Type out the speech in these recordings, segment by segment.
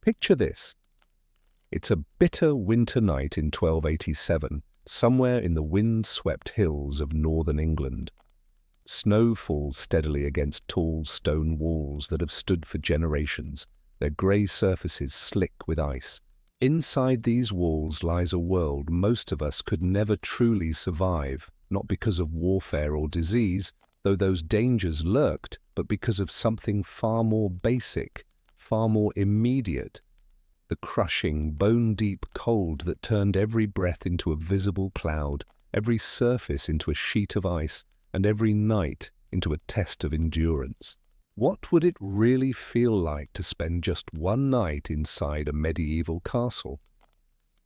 Picture this. It's a bitter winter night in 1287, somewhere in the wind-swept hills of northern England. Snow falls steadily against tall stone walls that have stood for generations, their grey surfaces slick with ice. Inside these walls lies a world most of us could never truly survive, not because of warfare or disease, though those dangers lurked, but because of something far more basic, far more immediate. The crushing, bone-deep cold that turned every breath into a visible cloud, every surface into a sheet of ice, and every night into a test of endurance. What would it really feel like to spend just one night inside a medieval castle?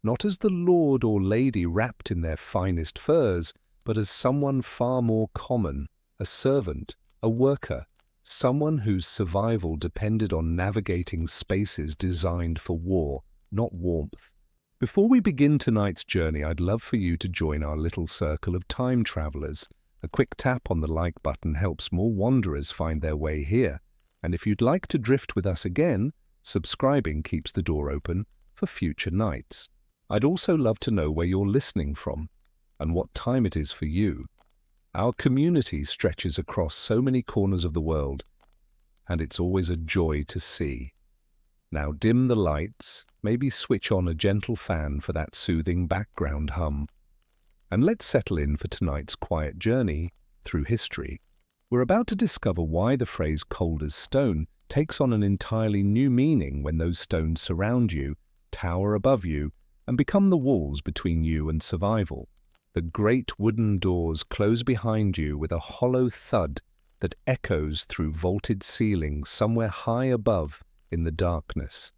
Not as the lord or lady wrapped in their finest furs, but as someone far more common, a servant, a worker, someone whose survival depended on navigating spaces designed for war, not warmth. Before we begin tonight's journey, I'd love for you to join our little circle of time travelers. A quick tap on the like button helps more wanderers find their way here. And if you'd like to drift with us again, subscribing keeps the door open for future nights. I'd also love to know where you're listening from and what time it is for you. Our community stretches across so many corners of the world, and it's always a joy to see. Now dim the lights, maybe switch on a gentle fan for that soothing background hum. And let's settle in for tonight's quiet journey through history. We're about to discover why the phrase cold as stone takes on an entirely new meaning when those stones surround you, tower above you, and become the walls between you and survival. The great wooden doors close behind you with a hollow thud that echoes through vaulted ceilings somewhere high above in the darkness.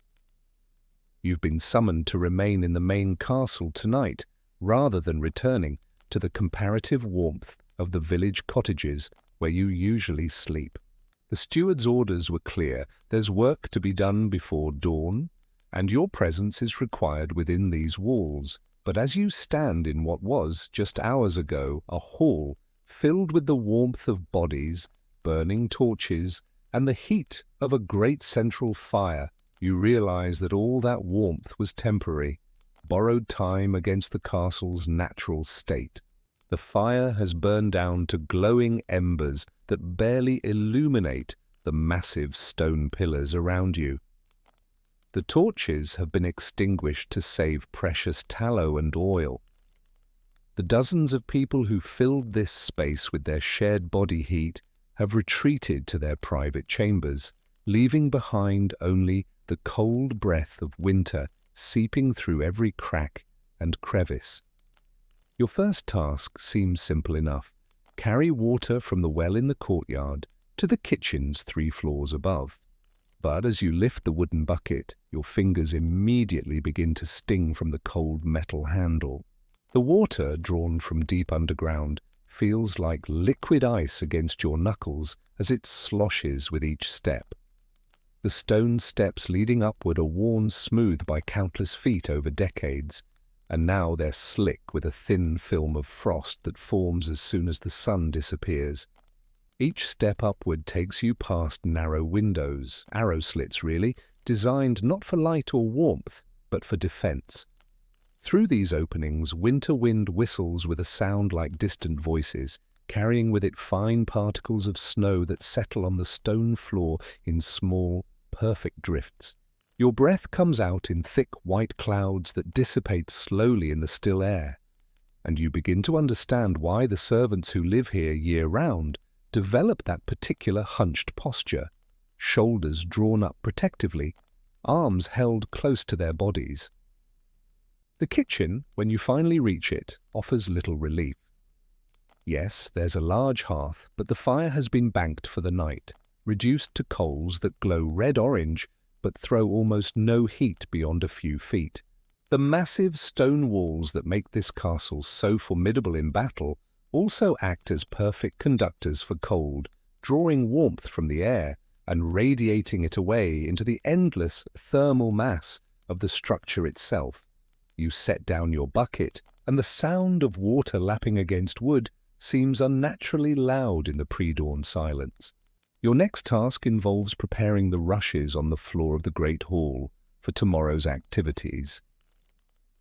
You've been summoned to remain in the main castle tonight, rather than returning to the comparative warmth of the village cottages where you usually sleep. The steward's orders were clear. There's work to be done before dawn, and your presence is required within these walls. But as you stand in what was, just hours ago, a hall filled with the warmth of bodies, burning torches, and the heat of a great central fire, you realize that all that warmth was temporary, borrowed time against the castle's natural state. The fire has burned down to glowing embers that barely illuminate the massive stone pillars around you. The torches have been extinguished to save precious tallow and oil. The dozens of people who filled this space with their shared body heat have retreated to their private chambers, leaving behind only the cold breath of winter seeping through every crack and crevice. Your first task seems simple enough. Carry water from the well in the courtyard to the kitchens 3 floors above. But as you lift the wooden bucket, your fingers immediately begin to sting from the cold metal handle. The water, drawn from deep underground, feels like liquid ice against your knuckles as it sloshes with each step. The stone steps leading upward are worn smooth by countless feet over decades, and now they're slick with a thin film of frost that forms as soon as the sun disappears. Each step upward takes you past narrow windows, arrow slits really, designed not for light or warmth, but for defense. Through these openings, winter wind whistles with a sound like distant voices, carrying with it fine particles of snow that settle on the stone floor in small, perfect drifts. Your breath comes out in thick white clouds that dissipate slowly in the still air, and you begin to understand why the servants who live here year-round develop that particular hunched posture, shoulders drawn up protectively, arms held close to their bodies. The kitchen, when you finally reach it, offers little relief. Yes, there's a large hearth, but the fire has been banked for the night, reduced to coals that glow red-orange but throw almost no heat beyond a few feet. The massive stone walls that make this castle so formidable in battle also act as perfect conductors for cold, drawing warmth from the air and radiating it away into the endless thermal mass of the structure itself. You set down your bucket, and the sound of water lapping against wood seems unnaturally loud in the pre-dawn silence. Your next task involves preparing the rushes on the floor of the great hall. for tomorrow's activities.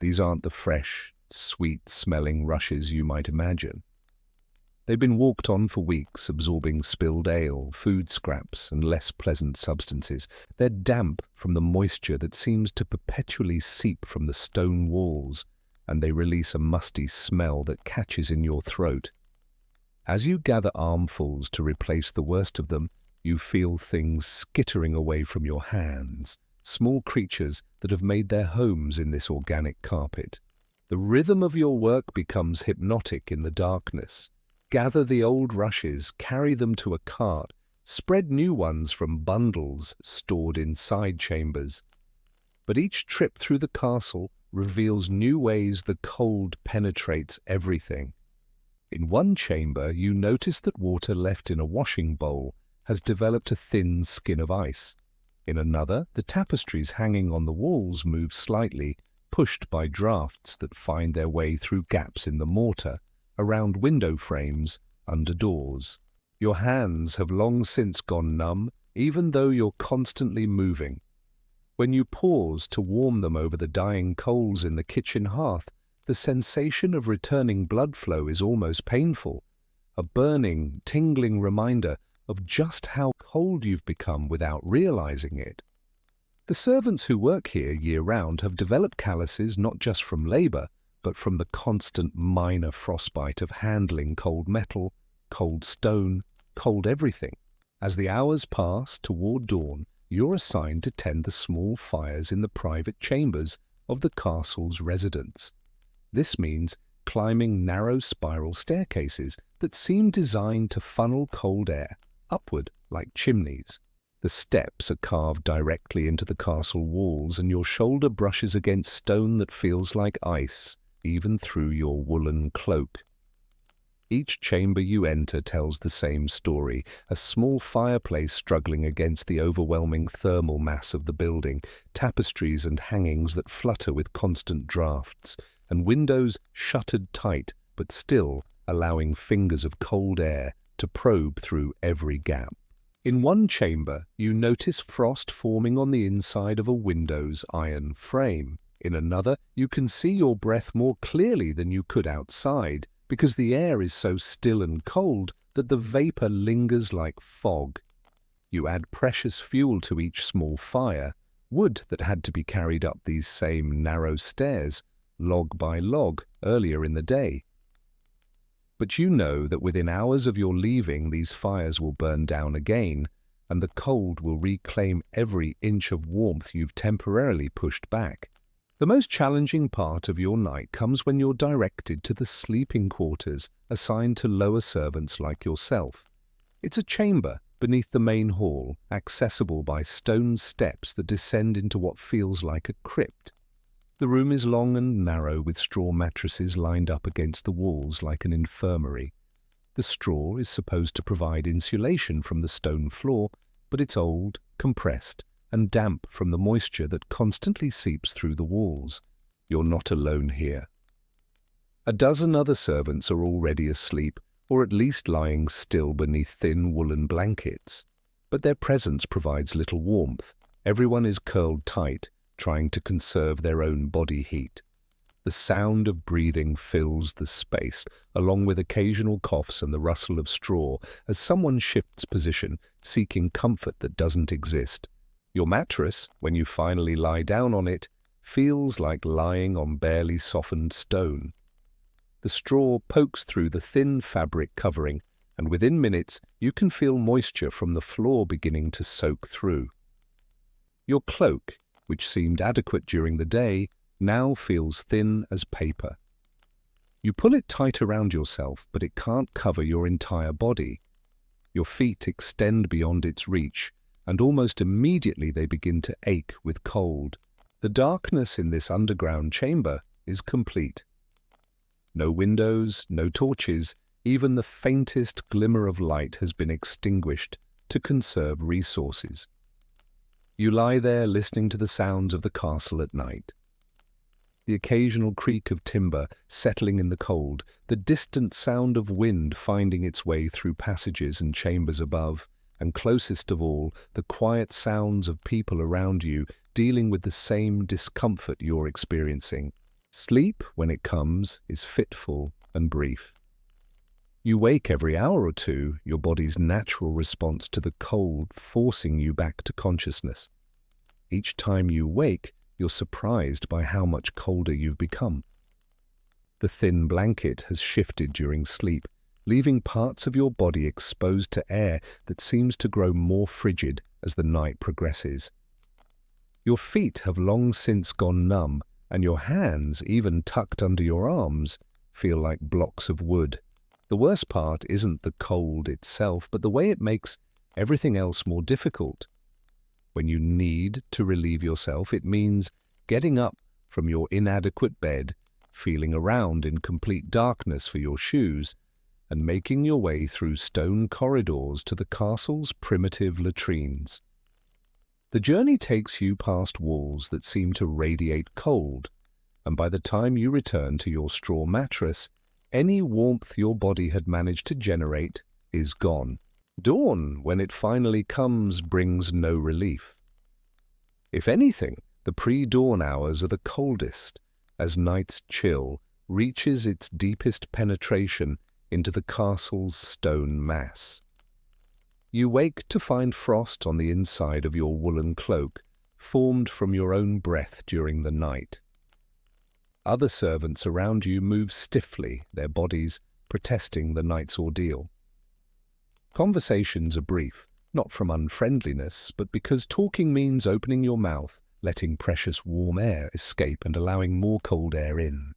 These aren't the fresh, sweet-smelling rushes you might imagine. They've been walked on for weeks, absorbing spilled ale, food scraps, and less pleasant substances. They're damp from the moisture that seems to perpetually seep from the stone walls, and they release a musty smell that catches in your throat. As you gather armfuls to replace the worst of them, you feel things skittering away from your hands, small creatures that have made their homes in this organic carpet. The rhythm of your work becomes hypnotic in the darkness. Gather the old rushes, carry them to a cart, spread new ones from bundles stored in side chambers. But each trip through the castle reveals new ways the cold penetrates everything. In one chamber, you notice that water left in a washing bowl has developed a thin skin of ice. In another, the tapestries hanging on the walls move slightly, pushed by drafts that find their way through gaps in the mortar, around window frames, under doors. Your hands have long since gone numb, even though you're constantly moving. When you pause to warm them over the dying coals in the kitchen hearth, the sensation of returning blood flow is almost painful, a burning, tingling reminder of just how cold you've become without realizing it. The servants who work here year-round have developed calluses not just from labor, but from the constant minor frostbite of handling cold metal, cold stone, cold everything. As the hours pass toward dawn, you're assigned to tend the small fires in the private chambers of the castle's residents. This means climbing narrow spiral staircases that seem designed to funnel cold air upward like chimneys. The steps are carved directly into the castle walls, and your shoulder brushes against stone that feels like ice, even through your woolen cloak. Each chamber you enter tells the same story, a small fireplace struggling against the overwhelming thermal mass of the building, tapestries and hangings that flutter with constant drafts, and windows shuttered tight but still allowing fingers of cold air to probe through every gap. In one chamber, you notice frost forming on the inside of a window's iron frame. In another, you can see your breath more clearly than you could outside, because the air is so still and cold that the vapor lingers like fog. You add precious fuel to each small fire, wood that had to be carried up these same narrow stairs, log by log, earlier in the day. But you know that within hours of your leaving, these fires will burn down again, and the cold will reclaim every inch of warmth you've temporarily pushed back. The most challenging part of your night comes when you're directed to the sleeping quarters assigned to lower servants like yourself. It's a chamber beneath the main hall, accessible by stone steps that descend into what feels like a crypt. The room is long and narrow, with straw mattresses lined up against the walls like an infirmary. The straw is supposed to provide insulation from the stone floor, but it's old, compressed, and damp from the moisture that constantly seeps through the walls. You're not alone here. A dozen other servants are already asleep, or at least lying still beneath thin woolen blankets. But their presence provides little warmth. Everyone is curled tight, trying to conserve their own body heat. The sound of breathing fills the space, along with occasional coughs and the rustle of straw as someone shifts position, seeking comfort that doesn't exist. Your mattress, when you finally lie down on it, feels like lying on barely softened stone. The straw pokes through the thin fabric covering, and within minutes you can feel moisture from the floor beginning to soak through. Your cloak, which seemed adequate during the day, now feels thin as paper. You pull it tight around yourself, but it can't cover your entire body. Your feet extend beyond its reach, and almost immediately they begin to ache with cold. The darkness in this underground chamber is complete. No windows, no torches, even the faintest glimmer of light has been extinguished to conserve resources. You lie there listening to the sounds of the castle at night. The occasional creak of timber settling in the cold, the distant sound of wind finding its way through passages and chambers above, and closest of all, the quiet sounds of people around you dealing with the same discomfort you're experiencing. Sleep, when it comes, is fitful and brief. You wake every hour or two, your body's natural response to the cold forcing you back to consciousness. Each time you wake, you're surprised by how much colder you've become. The thin blanket has shifted during sleep, leaving parts of your body exposed to air that seems to grow more frigid as the night progresses. Your feet have long since gone numb, and your hands, even tucked under your arms, feel like blocks of wood. The worst part isn't the cold itself, but the way it makes everything else more difficult. When you need to relieve yourself, it means getting up from your inadequate bed, feeling around in complete darkness for your shoes, and making your way through stone corridors to the castle's primitive latrines. The journey takes you past walls that seem to radiate cold, and by the time you return to your straw mattress, any warmth your body had managed to generate is gone. Dawn, when it finally comes, brings no relief. If anything, the pre-dawn hours are the coldest, as night's chill reaches its deepest penetration into the castle's stone mass. You wake to find frost on the inside of your woolen cloak, formed from your own breath during the night. Other servants around you move stiffly, their bodies protesting the night's ordeal. Conversations are brief, not from unfriendliness, but because talking means opening your mouth, letting precious warm air escape and allowing more cold air in.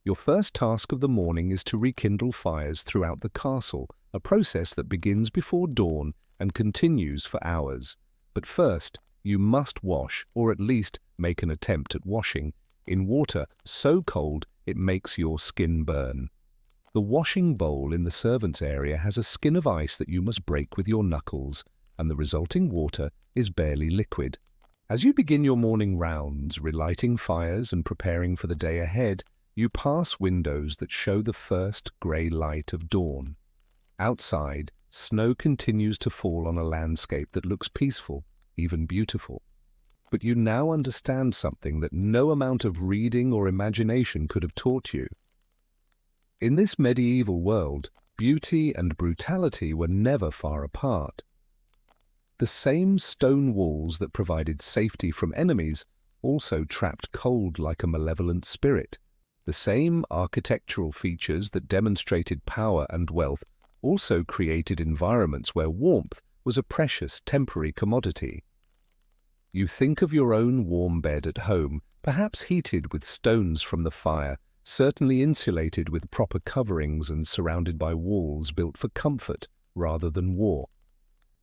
Your first task of the morning is to rekindle fires throughout the castle, a process that begins before dawn and continues for hours. But first, you must wash, or at least make an attempt at washing, in water so cold it makes your skin burn. The washing bowl in the servants' area has a skin of ice that you must break with your knuckles, and the resulting water is barely liquid. As you begin your morning rounds, relighting fires and preparing for the day ahead, you pass windows that show the first grey light of dawn. Outside, snow continues to fall on a landscape that looks peaceful, even beautiful. But you now understand something that no amount of reading or imagination could have taught you. In this medieval world, beauty and brutality were never far apart. The same stone walls that provided safety from enemies also trapped cold like a malevolent spirit. The same architectural features that demonstrated power and wealth also created environments where warmth was a precious temporary commodity. You think of your own warm bed at home, perhaps heated with stones from the fire, certainly insulated with proper coverings and surrounded by walls built for comfort rather than war.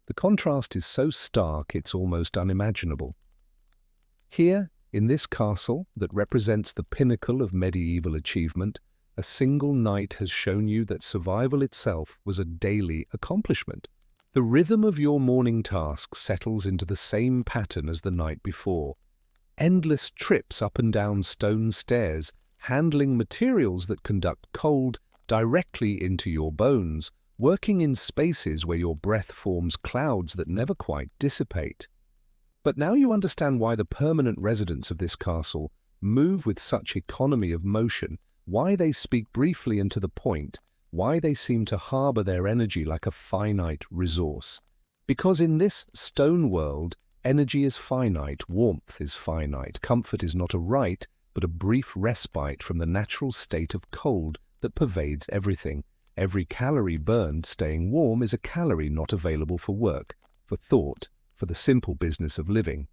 The contrast is so stark it's almost unimaginable. Here, in this castle that represents the pinnacle of medieval achievement, a single night has shown you that survival itself was a daily accomplishment. The rhythm of your morning task settles into the same pattern as the night before. Endless trips up and down stone stairs, handling materials that conduct cold directly into your bones, working in spaces where your breath forms clouds that never quite dissipate. But now you understand why the permanent residents of this castle move with such economy of motion, why they speak briefly and to the point, why they seem to harbour their energy like a finite resource. Because in this stone world, energy is finite, warmth is finite, comfort is not a right, but a brief respite from the natural state of cold that pervades everything. Every calorie burned staying warm is a calorie not available for work, for thought, for the simple business of living.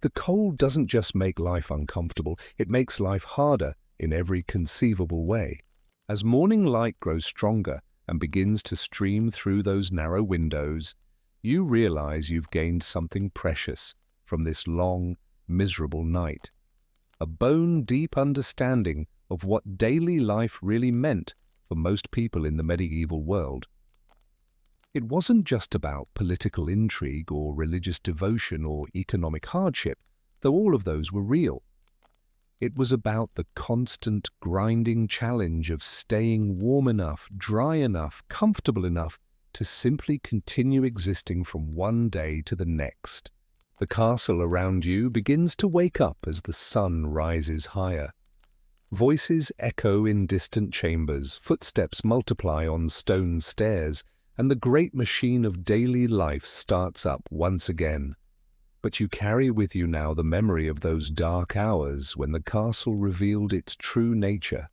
The cold doesn't just make life uncomfortable, it makes life harder in every conceivable way. As morning light grows stronger and begins to stream through those narrow windows, you realize you've gained something precious from this long, miserable night. A bone-deep understanding of what daily life really meant for most people in the medieval world. It wasn't just about political intrigue or religious devotion or economic hardship, though all of those were real. It was about the constant grinding challenge of staying warm enough, dry enough, comfortable enough to simply continue existing from one day to the next. The castle around you begins to wake up as the sun rises higher. Voices echo in distant chambers, footsteps multiply on stone stairs, and the great machine of daily life starts up once again. But you carry with you now the memory of those dark hours when the castle revealed its true nature,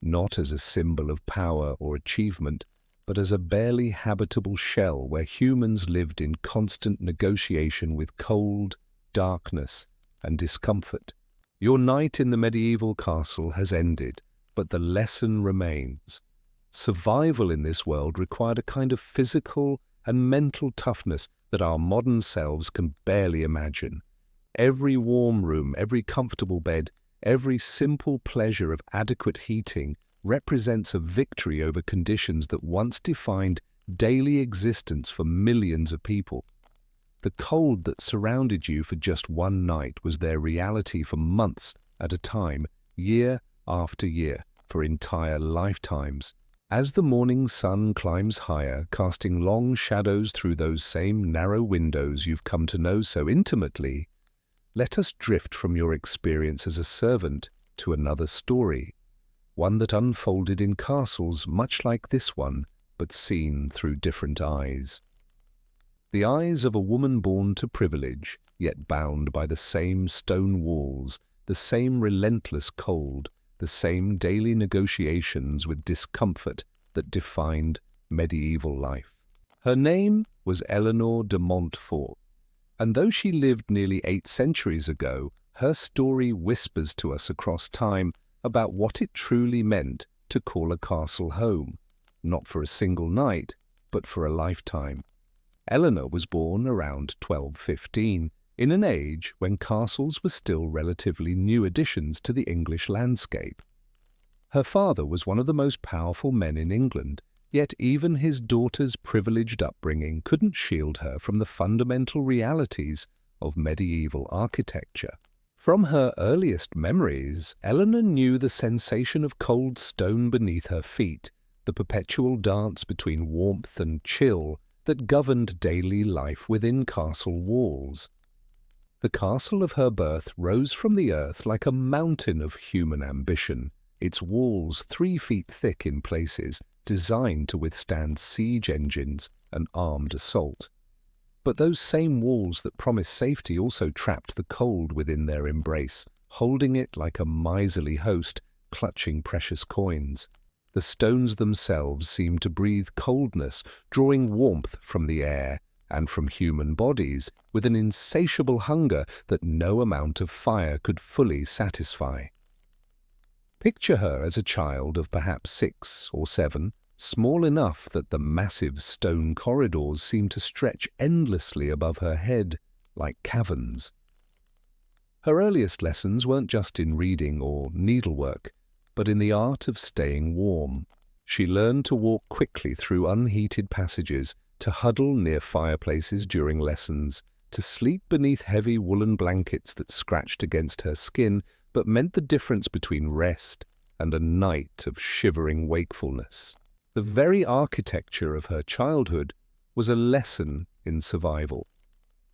not as a symbol of power or achievement, but as a barely habitable shell where humans lived in constant negotiation with cold, darkness, and discomfort. Your night in the medieval castle has ended, but the lesson remains. Survival in this world required a kind of physical and mental toughness that our modern selves can barely imagine. Every warm room, every comfortable bed, every simple pleasure of adequate heating represents a victory over conditions that once defined daily existence for millions of people. The cold that surrounded you for just one night was their reality for months at a time, year after year, for entire lifetimes. As the morning sun climbs higher, casting long shadows through those same narrow windows you've come to know so intimately, let us drift from your experience as a servant to another story, one that unfolded in castles much like this one, but seen through different eyes. The eyes of a woman born to privilege, yet bound by the same stone walls, the same relentless cold, the same daily negotiations with discomfort that defined medieval life. Her name was Eleanor de Montfort, and though she lived nearly 8 centuries ago, her story whispers to us across time about what it truly meant to call a castle home, not for a single night, but for a lifetime. Eleanor was born around 1215, in an age when castles were still relatively new additions to the English landscape. Her father was one of the most powerful men in England, yet even his daughter's privileged upbringing couldn't shield her from the fundamental realities of medieval architecture. From her earliest memories, Eleanor knew the sensation of cold stone beneath her feet, the perpetual dance between warmth and chill that governed daily life within castle walls. The castle of her birth rose from the earth like a mountain of human ambition, its walls 3 feet thick in places, designed to withstand siege engines and armed assault. But those same walls that promised safety also trapped the cold within their embrace, holding it like a miserly host clutching precious coins. The stones themselves seemed to breathe coldness, drawing warmth from the air and from human bodies with an insatiable hunger that no amount of fire could fully satisfy. Picture her as a child of perhaps 6 or 7, small enough that the massive stone corridors seemed to stretch endlessly above her head like caverns. Her earliest lessons weren't just in reading or needlework, but in the art of staying warm. She learned to walk quickly through unheated passages, to huddle near fireplaces during lessons, to sleep beneath heavy woolen blankets that scratched against her skin but meant the difference between rest and a night of shivering wakefulness. The very architecture of her childhood was a lesson in survival.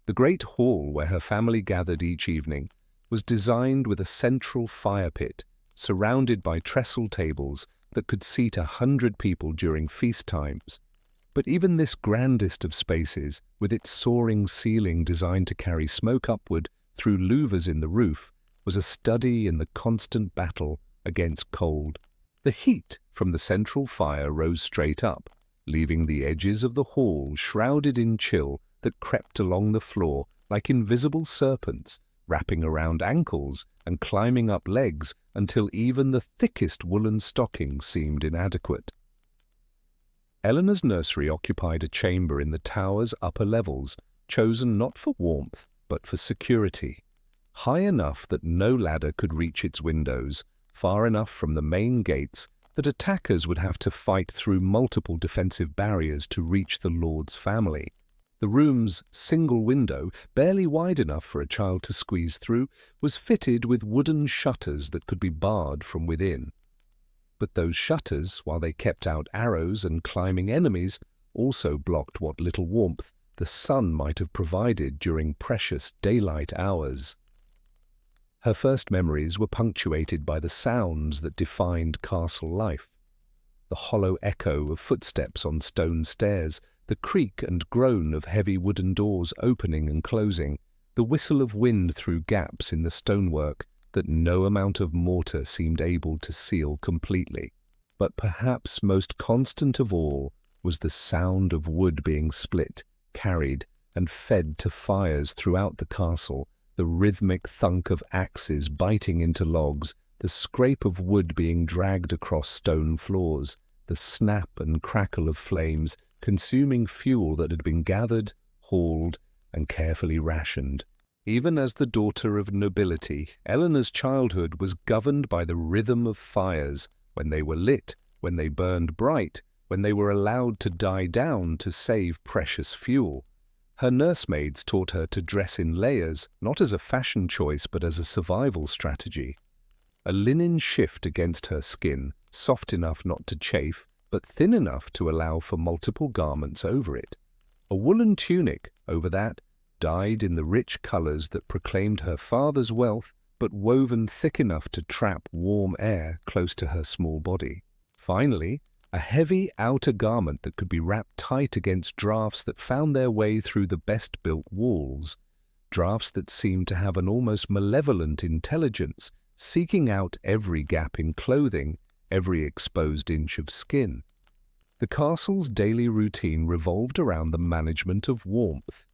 The great hall where her family gathered each evening was designed with a central fire pit, surrounded by trestle tables that could seat 100 people during feast times. But even this grandest of spaces, with its soaring ceiling designed to carry smoke upward through louvers in the roof, was a study in the constant battle against cold. The heat from the central fire rose straight up, leaving the edges of the hall shrouded in chill that crept along the floor like invisible serpents, wrapping around ankles and climbing up legs until even the thickest woolen stockings seemed inadequate. Eleanor's nursery occupied a chamber in the tower's upper levels, chosen not for warmth, but for security. High enough that no ladder could reach its windows, far enough from the main gates that attackers would have to fight through multiple defensive barriers to reach the lord's family. The room's single window, barely wide enough for a child to squeeze through, was fitted with wooden shutters that could be barred from within. But those shutters, while they kept out arrows and climbing enemies, also blocked what little warmth the sun might have provided during precious daylight hours. Her first memories were punctuated by the sounds that defined castle life. The hollow echo of footsteps on stone stairs, the creak and groan of heavy wooden doors opening and closing, the whistle of wind through gaps in the stonework that no amount of mortar seemed able to seal completely. But perhaps most constant of all was the sound of wood being split, carried, and fed to fires throughout the castle, the rhythmic thunk of axes biting into logs, the scrape of wood being dragged across stone floors, the snap and crackle of flames consuming fuel that had been gathered, hauled, and carefully rationed. Even as the daughter of nobility, Eleanor's childhood was governed by the rhythm of fires, when they were lit, when they burned bright, when they were allowed to die down to save precious fuel. Her nursemaids taught her to dress in layers, not as a fashion choice but as a survival strategy. A linen shift against her skin, soft enough not to chafe, but thin enough to allow for multiple garments over it. A woolen tunic over that, dyed in the rich colours that proclaimed her father's wealth, but woven thick enough to trap warm air close to her small body. Finally, a heavy outer garment that could be wrapped tight against drafts that found their way through the best-built walls, drafts that seemed to have an almost malevolent intelligence, seeking out every gap in clothing, every exposed inch of skin. The castle's daily routine revolved around the management of warmth.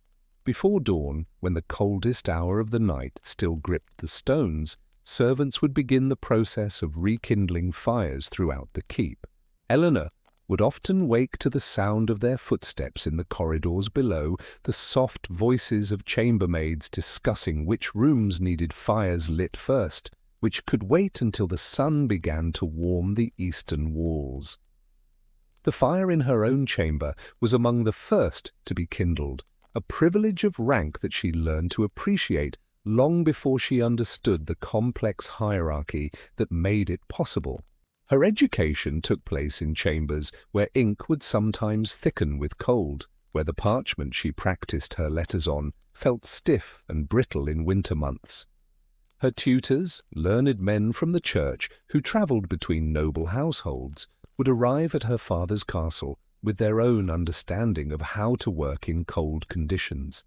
Before dawn, when the coldest hour of the night still gripped the stones, servants would begin the process of rekindling fires throughout the keep. Eleanor would often wake to the sound of their footsteps in the corridors below, the soft voices of chambermaids discussing which rooms needed fires lit first, which could wait until the sun began to warm the eastern walls. The fire in her own chamber was among the first to be kindled, a privilege of rank that she learned to appreciate long before she understood the complex hierarchy that made it possible. Her education took place in chambers where ink would sometimes thicken with cold, where the parchment she practiced her letters on felt stiff and brittle in winter months. Her tutors, learned men from the church who travelled between noble households, would arrive at her father's castle with their own understanding of how to work in cold conditions.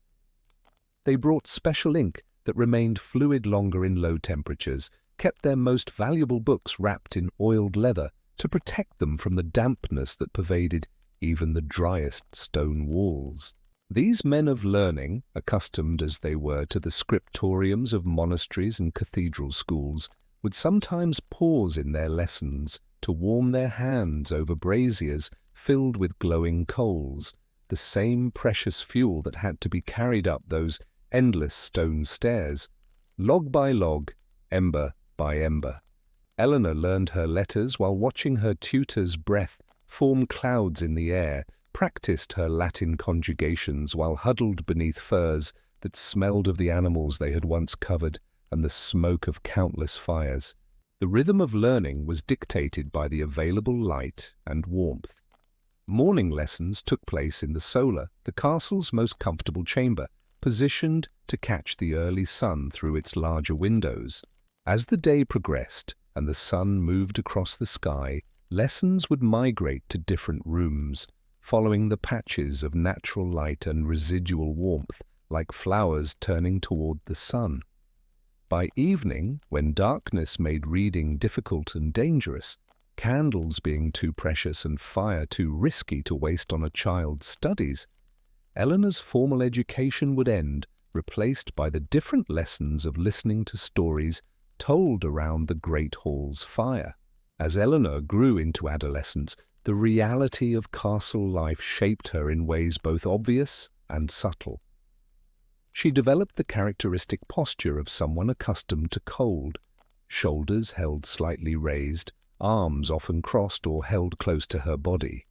They brought special ink that remained fluid longer in low temperatures, kept their most valuable books wrapped in oiled leather to protect them from the dampness that pervaded even the driest stone walls. These men of learning, accustomed as they were to the scriptoriums of monasteries and cathedral schools, would sometimes pause in their lessons to warm their hands over braziers filled with glowing coals, the same precious fuel that had to be carried up those endless stone stairs, log by log, ember by ember. Eleanor learned her letters while watching her tutor's breath form clouds in the air, practiced her Latin conjugations while huddled beneath firs that smelled of the animals they had once covered and the smoke of countless fires. The rhythm of learning was dictated by the available light and warmth. Morning lessons took place in the solar, the castle's most comfortable chamber, positioned to catch the early sun through its larger windows. As the day progressed and the sun moved across the sky, lessons would migrate to different rooms, following the patches of natural light and residual warmth, like flowers turning toward the sun. By evening, when darkness made reading difficult and dangerous, candles being too precious and fire too risky to waste on a child's studies, Eleanor's formal education would end, replaced by the different lessons of listening to stories told around the great hall's fire. As Eleanor grew into adolescence, the reality of castle life shaped her in ways both obvious and subtle. She developed the characteristic posture of someone accustomed to cold, shoulders held slightly raised, arms often crossed or held close to her body.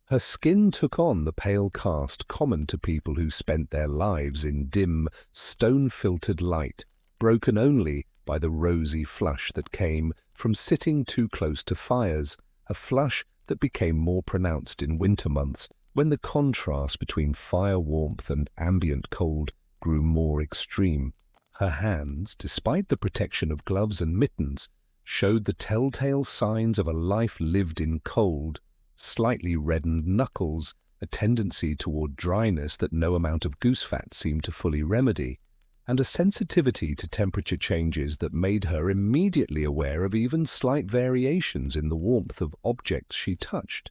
Her skin took on the pale cast common to people who spent their lives in dim, stone-filtered light, broken only by the rosy flush that came from sitting too close to fires, a flush that became more pronounced in winter months When the contrast between fire warmth and ambient cold grew more extreme, her hands, despite the protection of gloves and mittens, showed the telltale signs of a life lived in cold: slightly reddened knuckles, a tendency toward dryness that no amount of goose fat seemed to fully remedy, and a sensitivity to temperature changes that made her immediately aware of even slight variations in the warmth of objects she touched.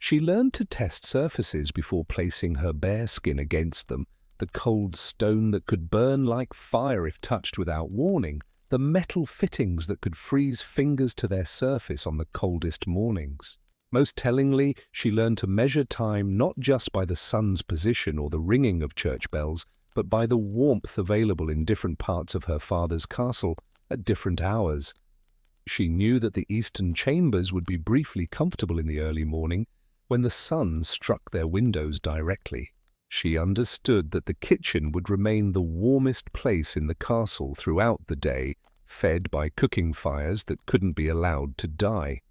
She learned to test surfaces before placing her bare skin against them: the cold stone that could burn like fire if touched without warning, the metal fittings that could freeze fingers to their surface on the coldest mornings. Most tellingly, she learned to measure time not just by the sun's position or the ringing of church bells, but by the warmth available in different parts of her father's castle at different hours. She knew that the eastern chambers would be briefly comfortable in the early morning, when the sun struck their windows directly. She understood that the kitchen would remain the warmest place in the castle throughout the day, fed by cooking fires that couldn't be allowed to die.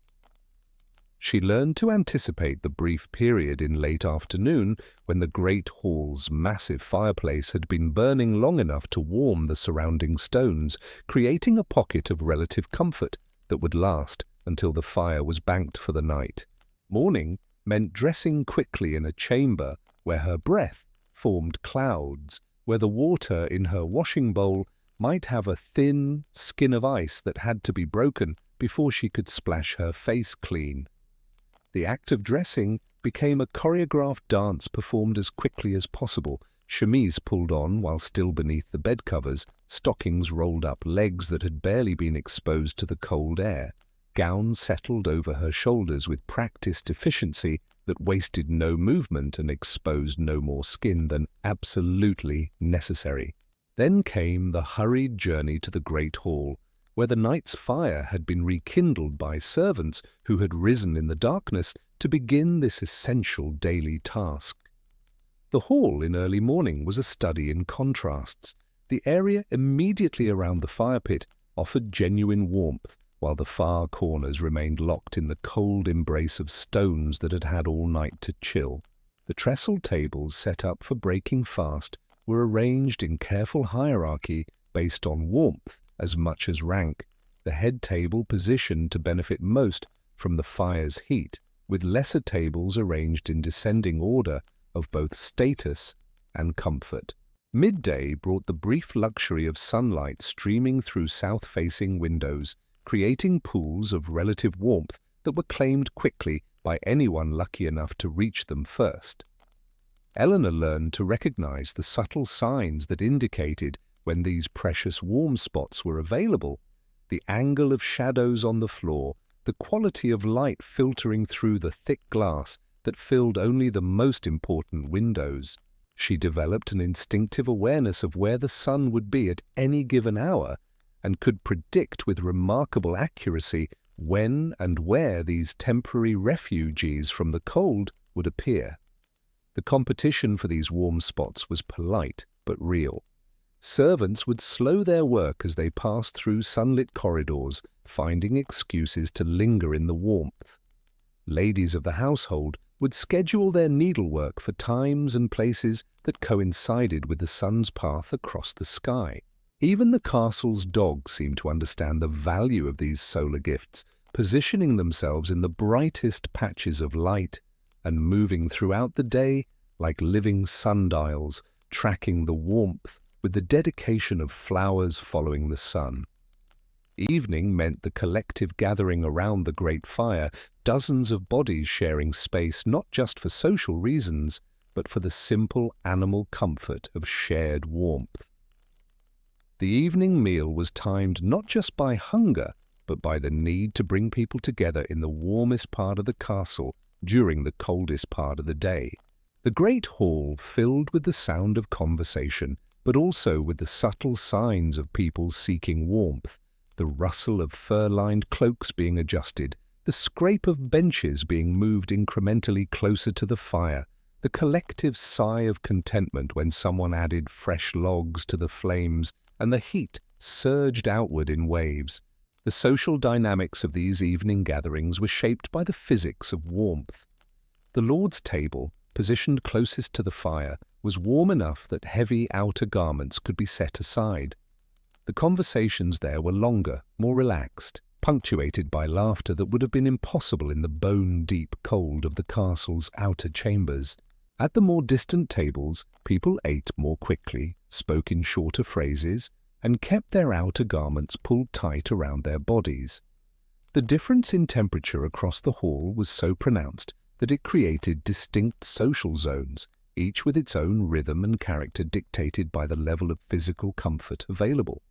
She learned to anticipate the brief period in late afternoon when the great hall's massive fireplace had been burning long enough to warm the surrounding stones, creating a pocket of relative comfort that would last until the fire was banked for the night. Morning meant dressing quickly in a chamber where her breath formed clouds, where the water in her washing bowl might have a thin skin of ice that had to be broken before she could splash her face clean. The act of dressing became a choreographed dance performed as quickly as possible: chemise pulled on while still beneath the bed covers, stockings rolled up legs that had barely been exposed to the cold air, gown settled over her shoulders with practiced efficiency that wasted no movement and exposed no more skin than absolutely necessary. Then came the hurried journey to the great hall, where the night's fire had been rekindled by servants who had risen in the darkness to begin this essential daily task. The hall in early morning was a study in contrasts. The area immediately around the fire pit offered genuine warmth, while the far corners remained locked in the cold embrace of stones that had had all night to chill. The trestle tables set up for breaking fast were arranged in careful hierarchy based on warmth as much as rank, the head table positioned to benefit most from the fire's heat, with lesser tables arranged in descending order of both status and comfort. Midday brought the brief luxury of sunlight streaming through south-facing windows, creating pools of relative warmth that were claimed quickly by anyone lucky enough to reach them first. Eleanor learned to recognize the subtle signs that indicated when these precious warm spots were available: the angle of shadows on the floor, the quality of light filtering through the thick glass that filled only the most important windows. She developed an instinctive awareness of where the sun would be at any given hour, and could predict with remarkable accuracy when and where these temporary refugees from the cold would appear. The competition for these warm spots was polite but real. Servants would slow their work as they passed through sunlit corridors, finding excuses to linger in the warmth. Ladies of the household would schedule their needlework for times and places that coincided with the sun's path across the sky. Even the castle's dogs seemed to understand the value of these solar gifts, positioning themselves in the brightest patches of light and moving throughout the day like living sundials, tracking the warmth with the dedication of flowers following the sun. Evening meant the collective gathering around the great fire, dozens of bodies sharing space not just for social reasons, but for the simple animal comfort of shared warmth. The evening meal was timed not just by hunger, but by the need to bring people together in the warmest part of the castle during the coldest part of the day. The great hall filled with the sound of conversation, but also with the subtle signs of people seeking warmth: the rustle of fur-lined cloaks being adjusted, the scrape of benches being moved incrementally closer to the fire, the collective sigh of contentment when someone added fresh logs to the flames and the heat surged outward in waves. The social dynamics of these evening gatherings were shaped by the physics of warmth. The Lord's table, positioned closest to the fire, was warm enough that heavy outer garments could be set aside. The conversations there were longer, more relaxed, punctuated by laughter that would have been impossible in the bone-deep cold of the castle's outer chambers. At the more distant tables, people ate more quickly, spoke in shorter phrases, and kept their outer garments pulled tight around their bodies. The difference in temperature across the hall was so pronounced that it created distinct social zones, each with its own rhythm and character dictated by the level of physical comfort available.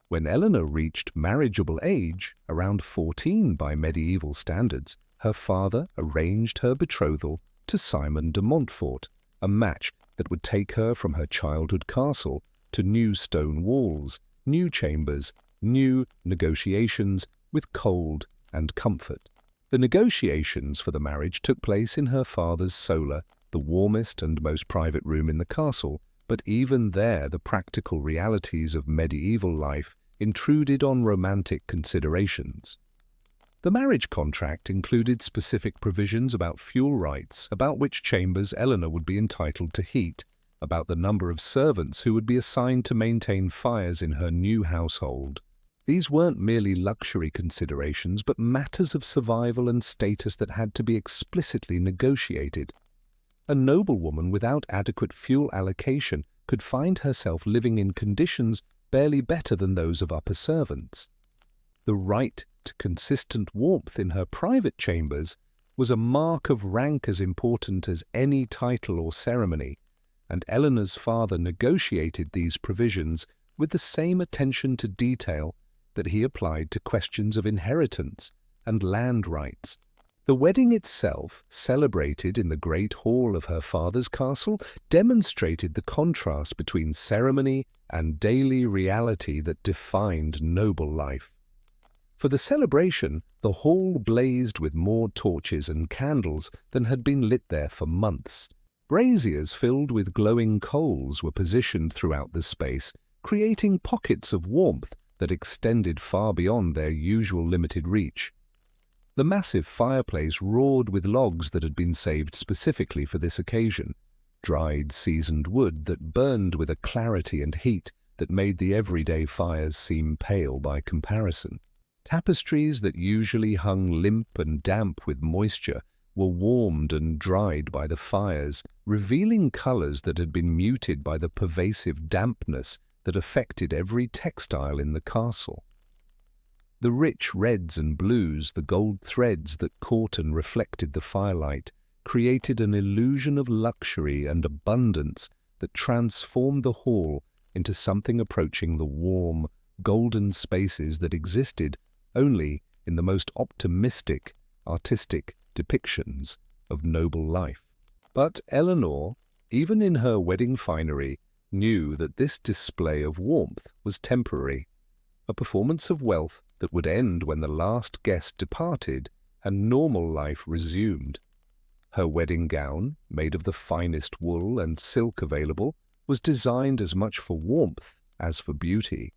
When Eleanor reached marriageable age, around 14 by medieval standards, her father arranged her betrothal to Simon de Montfort, a match that would take her from her childhood castle to new stone walls, new chambers, new negotiations with cold and comfort. The negotiations for the marriage took place in her father's solar, the warmest and most private room in the castle, but even there the practical realities of medieval life intruded on romantic considerations. The marriage contract included specific provisions about fuel rights, about which chambers Eleanor would be entitled to heat, about the number of servants who would be assigned to maintain fires in her new household. These weren't merely luxury considerations, but matters of survival and status that had to be explicitly negotiated. A noblewoman without adequate fuel allocation could find herself living in conditions barely better than those of upper servants. The right to consistent warmth in her private chambers was a mark of rank as important as any title or ceremony, and Eleanor's father negotiated these provisions with the same attention to detail that he applied to questions of inheritance and land rights. The wedding itself, celebrated in the great hall of her father's castle, demonstrated the contrast between ceremony and daily reality that defined noble life. For the celebration, the hall blazed with more torches and candles than had been lit there for months. Braziers filled with glowing coals were positioned throughout the space, creating pockets of warmth that extended far beyond their usual limited reach. The massive fireplace roared with logs that had been saved specifically for this occasion, dried seasoned wood that burned with a clarity and heat that made the everyday fires seem pale by comparison. Tapestries that usually hung limp and damp with moisture were warmed and dried by the fires, revealing colors that had been muted by the pervasive dampness that affected every textile in the castle. The rich reds and blues, the gold threads that caught and reflected the firelight, created an illusion of luxury and abundance that transformed the hall into something approaching the warm, golden spaces that existed only in the most optimistic, artistic depictions of noble life. But Eleanor, even in her wedding finery, knew that this display of warmth was temporary, a performance of wealth that would end when the last guest departed and normal life resumed. Her wedding gown, made of the finest wool and silk available, was designed as much for warmth as for beauty.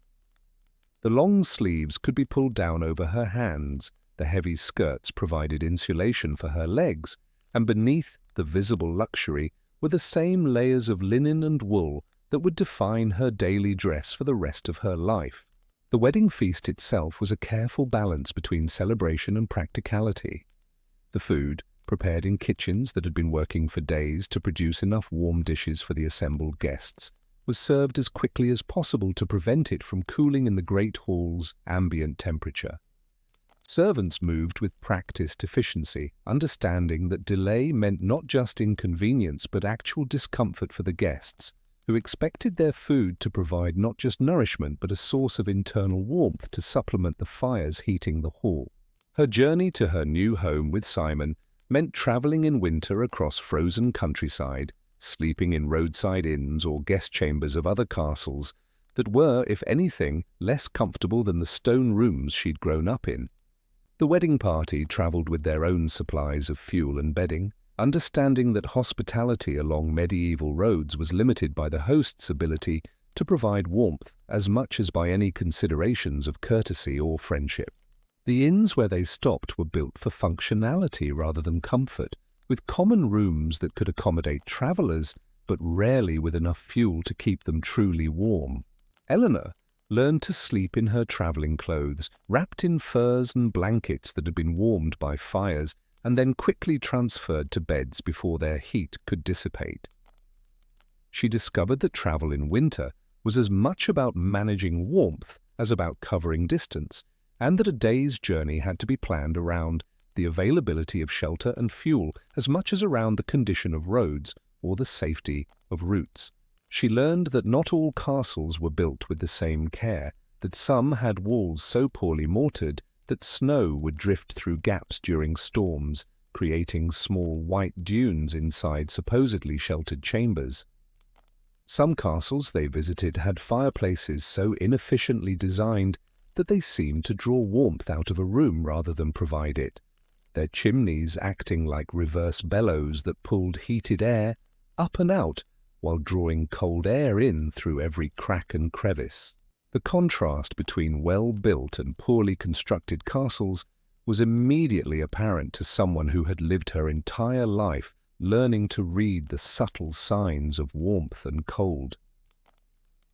The long sleeves could be pulled down over her hands, the heavy skirts provided insulation for her legs, and beneath the visible luxury were the same layers of linen and wool that would define her daily dress for the rest of her life. The wedding feast itself was a careful balance between celebration and practicality. The food, prepared in kitchens that had been working for days to produce enough warm dishes for the assembled guests, was served as quickly as possible to prevent it from cooling in the great hall's ambient temperature. Servants moved with practiced efficiency, understanding that delay meant not just inconvenience but actual discomfort for the guests, who expected their food to provide not just nourishment but a source of internal warmth to supplement the fires heating the hall. Her journey to her new home with Simon meant traveling in winter across frozen countryside, sleeping in roadside inns or guest chambers of other castles that were, if anything, less comfortable than the stone rooms she'd grown up in. The wedding party travelled with their own supplies of fuel and bedding, understanding that hospitality along medieval roads was limited by the host's ability to provide warmth as much as by any considerations of courtesy or friendship. The inns where they stopped were built for functionality rather than comfort, with common rooms that could accommodate travelers, but rarely with enough fuel to keep them truly warm. Eleanor learned to sleep in her traveling clothes, wrapped in furs and blankets that had been warmed by fires, and then quickly transferred to beds before their heat could dissipate. She discovered that travel in winter was as much about managing warmth as about covering distance, and that a day's journey had to be planned around the availability of shelter and fuel as much as around the condition of roads or the safety of routes. She learned that not all castles were built with the same care, that some had walls so poorly mortared that snow would drift through gaps during storms, creating small white dunes inside supposedly sheltered chambers. Some castles they visited had fireplaces so inefficiently designed that they seemed to draw warmth out of a room rather than provide it, their chimneys acting like reverse bellows that pulled heated air up and out while drawing cold air in through every crack and crevice. The contrast between well-built and poorly constructed castles was immediately apparent to someone who had lived her entire life learning to read the subtle signs of warmth and cold.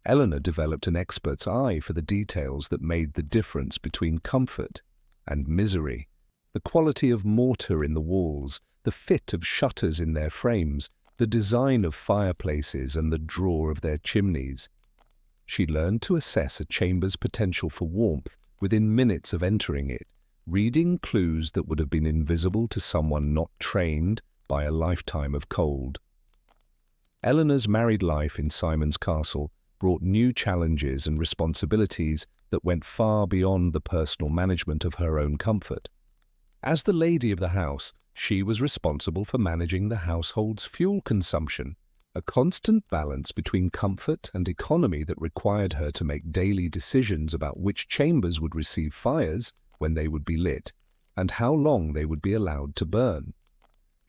Eleanor developed an expert's eye for the details that made the difference between comfort and misery. The quality of mortar in the walls, the fit of shutters in their frames, the design of fireplaces and the draw of their chimneys. She learned to assess a chamber's potential for warmth within minutes of entering it, reading clues that would have been invisible to someone not trained by a lifetime of cold. Eleanor's married life in Simon's Castle brought new challenges and responsibilities that went far beyond the personal management of her own comfort. As the lady of the house, she was responsible for managing the household's fuel consumption, a constant balance between comfort and economy that required her to make daily decisions about which chambers would receive fires when they would be lit, and how long they would be allowed to burn.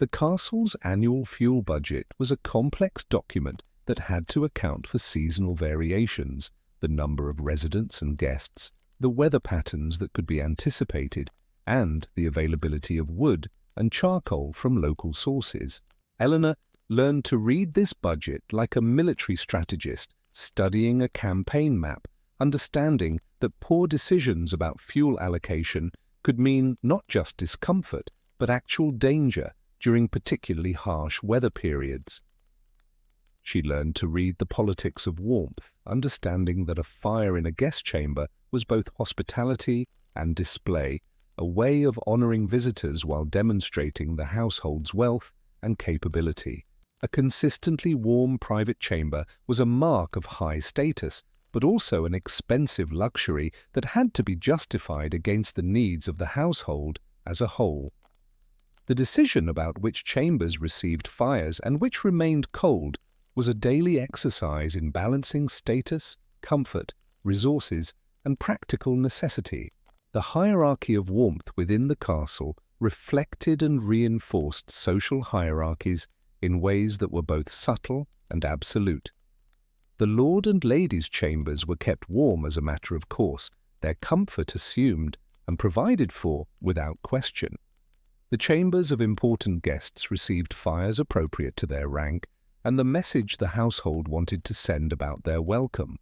The castle's annual fuel budget was a complex document that had to account for seasonal variations, the number of residents and guests, the weather patterns that could be anticipated, and the availability of wood and charcoal from local sources. Eleanor learned to read this budget like a military strategist, studying a campaign map, understanding that poor decisions about fuel allocation could mean not just discomfort, but actual danger during particularly harsh weather periods. She learned to read the politics of warmth, understanding that a fire in a guest chamber was both hospitality and display, a way of honoring visitors while demonstrating the household's wealth and capability. A consistently warm private chamber was a mark of high status, but also an expensive luxury that had to be justified against the needs of the household as a whole. The decision about which chambers received fires and which remained cold was a daily exercise in balancing status, comfort, resources, and practical necessity. The hierarchy of warmth within the castle reflected and reinforced social hierarchies in ways that were both subtle and absolute. The lord and lady's chambers were kept warm as a matter of course, their comfort assumed and provided for without question. The chambers of important guests received fires appropriate to their rank and the message the household wanted to send about their welcome.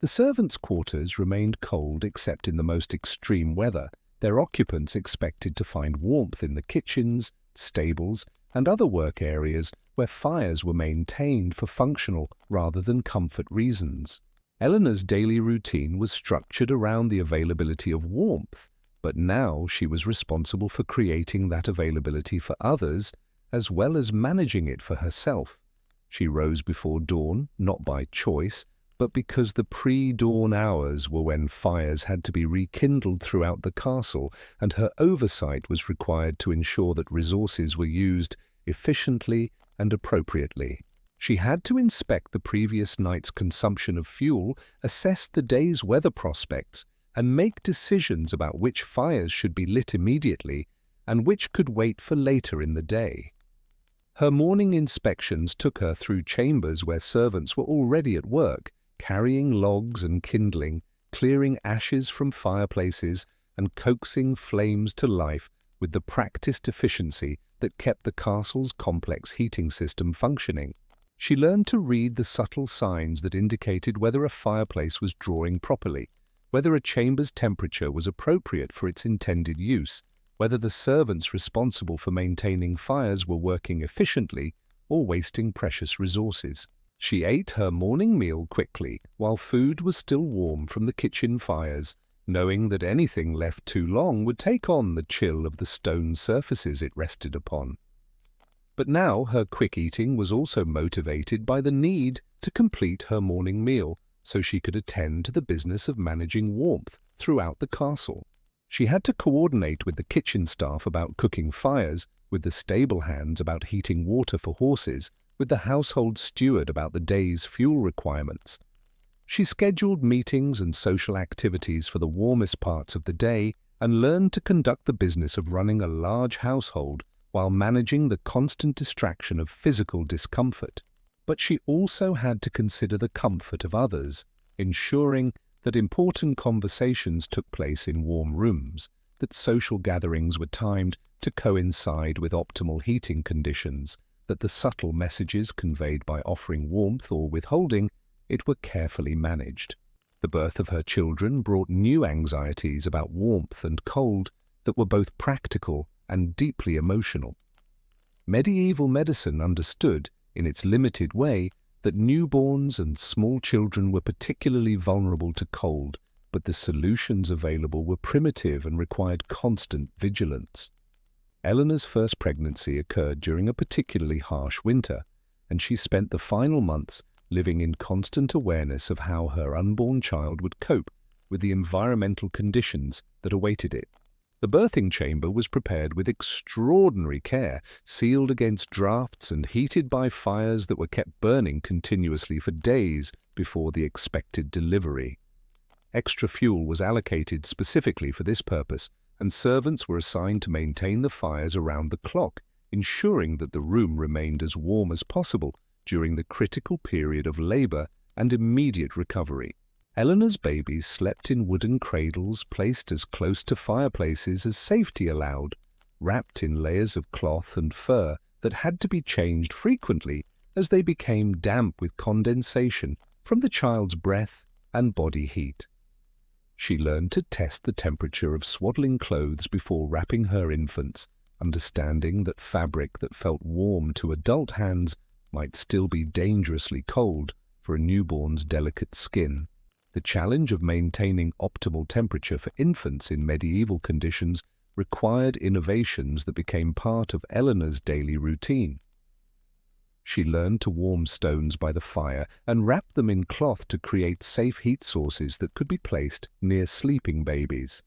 The servants' quarters remained cold except in the most extreme weather, their occupants expected to find warmth in the kitchens, stables, and other work areas where fires were maintained for functional rather than comfort reasons. Eleanor's daily routine was structured around the availability of warmth, but now she was responsible for creating that availability for others as well as managing it for herself. She rose before dawn, not by choice, but because the pre-dawn hours were when fires had to be rekindled throughout the castle, and her oversight was required to ensure that resources were used efficiently and appropriately. She had to inspect the previous night's consumption of fuel, assess the day's weather prospects, and make decisions about which fires should be lit immediately and which could wait for later in the day. Her morning inspections took her through chambers where servants were already at work, carrying logs and kindling, clearing ashes from fireplaces, and coaxing flames to life with the practiced efficiency that that kept the castle's complex heating system functioning. She learned to read the subtle signs that indicated whether a fireplace was drawing properly, whether a chamber's temperature was appropriate for its intended use, whether the servants responsible for maintaining fires were working efficiently or wasting precious resources. She ate her morning meal quickly while food was still warm from the kitchen fires, knowing that anything left too long would take on the chill of the stone surfaces it rested upon. But now her quick eating was also motivated by the need to complete her morning meal so she could attend to the business of managing warmth throughout the castle. She had to coordinate with the kitchen staff about cooking fires, with the stable hands about heating water for horses, with the household steward about the day's fuel requirements. She scheduled meetings and social activities for the warmest parts of the day and learned to conduct the business of running a large household while managing the constant distraction of physical discomfort. But she also had to consider the comfort of others, ensuring that important conversations took place in warm rooms, that social gatherings were timed to coincide with optimal heating conditions, that the subtle messages conveyed by offering warmth or withholding it were carefully managed. The birth of her children brought new anxieties about warmth and cold that were both practical and deeply emotional. Medieval medicine understood, in its limited way, that newborns and small children were particularly vulnerable to cold, but the solutions available were primitive and required constant vigilance. Eleanor's first pregnancy occurred during a particularly harsh winter, and she spent the final months living in constant awareness of how her unborn child would cope with the environmental conditions that awaited it. The birthing chamber was prepared with extraordinary care, sealed against drafts and heated by fires that were kept burning continuously for days before the expected delivery. Extra fuel was allocated specifically for this purpose, and servants were assigned to maintain the fires around the clock, ensuring that the room remained as warm as possible during the critical period of labor and immediate recovery. Eleanor's babies slept in wooden cradles placed as close to fireplaces as safety allowed, wrapped in layers of cloth and fur that had to be changed frequently as they became damp with condensation from the child's breath and body heat. She learned to test the temperature of swaddling clothes before wrapping her infants, understanding that fabric that felt warm to adult hands might still be dangerously cold for a newborn's delicate skin. The challenge of maintaining optimal temperature for infants in medieval conditions required innovations that became part of Eleanor's daily routine. She learned to warm stones by the fire and wrap them in cloth to create safe heat sources that could be placed near sleeping babies.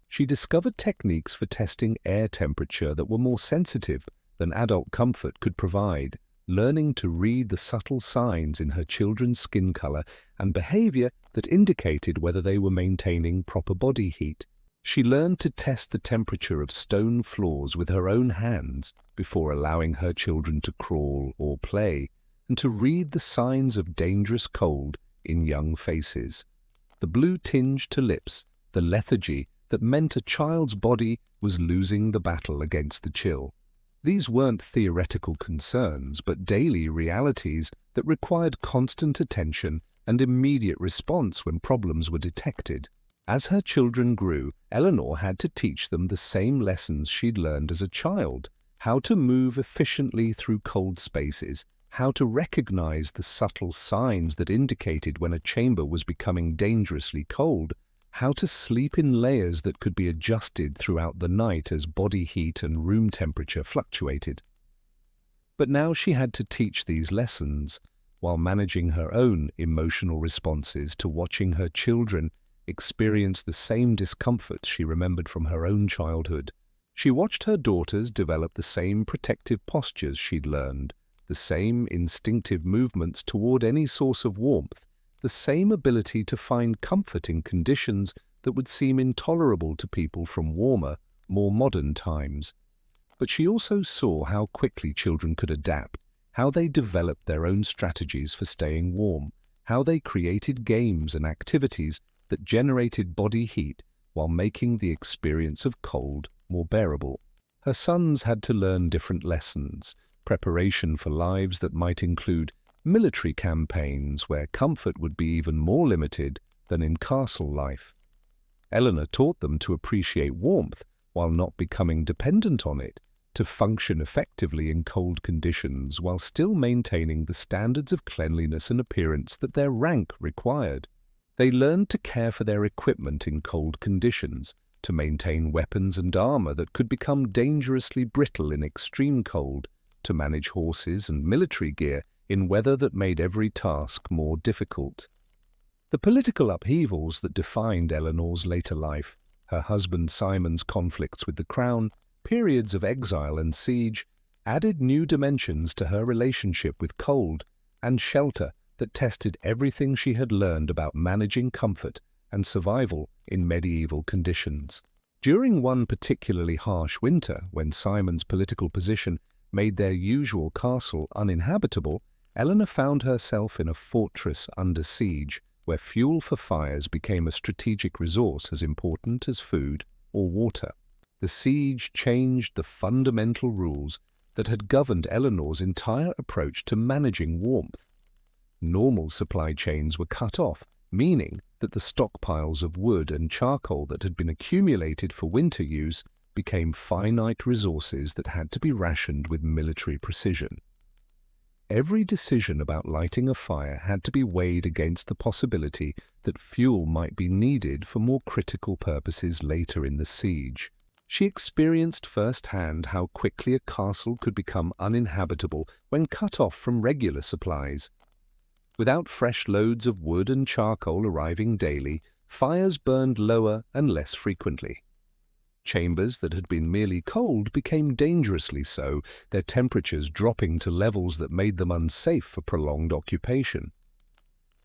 She discovered techniques for testing air temperature that were more sensitive than adult comfort could provide, learning to read the subtle signs in her children's skin color and behavior that indicated whether they were maintaining proper body heat. She learned to test the temperature of stone floors with her own hands before allowing her children to crawl or play, and to read the signs of dangerous cold in young faces. The blue tinge to lips, the lethargy that meant a child's body was losing the battle against the chill. These weren't theoretical concerns, but daily realities that required constant attention and immediate response when problems were detected. As her children grew, Eleanor had to teach them the same lessons she'd learned as a child: how to move efficiently through cold spaces, how to recognize the subtle signs that indicated when a chamber was becoming dangerously cold, how to sleep in layers that could be adjusted throughout the night as body heat and room temperature fluctuated. But now she had to teach these lessons while managing her own emotional responses to watching her children experience the same discomfort she remembered from her own childhood. She watched her daughters develop the same protective postures she'd learned, the same instinctive movements toward any source of warmth, the same ability to find comfort in conditions that would seem intolerable to people from warmer, more modern times. But she also saw how quickly children could adapt, how they developed their own strategies for staying warm, how they created games and activities that generated body heat while making the experience of cold more bearable. Her sons had to learn different lessons, preparation for lives that might include military campaigns where comfort would be even more limited than in castle life. Eleanor taught them to appreciate warmth while not becoming dependent on it, to function effectively in cold conditions while still maintaining the standards of cleanliness and appearance that their rank required. They learned to care for their equipment in cold conditions, to maintain weapons and armor that could become dangerously brittle in extreme cold, to manage horses and military gear in weather that made every task more difficult. The political upheavals that defined Eleanor's later life, her husband Simon's conflicts with the crown, periods of exile and siege, added new dimensions to her relationship with cold and shelter that tested everything she had learned about managing comfort and survival in medieval conditions. During one particularly harsh winter, when Simon's political position made their usual castle uninhabitable, Eleanor found herself in a fortress under siege, where fuel for fires became a strategic resource as important as food or water. The siege changed the fundamental rules that had governed Eleanor's entire approach to managing warmth. Normal supply chains were cut off, meaning that the stockpiles of wood and charcoal that had been accumulated for winter use became finite resources that had to be rationed with military precision. Every decision about lighting a fire had to be weighed against the possibility that fuel might be needed for more critical purposes later in the siege. She experienced firsthand how quickly a castle could become uninhabitable when cut off from regular supplies. Without fresh loads of wood and charcoal arriving daily, fires burned lower and less frequently. Chambers that had been merely cold became dangerously so, their temperatures dropping to levels that made them unsafe for prolonged occupation.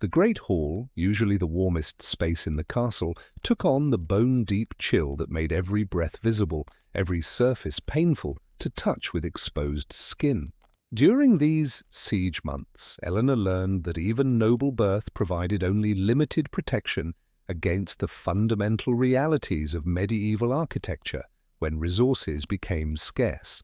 The Great Hall, usually the warmest space in the castle, took on the bone-deep chill that made every breath visible, every surface painful to touch with exposed skin. During these siege months, Eleanor learned that even noble birth provided only limited protection against the fundamental realities of medieval architecture when resources became scarce.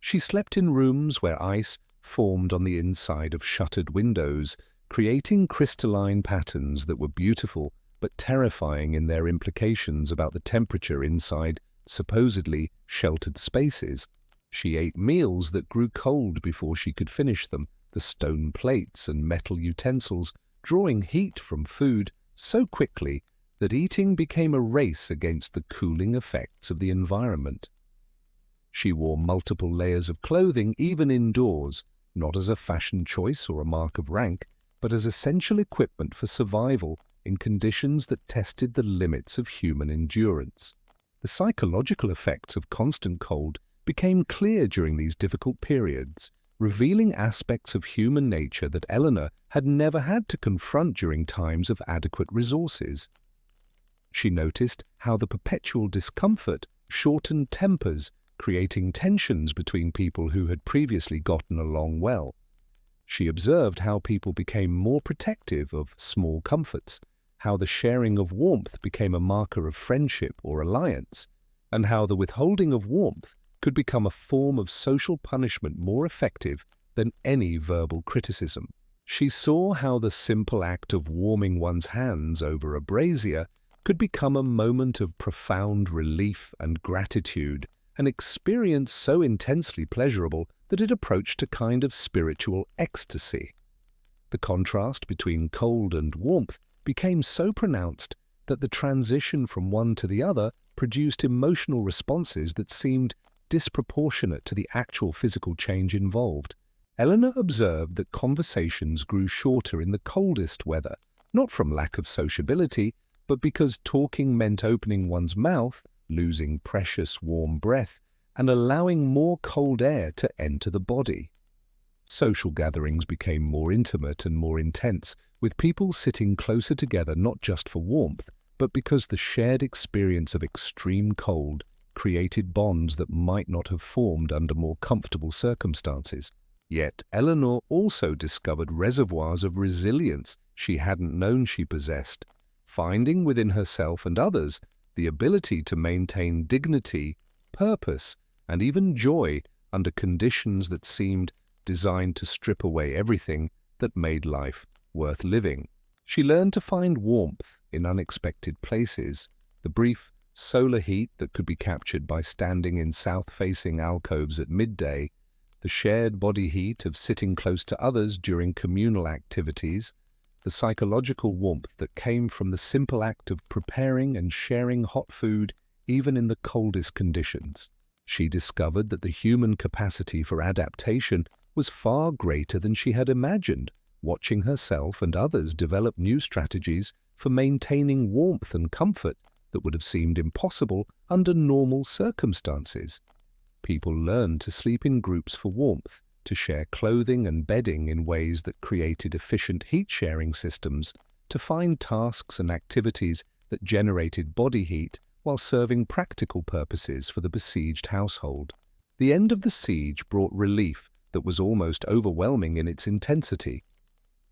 She slept in rooms where ice formed on the inside of shuttered windows, creating crystalline patterns that were beautiful but terrifying in their implications about the temperature inside supposedly sheltered spaces. She ate meals that grew cold before she could finish them, the stone plates and metal utensils drawing heat from food so quickly that eating became a race against the cooling effects of the environment. She wore multiple layers of clothing even indoors, not as a fashion choice or a mark of rank, but as essential equipment for survival in conditions that tested the limits of human endurance. The psychological effects of constant cold became clear during these difficult periods, revealing aspects of human nature that Eleanor had never had to confront during times of adequate resources. She noticed how the perpetual discomfort shortened tempers, creating tensions between people who had previously gotten along well. She observed how people became more protective of small comforts, how the sharing of warmth became a marker of friendship or alliance, and how the withholding of warmth could become a form of social punishment more effective than any verbal criticism. She saw how the simple act of warming one's hands over a brazier could become a moment of profound relief and gratitude, an experience so intensely pleasurable that it approached a kind of spiritual ecstasy. The contrast between cold and warmth became so pronounced that the transition from one to the other produced emotional responses that seemed disproportionate to the actual physical change involved. Eleanor observed that conversations grew shorter in the coldest weather, not from lack of sociability, but because talking meant opening one's mouth, losing precious warm breath, and allowing more cold air to enter the body. Social gatherings became more intimate and more intense, with people sitting closer together not just for warmth, but because the shared experience of extreme cold created bonds that might not have formed under more comfortable circumstances. Yet Eleanor also discovered reservoirs of resilience she hadn't known she possessed, finding within herself and others the ability to maintain dignity, purpose, and even joy under conditions that seemed designed to strip away everything that made life worth living. She learned to find warmth in unexpected places, the brief solar heat that could be captured by standing in south-facing alcoves at midday, the shared body heat of sitting close to others during communal activities, the psychological warmth that came from the simple act of preparing and sharing hot food even in the coldest conditions. She discovered that the human capacity for adaptation was far greater than she had imagined, watching herself and others develop new strategies for maintaining warmth and comfort that would have seemed impossible under normal circumstances. People learned to sleep in groups for warmth, to share clothing and bedding in ways that created efficient heat-sharing systems, to find tasks and activities that generated body heat while serving practical purposes for the besieged household. The end of the siege brought relief that was almost overwhelming in its intensity.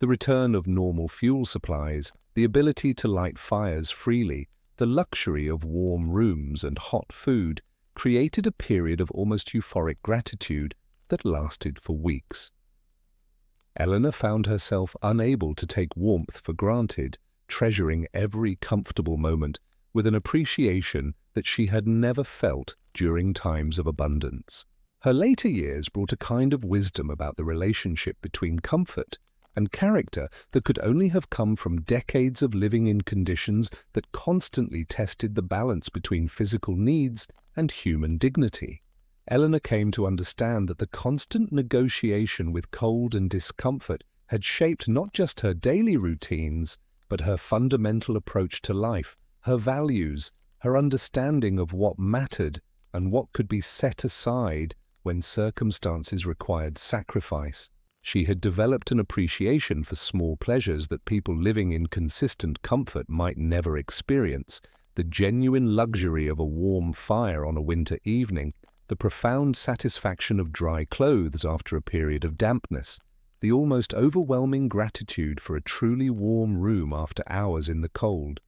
The return of normal fuel supplies, the ability to light fires freely, the luxury of warm rooms and hot food created a period of almost euphoric gratitude that lasted for weeks. Eleanor found herself unable to take warmth for granted, treasuring every comfortable moment with an appreciation that she had never felt during times of abundance. Her later years brought a kind of wisdom about the relationship between comfort and character that could only have come from decades of living in conditions that constantly tested the balance between physical needs and human dignity. Eleanor came to understand that the constant negotiation with cold and discomfort had shaped not just her daily routines, but her fundamental approach to life, her values, her understanding of what mattered and what could be set aside when circumstances required sacrifice. She had developed an appreciation for small pleasures that people living in consistent comfort might never experience, the genuine luxury of a warm fire on a winter evening, the profound satisfaction of dry clothes after a period of dampness, the almost overwhelming gratitude for a truly warm room after hours in the cold.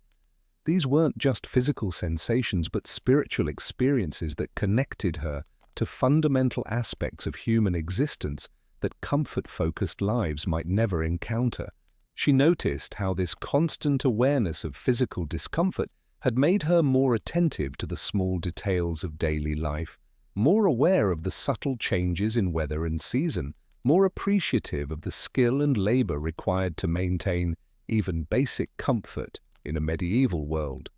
These weren't just physical sensations but spiritual experiences that connected her to fundamental aspects of human existence that comfort-focused lives might never encounter. She noticed how this constant awareness of physical discomfort had made her more attentive to the small details of daily life, more aware of the subtle changes in weather and season, more appreciative of the skill and labor required to maintain even basic comfort in a medieval world.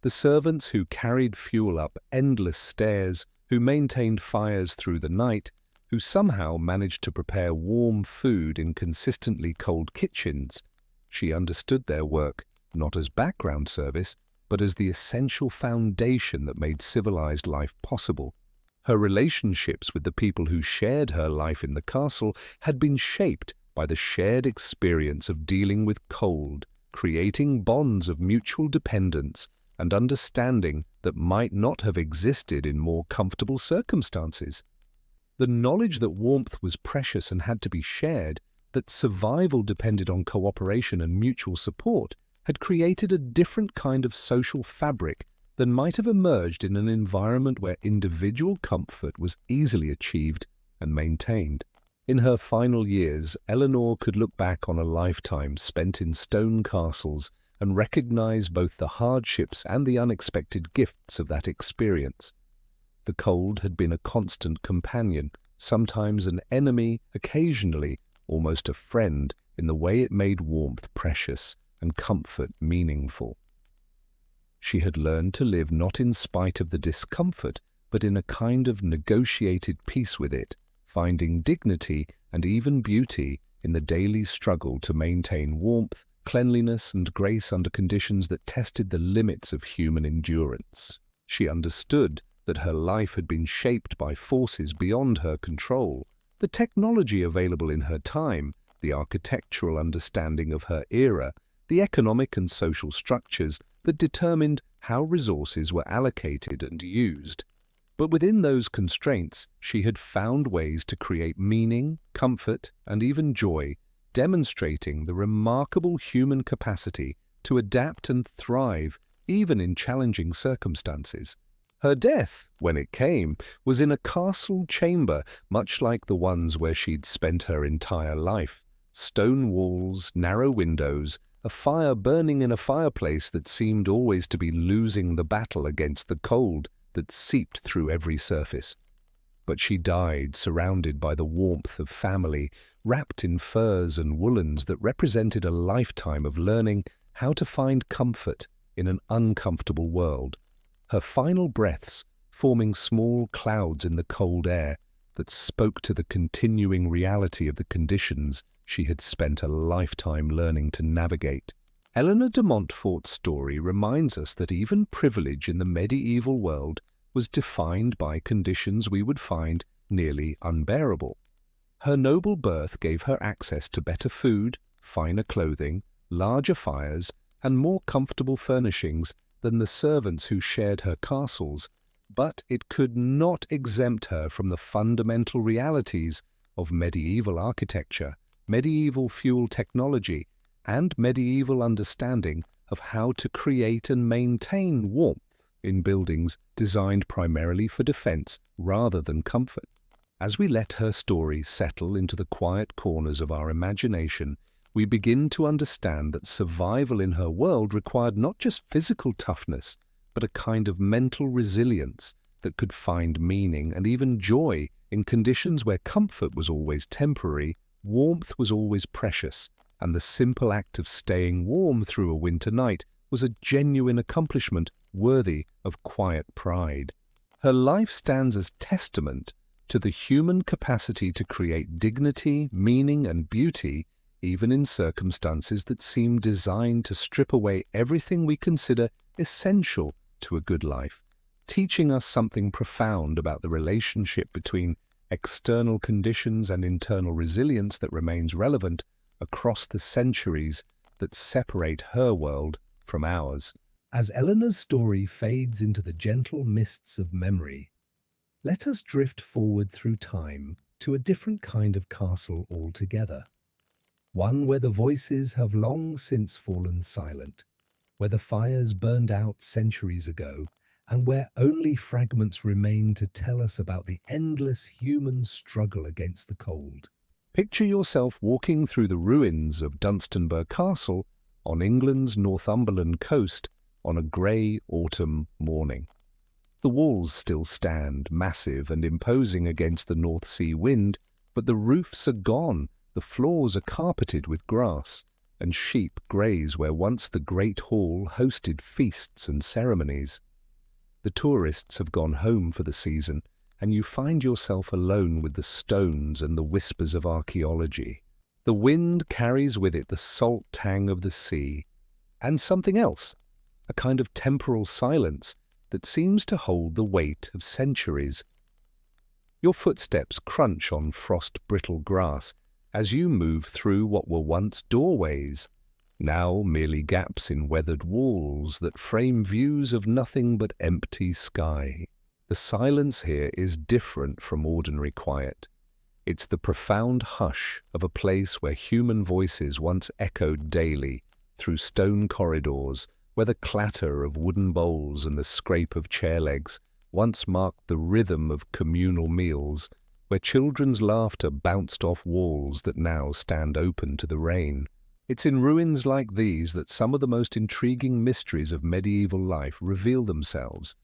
The servants who carried fuel up endless stairs, who maintained fires through the night, who somehow managed to prepare warm food in consistently cold kitchens, she understood their work not as background service, but as the essential foundation that made civilized life possible. Her relationships with the people who shared her life in the castle had been shaped by the shared experience of dealing with cold, creating bonds of mutual dependence and understanding that might not have existed in more comfortable circumstances. The knowledge that warmth was precious and had to be shared, that survival depended on cooperation and mutual support, had created a different kind of social fabric than might have emerged in an environment where individual comfort was easily achieved and maintained. In her final years, Eleanor could look back on a lifetime spent in stone castles and recognize both the hardships and the unexpected gifts of that experience. The cold had been a constant companion, sometimes an enemy, occasionally almost a friend, in the way it made warmth precious and comfort meaningful. She had learned to live not in spite of the discomfort, but in a kind of negotiated peace with it, finding dignity and even beauty in the daily struggle to maintain warmth, cleanliness, and grace under conditions that tested the limits of human endurance. She understood that her life had been shaped by forces beyond her control, the technology available in her time, the architectural understanding of her era, the economic and social structures that determined how resources were allocated and used. But within those constraints, she had found ways to create meaning, comfort, and even joy, demonstrating the remarkable human capacity to adapt and thrive even in challenging circumstances. Her death, when it came, was in a castle chamber, much like the ones where she'd spent her entire life. Stone walls, narrow windows, a fire burning in a fireplace that seemed always to be losing the battle against the cold that seeped through every surface. But she died surrounded by the warmth of family, wrapped in furs and woolens that represented a lifetime of learning how to find comfort in an uncomfortable world. Her final breaths forming small clouds in the cold air that spoke to the continuing reality of the conditions she had spent a lifetime learning to navigate. Eleanor de Montfort's story reminds us that even privilege in the medieval world was defined by conditions we would find nearly unbearable. Her noble birth gave her access to better food, finer clothing, larger fires, and more comfortable furnishings than the servants who shared her castles, but it could not exempt her from the fundamental realities of medieval architecture, medieval fuel technology, and medieval understanding of how to create and maintain warmth in buildings designed primarily for defense rather than comfort. As we let her story settle into the quiet corners of our imagination, we begin to understand that survival in her world required not just physical toughness, but a kind of mental resilience that could find meaning and even joy in conditions where comfort was always temporary, warmth was always precious, and the simple act of staying warm through a winter night was a genuine accomplishment worthy of quiet pride. Her life stands as testament to the human capacity to create dignity, meaning, and beauty even in circumstances that seem designed to strip away everything we consider essential to a good life, teaching us something profound about the relationship between external conditions and internal resilience that remains relevant across the centuries that separate her world from ours. As Eleanor's story fades into the gentle mists of memory, let us drift forward through time to a different kind of castle altogether. One where the voices have long since fallen silent, where the fires burned out centuries ago, and where only fragments remain to tell us about the endless human struggle against the cold. Picture yourself walking through the ruins of Dunstanburgh Castle on England's Northumberland coast on a grey autumn morning. The walls still stand, massive and imposing against the North Sea wind, but the roofs are gone, the floors are carpeted with grass, and sheep graze where once the great hall hosted feasts and ceremonies. The tourists have gone home for the season, and you find yourself alone with the stones and the whispers of archaeology. The wind carries with it the salt tang of the sea, and something else, a kind of temporal silence that seems to hold the weight of centuries. Your footsteps crunch on frost-brittle grass as you move through what were once doorways, now merely gaps in weathered walls that frame views of nothing but empty sky. The silence here is different from ordinary quiet. It's the profound hush of a place where human voices once echoed daily through stone corridors, where the clatter of wooden bowls and the scrape of chair legs once marked the rhythm of communal meals, where children's laughter bounced off walls that now stand open to the rain. It's in ruins like these that some of the most intriguing mysteries of medieval life reveal themselves,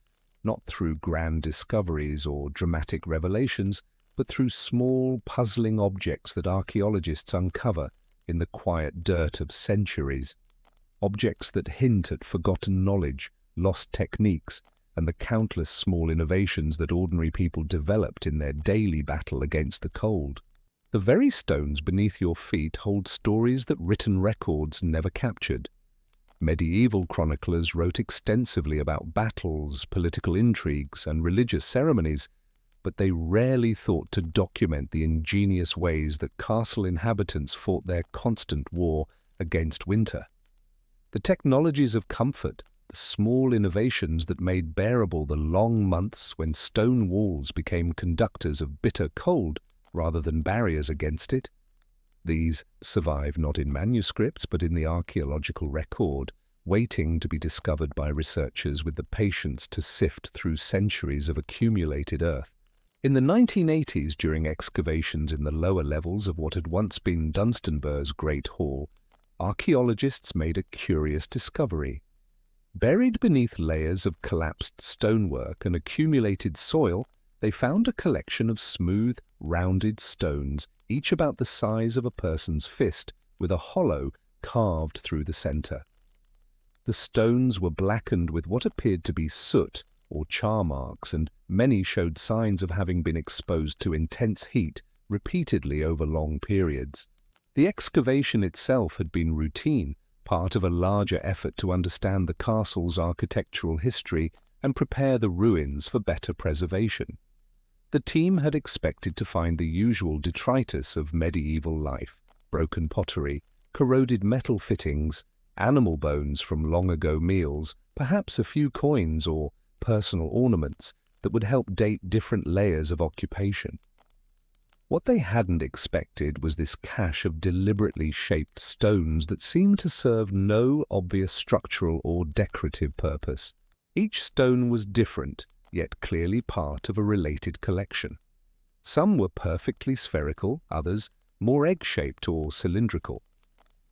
not through grand discoveries or dramatic revelations, but through small, puzzling objects that archaeologists uncover in the quiet dirt of centuries. Objects that hint at forgotten knowledge, lost techniques, and the countless small innovations that ordinary people developed in their daily battle against the cold. The very stones beneath your feet hold stories that written records never captured. Medieval chroniclers wrote extensively about battles, political intrigues, and religious ceremonies, but they rarely thought to document the ingenious ways that castle inhabitants fought their constant war against winter. The technologies of comfort, the small innovations that made bearable the long months when stone walls became conductors of bitter cold rather than barriers against it. These survive not in manuscripts but in the archaeological record, waiting to be discovered by researchers with the patience to sift through centuries of accumulated earth. In the 1980s, during excavations in the lower levels of what had once been Dunstanburgh's Great Hall, archaeologists made a curious discovery. Buried beneath layers of collapsed stonework and accumulated soil, they found a collection of smooth, rounded stones, each about the size of a person's fist, with a hollow carved through the center. The stones were blackened with what appeared to be soot or char marks, and many showed signs of having been exposed to intense heat repeatedly over long periods. The excavation itself had been routine, part of a larger effort to understand the castle's architectural history and prepare the ruins for better preservation. The team had expected to find the usual detritus of medieval life: broken pottery, corroded metal fittings, animal bones from long-ago meals, perhaps a few coins or personal ornaments that would help date different layers of occupation. What they hadn't expected was this cache of deliberately shaped stones that seemed to serve no obvious structural or decorative purpose. Each stone was different, yet clearly part of a related collection. Some were perfectly spherical, others more egg-shaped or cylindrical.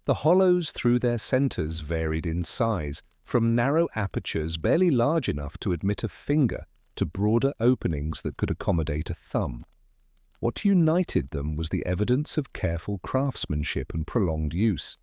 The hollows through their centers varied in size, from narrow apertures barely large enough to admit a finger to broader openings that could accommodate a thumb. What united them was the evidence of careful craftsmanship and prolonged use.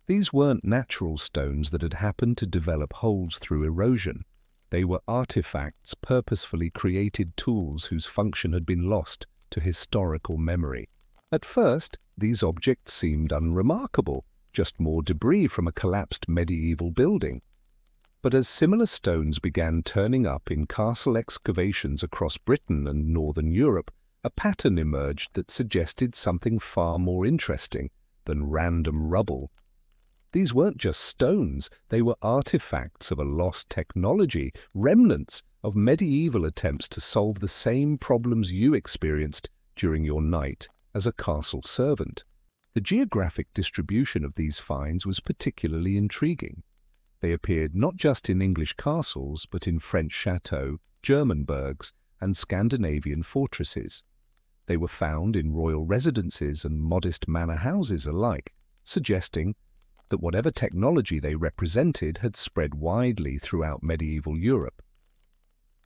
These weren't natural stones that had happened to develop holes through erosion. They were artifacts, purposefully created tools whose function had been lost to historical memory. At first, these objects seemed unremarkable, just more debris from a collapsed medieval building. But as similar stones began turning up in castle excavations across Britain and northern Europe, a pattern emerged that suggested something far more interesting than random rubble. These weren't just stones, they were artifacts of a lost technology, remnants of medieval attempts to solve the same problems you experienced during your night as a castle servant. The geographic distribution of these finds was particularly intriguing. They appeared not just in English castles, but in French chateaux, German burgs, and Scandinavian fortresses. They were found in royal residences and modest manor houses alike, suggesting that whatever technology they represented had spread widely throughout medieval Europe.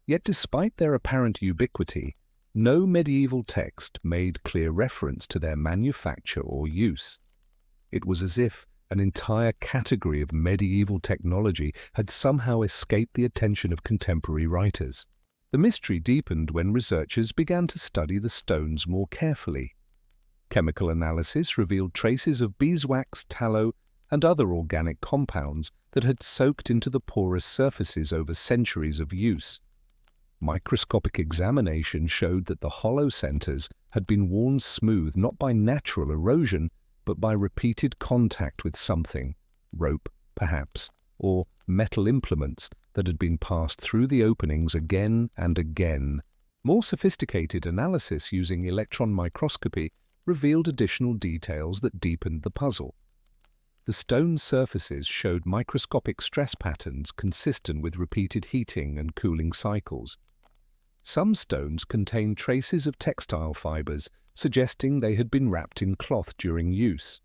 Yet despite their apparent ubiquity, no medieval text made clear reference to their manufacture or use. It was as if an entire category of medieval technology had somehow escaped the attention of contemporary writers. The mystery deepened when researchers began to study the stones more carefully. Chemical analysis revealed traces of beeswax, tallow, and other organic compounds that had soaked into the porous surfaces over centuries of use. Microscopic examination showed that the hollow centers had been worn smooth not by natural erosion, but by repeated contact with something, rope, perhaps, or metal implements that had been passed through the openings again and again. More sophisticated analysis using electron microscopy revealed additional details that deepened the puzzle. The stone surfaces showed microscopic stress patterns consistent with repeated heating and cooling cycles. Some stones contained traces of textile fibers, suggesting they had been wrapped in cloth during use.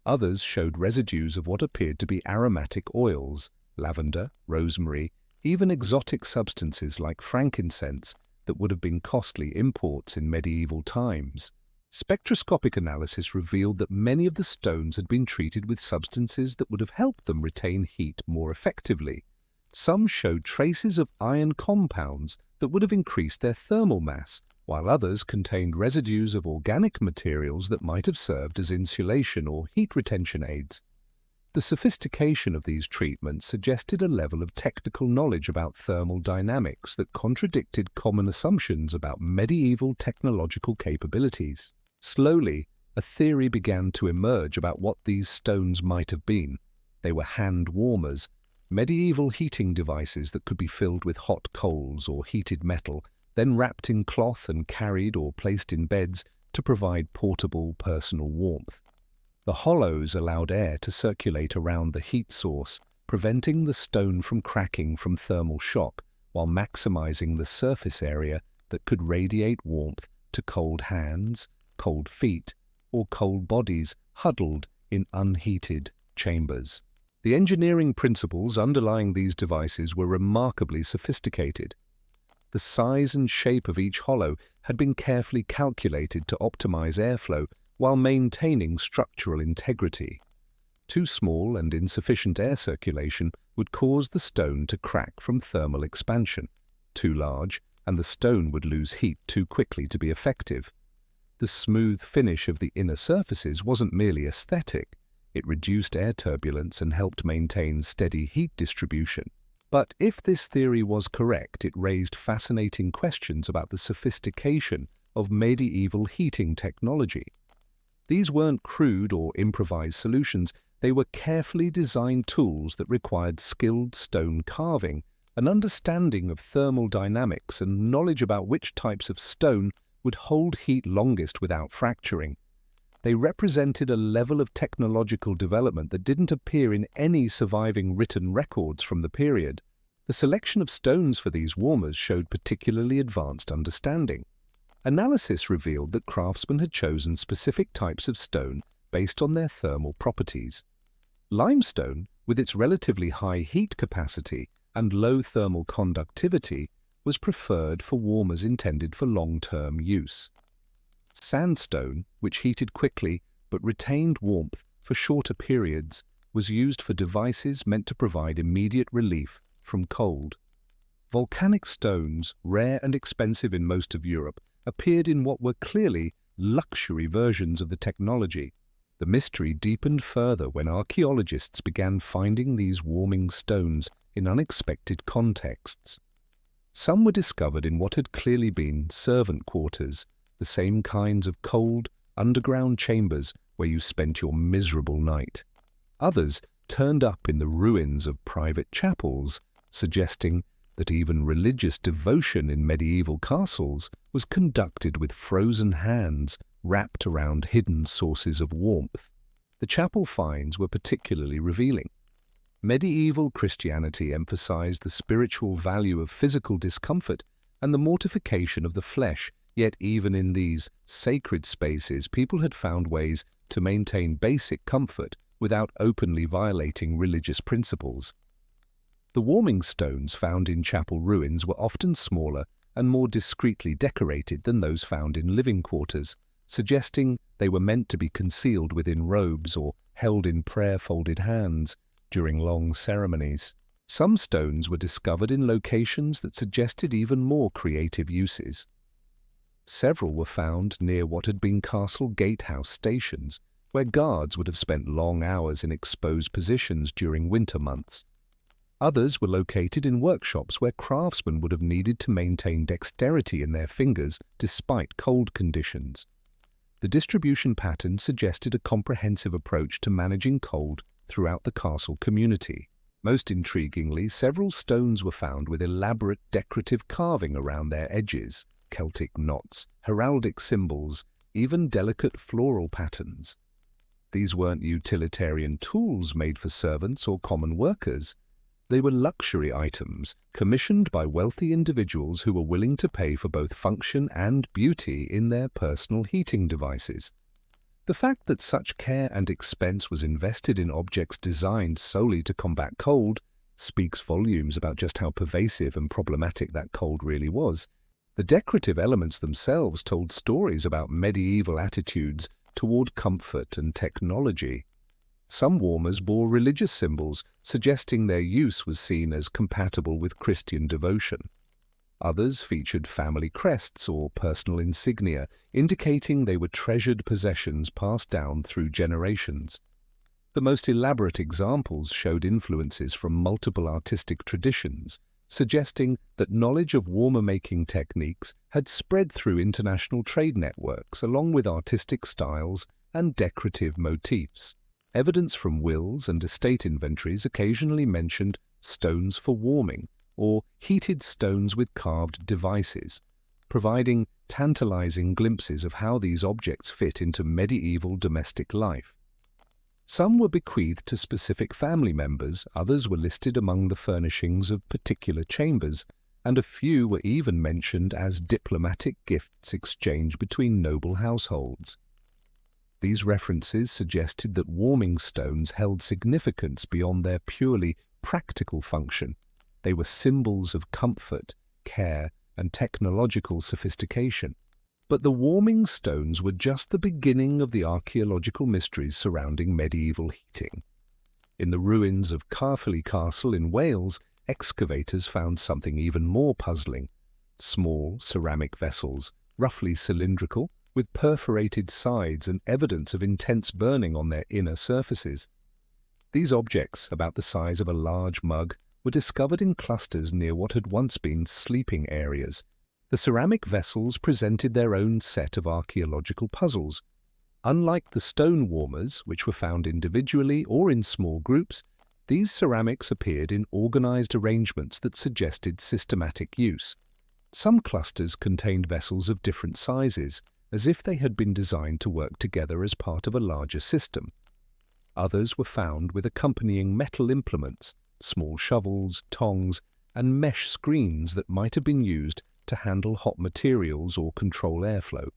Others showed residues of what appeared to be aromatic oils, lavender, rosemary, even exotic substances like frankincense that would have been costly imports in medieval times. Spectroscopic analysis revealed that many of the stones had been treated with substances that would have helped them retain heat more effectively. Some showed traces of iron compounds that would have increased their thermal mass, while others contained residues of organic materials that might have served as insulation or heat retention aids. The sophistication of these treatments suggested a level of technical knowledge about thermal dynamics that contradicted common assumptions about medieval technological capabilities. Slowly, a theory began to emerge about what these stones might have been. They were hand warmers, medieval heating devices that could be filled with hot coals or heated metal, then wrapped in cloth and carried or placed in beds to provide portable personal warmth. The hollows allowed air to circulate around the heat source, preventing the stone from cracking from thermal shock while maximizing the surface area that could radiate warmth to cold hands, cold feet, or cold bodies huddled in unheated chambers. The engineering principles underlying these devices were remarkably sophisticated. The size and shape of each hollow had been carefully calculated to optimize airflow while maintaining structural integrity. Too small and insufficient air circulation would cause the stone to crack from thermal expansion. Too large, and the stone would lose heat too quickly to be effective. The smooth finish of the inner surfaces wasn't merely aesthetic. It reduced air turbulence and helped maintain steady heat distribution. But if this theory was correct, it raised fascinating questions about the sophistication of medieval heating technology. These weren't crude or improvised solutions. They were carefully designed tools that required skilled stone carving, an understanding of thermal dynamics, and knowledge about which types of stone would hold heat longest without fracturing. They represented a level of technological development that didn't appear in any surviving written records from the period. The selection of stones for these warmers showed particularly advanced understanding. Analysis revealed that craftsmen had chosen specific types of stone based on their thermal properties. Limestone, with its relatively high heat capacity and low thermal conductivity, was preferred for warmers intended for long-term use. Sandstone, which heated quickly but retained warmth for shorter periods, was used for devices meant to provide immediate relief from cold. Volcanic stones, rare and expensive in most of Europe, appeared in what were clearly luxury versions of the technology. The mystery deepened further when archaeologists began finding these warming stones in unexpected contexts. Some were discovered in what had clearly been servant quarters, the same kinds of cold, underground chambers where you spent your miserable night. Others turned up in the ruins of private chapels, suggesting that even religious devotion in medieval castles was conducted with frozen hands wrapped around hidden sources of warmth. The chapel finds were particularly revealing. Medieval Christianity emphasized the spiritual value of physical discomfort and the mortification of the flesh, yet even in these sacred spaces, people had found ways to maintain basic comfort without openly violating religious principles. The warming stones found in chapel ruins were often smaller and more discreetly decorated than those found in living quarters, suggesting they were meant to be concealed within robes or held in prayer-folded hands during long ceremonies. Some stones were discovered in locations that suggested even more creative uses. Several were found near what had been castle gatehouse stations, where guards would have spent long hours in exposed positions during winter months. Others were located in workshops where craftsmen would have needed to maintain dexterity in their fingers despite cold conditions. The distribution pattern suggested a comprehensive approach to managing cold throughout the castle community. Most intriguingly, several stones were found with elaborate decorative carving around their edges, Celtic knots, heraldic symbols, even delicate floral patterns. These weren't utilitarian tools made for servants or common workers. They were luxury items commissioned by wealthy individuals who were willing to pay for both function and beauty in their personal heating devices. The fact that such care and expense was invested in objects designed solely to combat cold speaks volumes about just how pervasive and problematic that cold really was. The decorative elements themselves told stories about medieval attitudes toward comfort and technology. Some warmers bore religious symbols, suggesting their use was seen as compatible with Christian devotion. Others featured family crests or personal insignia, indicating they were treasured possessions passed down through generations. The most elaborate examples showed influences from multiple artistic traditions, suggesting that knowledge of warmer-making techniques had spread through international trade networks along with artistic styles and decorative motifs. Evidence from wills and estate inventories occasionally mentioned stones for warming or heated stones with carved devices, providing tantalizing glimpses of how these objects fit into medieval domestic life. Some were bequeathed to specific family members, others were listed among the furnishings of particular chambers, and a few were even mentioned as diplomatic gifts exchanged between noble households. These references suggested that warming stones held significance beyond their purely practical function. They were symbols of comfort, care, and technological sophistication. But the warming stones were just the beginning of the archaeological mysteries surrounding medieval heating. In the ruins of Caerphilly Castle in Wales, excavators found something even more puzzling. Small ceramic vessels, roughly cylindrical, with perforated sides and evidence of intense burning on their inner surfaces. These objects, about the size of a large mug, were discovered in clusters near what had once been sleeping areas. The ceramic vessels presented their own set of archaeological puzzles. Unlike the stone warmers, which were found individually or in small groups, these ceramics appeared in organized arrangements that suggested systematic use. Some clusters contained vessels of different sizes, as if they had been designed to work together as part of a larger system. Others were found with accompanying metal implements, small shovels, tongs, and mesh screens that might have been used to handle hot materials or control airflow.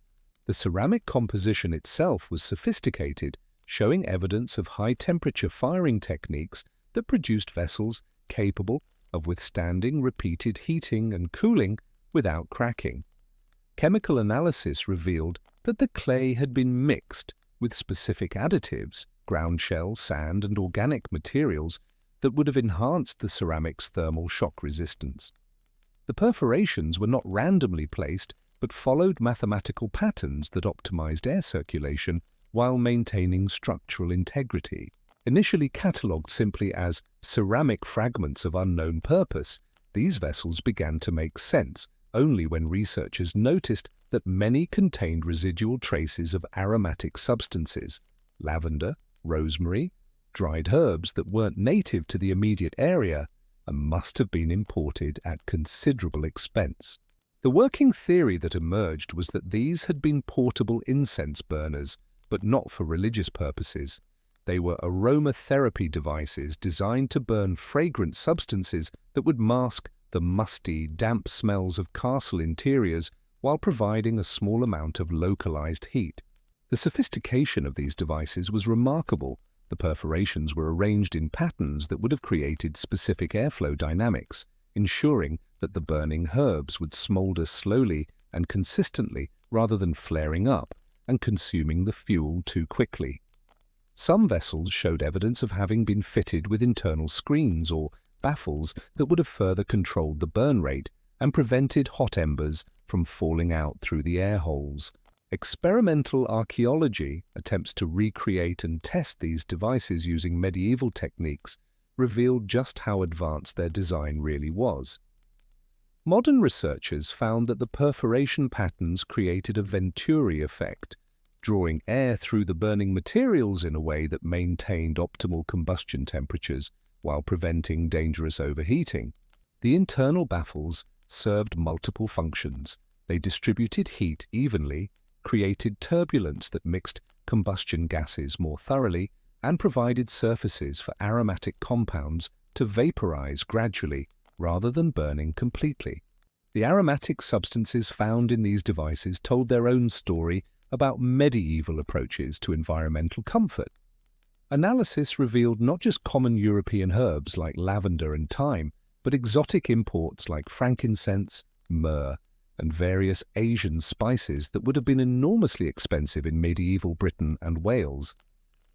The ceramic composition itself was sophisticated, showing evidence of high-temperature firing techniques that produced vessels capable of withstanding repeated heating and cooling without cracking. Chemical analysis revealed that the clay had been mixed with specific additives, ground shell, sand, and organic materials that would have enhanced the ceramic's thermal shock resistance. The perforations were not randomly placed, but followed mathematical patterns that optimized air circulation while maintaining structural integrity. Initially catalogued simply as ceramic fragments of unknown purpose, these vessels began to make sense only when researchers noticed that many contained residual traces of aromatic substances, lavender, rosemary, dried herbs that weren't native to the immediate area and must have been imported at considerable expense. The working theory that emerged was that these had been portable incense burners, but not for religious purposes. They were aromatherapy devices designed to burn fragrant substances that would mask the musty, damp smells of castle interiors while providing a small amount of localized heat. The sophistication of these devices was remarkable. The perforations were arranged in patterns that would have created specific airflow dynamics, ensuring that the burning herbs would smolder slowly and consistently rather than flaring up and consuming the fuel too quickly. Some vessels showed evidence of having been fitted with internal screens or baffles that would have further controlled the burn rate and prevented hot embers from falling out through the air holes. Experimental archaeology, attempts to recreate and test these devices using medieval techniques, revealed just how advanced their design really was. Modern researchers found that the perforation patterns created a Venturi effect, drawing air through the burning materials in a way that maintained optimal combustion temperatures while preventing dangerous overheating. The internal baffles served multiple functions. They distributed heat evenly, created turbulence that mixed combustion gases more thoroughly, and provided surfaces for aromatic compounds to vaporize gradually rather than burning completely. The aromatic substances found in these devices told their own story about medieval approaches to environmental comfort. Analysis revealed not just common European herbs like lavender and thyme, but exotic imports like frankincense, myrrh, and various Asian spices that would have been enormously expensive in medieval Britain and Wales.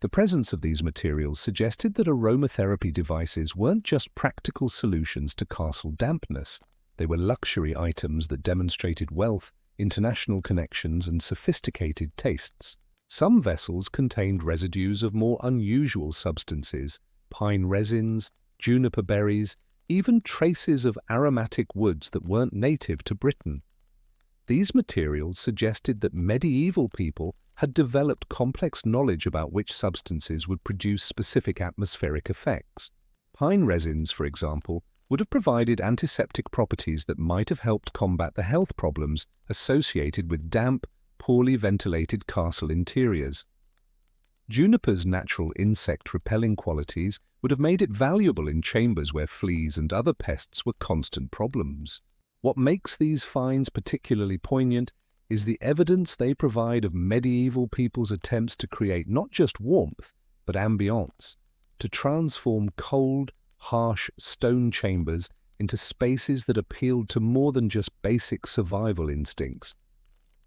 The presence of these materials suggested that aromatherapy devices weren't just practical solutions to castle dampness. They were luxury items that demonstrated wealth, international connections, and sophisticated tastes. Some vessels contained residues of more unusual substances, pine resins, juniper berries, even traces of aromatic woods that weren't native to Britain. These materials suggested that medieval people had developed complex knowledge about which substances would produce specific atmospheric effects. Pine resins, for example, would have provided antiseptic properties that might have helped combat the health problems associated with damp, poorly ventilated castle interiors. Juniper's natural insect-repelling qualities would have made it valuable in chambers where fleas and other pests were constant problems. What makes these finds particularly poignant is the evidence they provide of medieval people's attempts to create not just warmth, but ambience, to transform cold, harsh stone chambers into spaces that appealed to more than just basic survival instincts.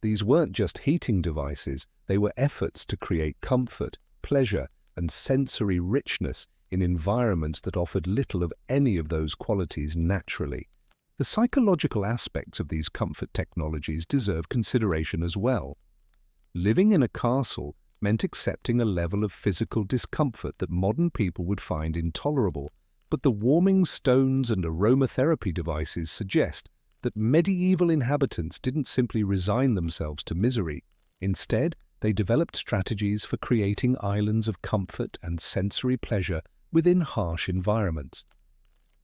These weren't just heating devices, they were efforts to create comfort, pleasure, and sensory richness in environments that offered little of any of those qualities naturally. The psychological aspects of these comfort technologies deserve consideration as well. Living in a castle meant accepting a level of physical discomfort that modern people would find intolerable, but the warming stones and aromatherapy devices suggest that medieval inhabitants didn't simply resign themselves to misery. Instead, they developed strategies for creating islands of comfort and sensory pleasure within harsh environments.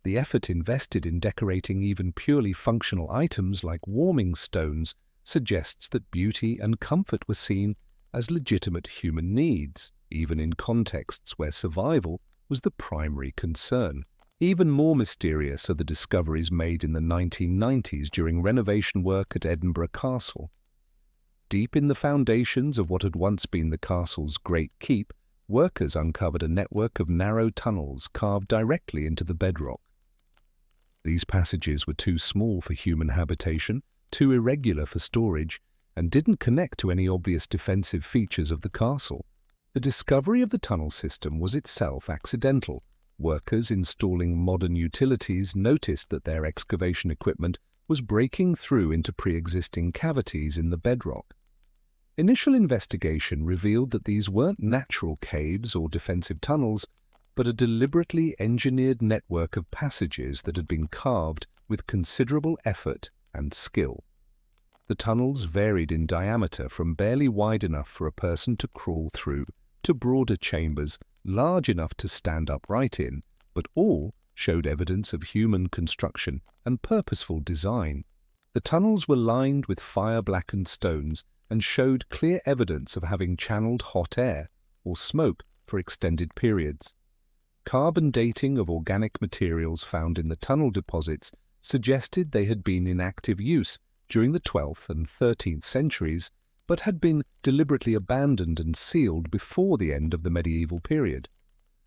The effort invested in decorating even purely functional items like warming stones suggests that beauty and comfort were seen as legitimate human needs, even in contexts where survival was the primary concern. Even more mysterious are the discoveries made in the 1990s during renovation work at Edinburgh Castle. Deep in the foundations of what had once been the castle's great keep, workers uncovered a network of narrow tunnels carved directly into the bedrock. These passages were too small for human habitation, too irregular for storage, and didn't connect to any obvious defensive features of the castle. The discovery of the tunnel system was itself accidental. Workers installing modern utilities noticed that their excavation equipment was breaking through into pre-existing cavities in the bedrock. Initial investigation revealed that these weren't natural caves or defensive tunnels, but a deliberately engineered network of passages that had been carved with considerable effort and skill. The tunnels varied in diameter from barely wide enough for a person to crawl through to broader chambers large enough to stand upright in, but all showed evidence of human construction and purposeful design. The tunnels were lined with fire-blackened stones and showed clear evidence of having channeled hot air or smoke for extended periods. Carbon dating of organic materials found in the tunnel deposits suggested they had been in active use during the 12th and 13th centuries, but had been deliberately abandoned and sealed before the end of the medieval period.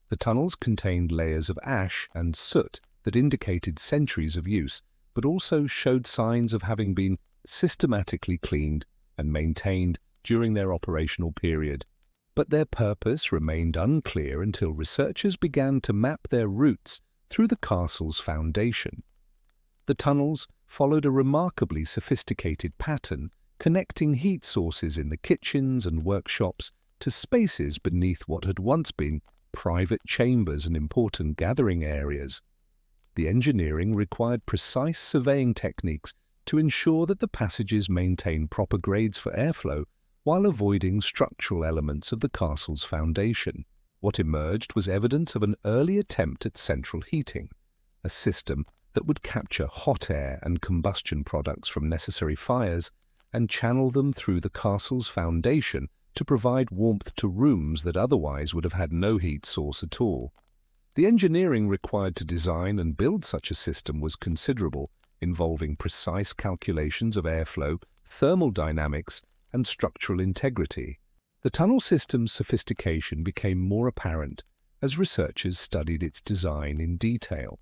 The tunnels contained layers of ash and soot that indicated centuries of use, but also showed signs of having been systematically cleaned and maintained during their operational period. But their purpose remained unclear until researchers began to map their routes through the castle's foundation. The tunnels followed a remarkably sophisticated pattern, connecting heat sources in the kitchens and workshops to spaces beneath what had once been private chambers and important gathering areas. The engineering required precise surveying techniques to ensure that the passages maintained proper grades for airflow while avoiding structural elements of the castle's foundation. What emerged was evidence of an early attempt at central heating, a system that would capture hot air and combustion products from necessary fires and channel them through the castle's foundation to provide warmth to rooms that otherwise would have had no heat source at all. The engineering required to design and build such a system was considerable, involving precise calculations of airflow, thermal dynamics, and structural integrity. The tunnel system's sophistication became more apparent as researchers studied its design in detail.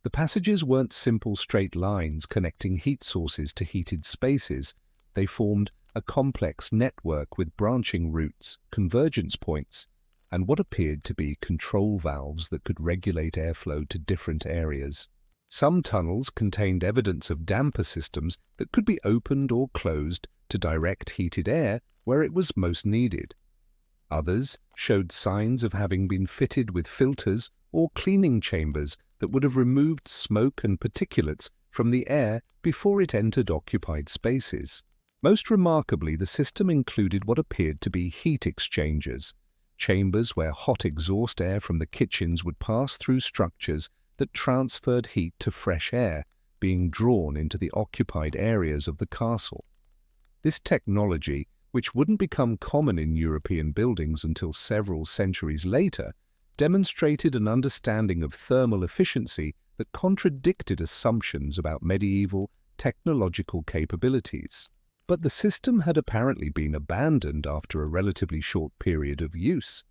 The passages weren't simple straight lines connecting heat sources to heated spaces. They formed a complex network with branching routes, convergence points, and what appeared to be control valves that could regulate airflow to different areas. Some tunnels contained evidence of damper systems that could be opened or closed to direct heated air where it was most needed. Others showed signs of having been fitted with filters or cleaning chambers that would have removed smoke and particulates from the air before it entered occupied spaces. Most remarkably, the system included what appeared to be heat exchangers, chambers where hot exhaust air from the kitchens would pass through structures that transferred heat to fresh air being drawn into the occupied areas of the castle. This technology which wouldn't become common in European buildings until several centuries later, demonstrated an understanding of thermal efficiency that contradicted assumptions about medieval technological capabilities. But the system had apparently been abandoned after a relatively short period of use.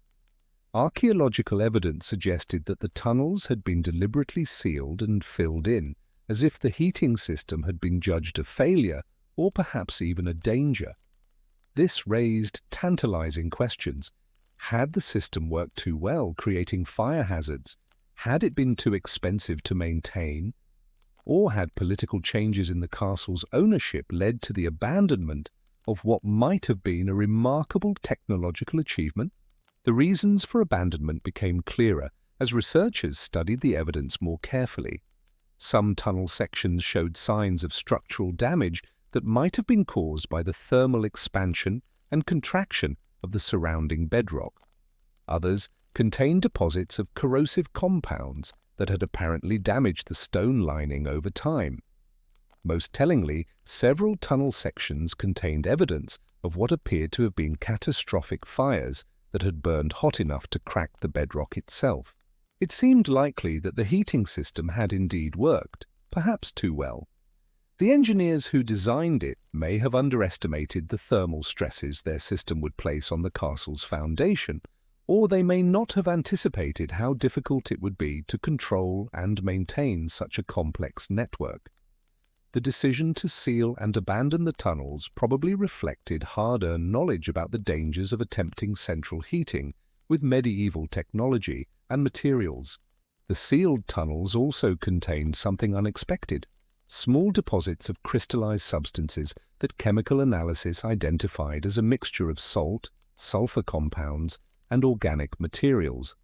Archaeological evidence suggested that the tunnels had been deliberately sealed and filled in, as if the heating system had been judged a failure or perhaps even a danger. This raised tantalizing questions. Had the system worked too well, creating fire hazards? Had it been too expensive to maintain? Or had political changes in the castle's ownership led to the abandonment of what might have been a remarkable technological achievement? The reasons for abandonment became clearer as researchers studied the evidence more carefully. Some tunnel sections showed signs of structural damage that might have been caused by the thermal expansion and contraction of the surrounding bedrock. Others contained deposits of corrosive compounds that had apparently damaged the stone lining over time. Most tellingly, several tunnel sections contained evidence of what appeared to have been catastrophic fires that had burned hot enough to crack the bedrock itself. It seemed likely that the heating system had indeed worked, perhaps too well. The engineers who designed it may have underestimated the thermal stresses their system would place on the castle's foundation, or they may not have anticipated how difficult it would be to control and maintain such a complex network. The decision to seal and abandon the tunnels probably reflected hard-earned knowledge about the dangers of attempting central heating with medieval technology and materials. The sealed tunnels also contained something unexpected: small deposits of crystallized substances that chemical analysis identified as a mixture of salt, sulfur compounds, and organic materials.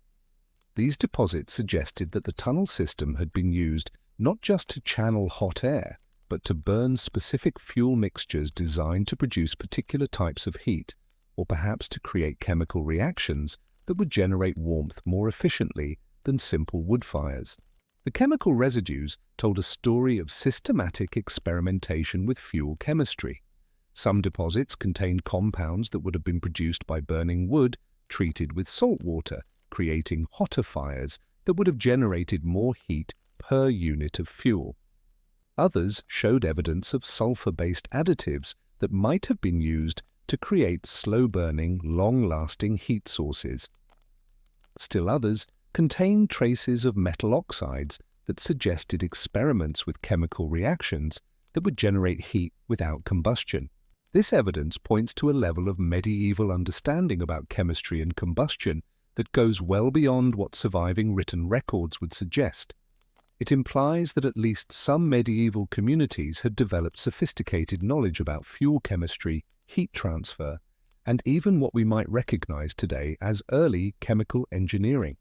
These deposits suggested that the tunnel system had been used not just to channel hot air, but to burn specific fuel mixtures designed to produce particular types of heat, or perhaps to create chemical reactions that would generate warmth more efficiently than simple wood fires. The chemical residues told a story of systematic experimentation with fuel chemistry. Some deposits contained compounds that would have been produced by burning wood treated with salt water, creating hotter fires that would have generated more heat per unit of fuel. Others showed evidence of sulfur-based additives that might have been used to create slow-burning, long-lasting heat sources. Still others contained traces of metal oxides that suggested experiments with chemical reactions that would generate heat without combustion. This evidence points to a level of medieval understanding about chemistry and combustion that goes well beyond what surviving written records would suggest. It implies that at least some medieval communities had developed sophisticated knowledge about fuel chemistry, heat transfer, and even what we might recognize today as early chemical engineering.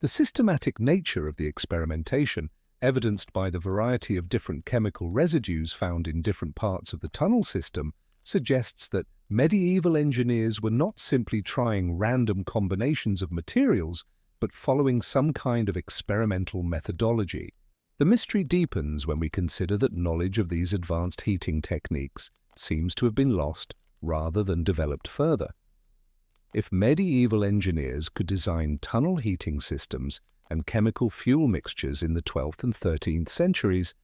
The systematic nature of the experimentation, evidenced by the variety of different chemical residues found in different parts of the tunnel system, suggests that medieval engineers were not simply trying random combinations of materials, but following some kind of experimental methodology. The mystery deepens when we consider that knowledge of these advanced heating techniques seems to have been lost rather than developed further. If medieval engineers could design tunnel heating systems and chemical fuel mixtures in the 12th and 13th centuries,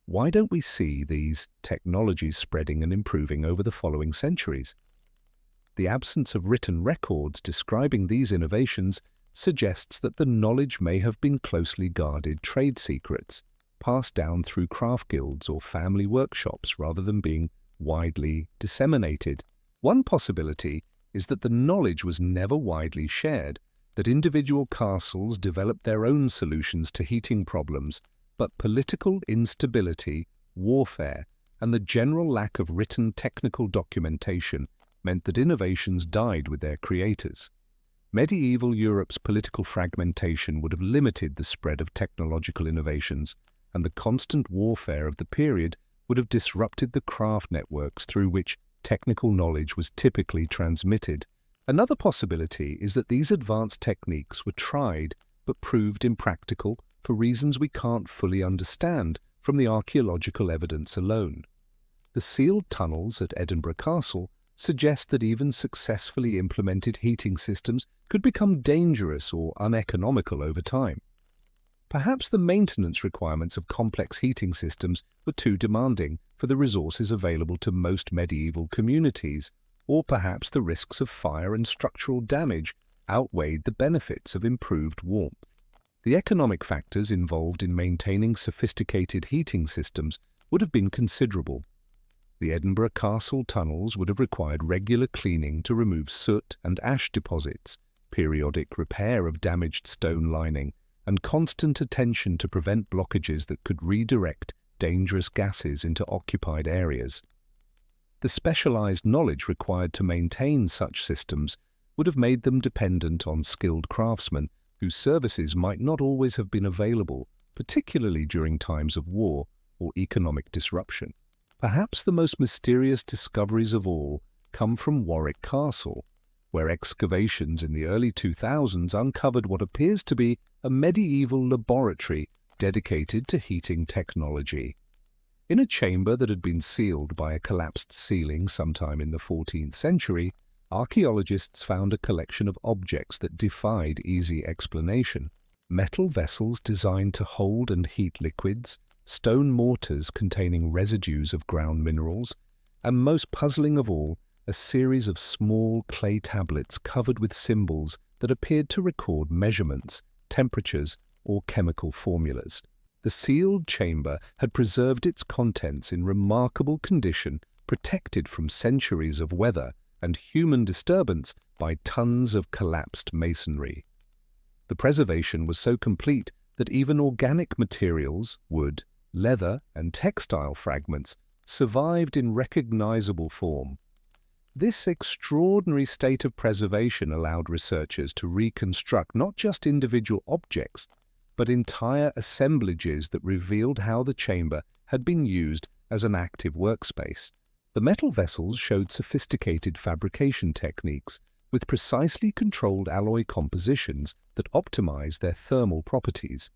why don't we see these technologies spreading and improving over the following centuries? The absence of written records describing these innovations suggests that the knowledge may have been closely guarded trade secrets, passed down through craft guilds or family workshops rather than being widely disseminated. One possibility is that the knowledge was never widely shared, that individual castles developed their own solutions to heating problems, but political instability, warfare, and the general lack of written technical documentation meant that innovations died with their creators. Medieval Europe's political fragmentation would have limited the spread of technological innovations, and the constant warfare of the period would have disrupted the craft networks through which technical knowledge was typically transmitted. Another possibility is that these advanced techniques were tried but proved impractical for reasons we can't fully understand from the archaeological evidence alone. The sealed tunnels at Edinburgh Castle suggest that even successfully implemented heating systems could become dangerous or uneconomical over time. Perhaps the maintenance requirements of complex heating systems were too demanding for the resources available to most medieval communities, or perhaps the risks of fire and structural damage outweighed the benefits of improved warmth. The economic factors involved in maintaining sophisticated heating systems would have been considerable. The Edinburgh Castle tunnels would have required regular cleaning to remove soot and ash deposits, periodic repair of damaged stone lining, and constant attention to prevent blockages that could redirect dangerous gases into occupied areas. The specialized knowledge required to maintain such systems would have made them dependent on skilled craftsmen whose services might not always have been available, particularly during times of war or economic disruption. Perhaps the most mysterious discoveries of all come from Warwick Castle, where excavations in the early 2000s uncovered what appears to be a medieval laboratory dedicated to heating technology. In a chamber that had been sealed by a collapsed ceiling sometime in the 14th century, archaeologists found a collection of objects that defied easy explanation. Metal vessels designed to hold and heat liquids, stone mortars containing residues of ground minerals, and most puzzling of all, a series of small clay tablets covered with symbols that appeared to record measurements, temperatures, or chemical formulas. The sealed chamber had preserved its contents in remarkable condition, protected from centuries of weather and human disturbance by tons of collapsed masonry. The preservation was so complete that even organic materials, wood, leather, and textile fragments survived in recognizable form. This extraordinary state of preservation allowed researchers to reconstruct not just individual objects, but entire assemblages that revealed how the chamber had been used as an active workspace. The metal vessels showed sophisticated fabrication techniques with precisely controlled alloy compositions that optimized their thermal properties.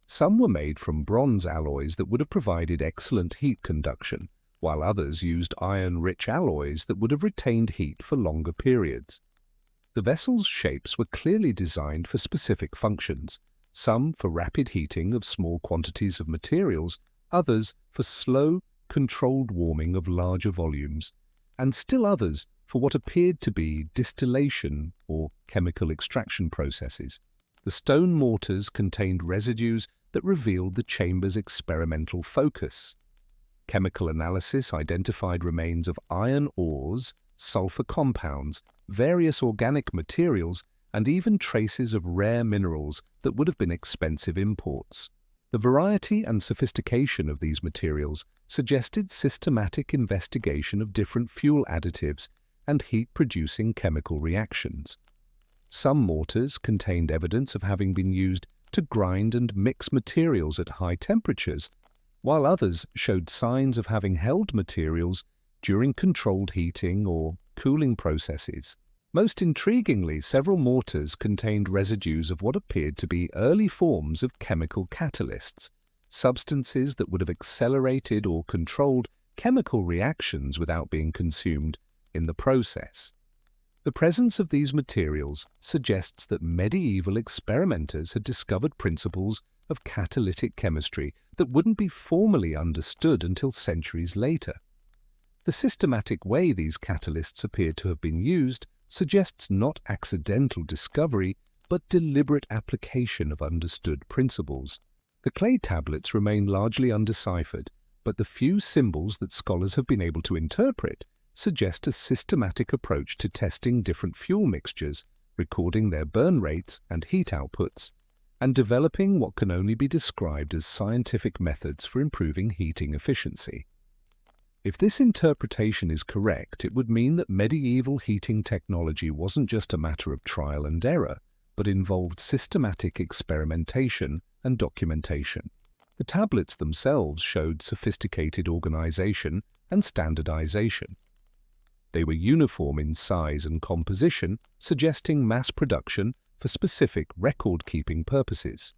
Some were made from bronze alloys that would have provided excellent heat conduction, while others used iron-rich alloys that would have retained heat for longer periods. The vessel's shapes were clearly designed for specific functions, some for rapid heating of small quantities of materials, others for slow, controlled warming of larger volumes, and still others for what appeared to be distillation or chemical extraction processes. The stone mortars contained residues that revealed the chamber's experimental focus. Chemical analysis identified remains of iron ores, sulfur compounds, various organic materials, and even traces of rare minerals that would have been expensive imports. The variety and sophistication of these materials suggested systematic investigation of different fuel additives and heat-producing chemical reactions. Some mortars contained evidence of having been used to grind and mix materials at high temperatures, while others showed signs of having held materials during controlled heating or cooling processes. Most intriguingly, several mortars contained residues of what appeared to be early forms of chemical catalysts, substances that would have accelerated or controlled chemical reactions without being consumed in the process. The presence of these materials suggests that medieval experimenters had discovered principles of catalytic chemistry that wouldn't be formally understood until centuries later. The systematic way these catalysts appear to have been used suggests not accidental discovery, but deliberate application of understood principles. The clay tablets remain largely undeciphered, but the few symbols that scholars have been able to interpret suggest a systematic approach to testing different fuel mixtures, recording their burn rates and heat outputs, and developing what can only be described as scientific methods for improving heating efficiency. If this interpretation is correct, it would mean that medieval heating technology wasn't just a matter of trial and error, but involved systematic experimentation and documentation. The tablets themselves showed sophisticated organization and standardization. They were uniform in size and composition, suggesting mass production for specific record-keeping purposes.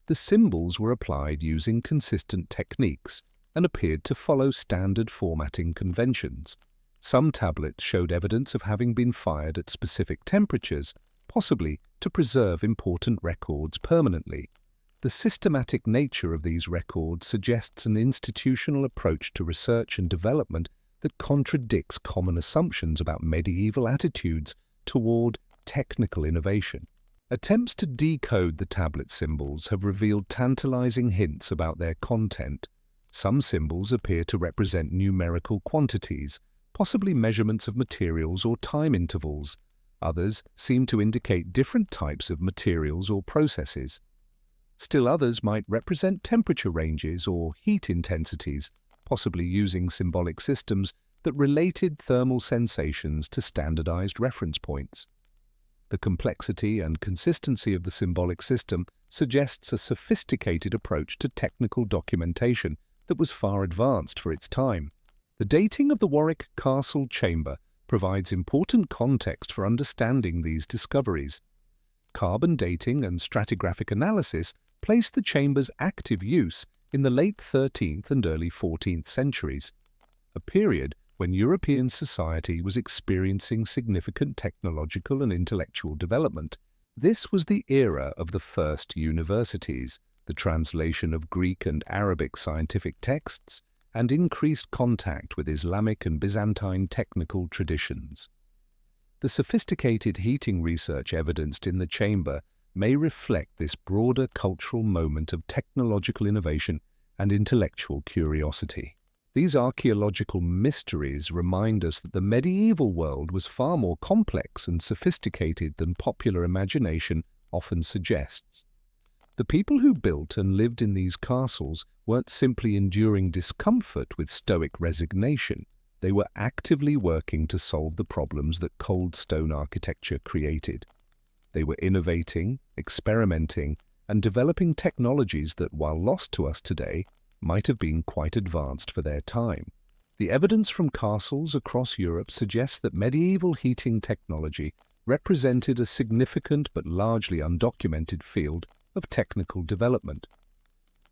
The symbols were applied using consistent techniques and appeared to follow standard formatting conventions, Some tablets showed evidence of having been fired at specific temperatures, possibly to preserve important records permanently. The systematic nature of these records suggests an institutional approach to research and development that contradicts common assumptions about medieval attitudes toward technical innovation. Attempts to decode the tablet symbols have revealed tantalizing hints about their content. Some symbols appear to represent numerical quantities, possibly measurements of materials or time intervals. Others seem to indicate different types of materials or processes. Still others might represent temperature ranges or heat intensities, possibly using symbolic systems that related thermal sensations to standardized reference points. The complexity and consistency of the symbolic system suggests a sophisticated approach to technical documentation that was far advanced for its time. The dating of the Warwick Castle chamber provides important context for understanding these discoveries. Carbon dating and stratigraphic analysis place the chamber's active use in the late 13th and early 14th centuries, a period when European society was experiencing significant technological and intellectual development. This was the era of the first universities, the translation of Greek and Arabic scientific texts, and increased contact with Islamic and Byzantine technical traditions. The sophisticated heating research evidenced in the chamber may reflect this broader cultural moment of technological innovation and intellectual curiosity. These archaeological mysteries remind us that the medieval world was far more complex and sophisticated than popular imagination often suggests. The people who built and lived in these castles weren't simply enduring discomfort with stoic resignation. They were actively working to solve the problems that cold stone architecture created. They were innovating, experimenting, and developing technologies that, while lost to us today, might have been quite advanced for their time. The evidence from castles across Europe suggests that medieval heating technology represented a significant but largely undocumented field of technical development.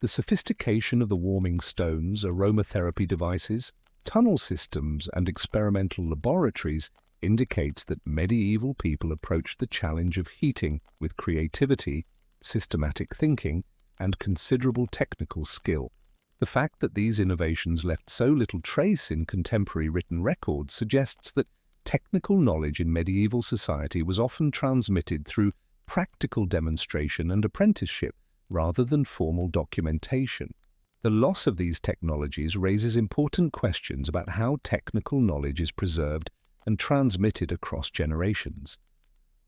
The sophistication of the warming stones, aromatherapy devices, tunnel systems, and experimental laboratories indicates that medieval people approached the challenge of heating with creativity, systematic thinking, and considerable technical skill. The fact that these innovations left so little trace in contemporary written records suggests that technical knowledge in medieval society was often transmitted through practical demonstration and apprenticeship rather than formal documentation. The loss of these technologies raises important questions about how technical knowledge is preserved and transmitted across generations.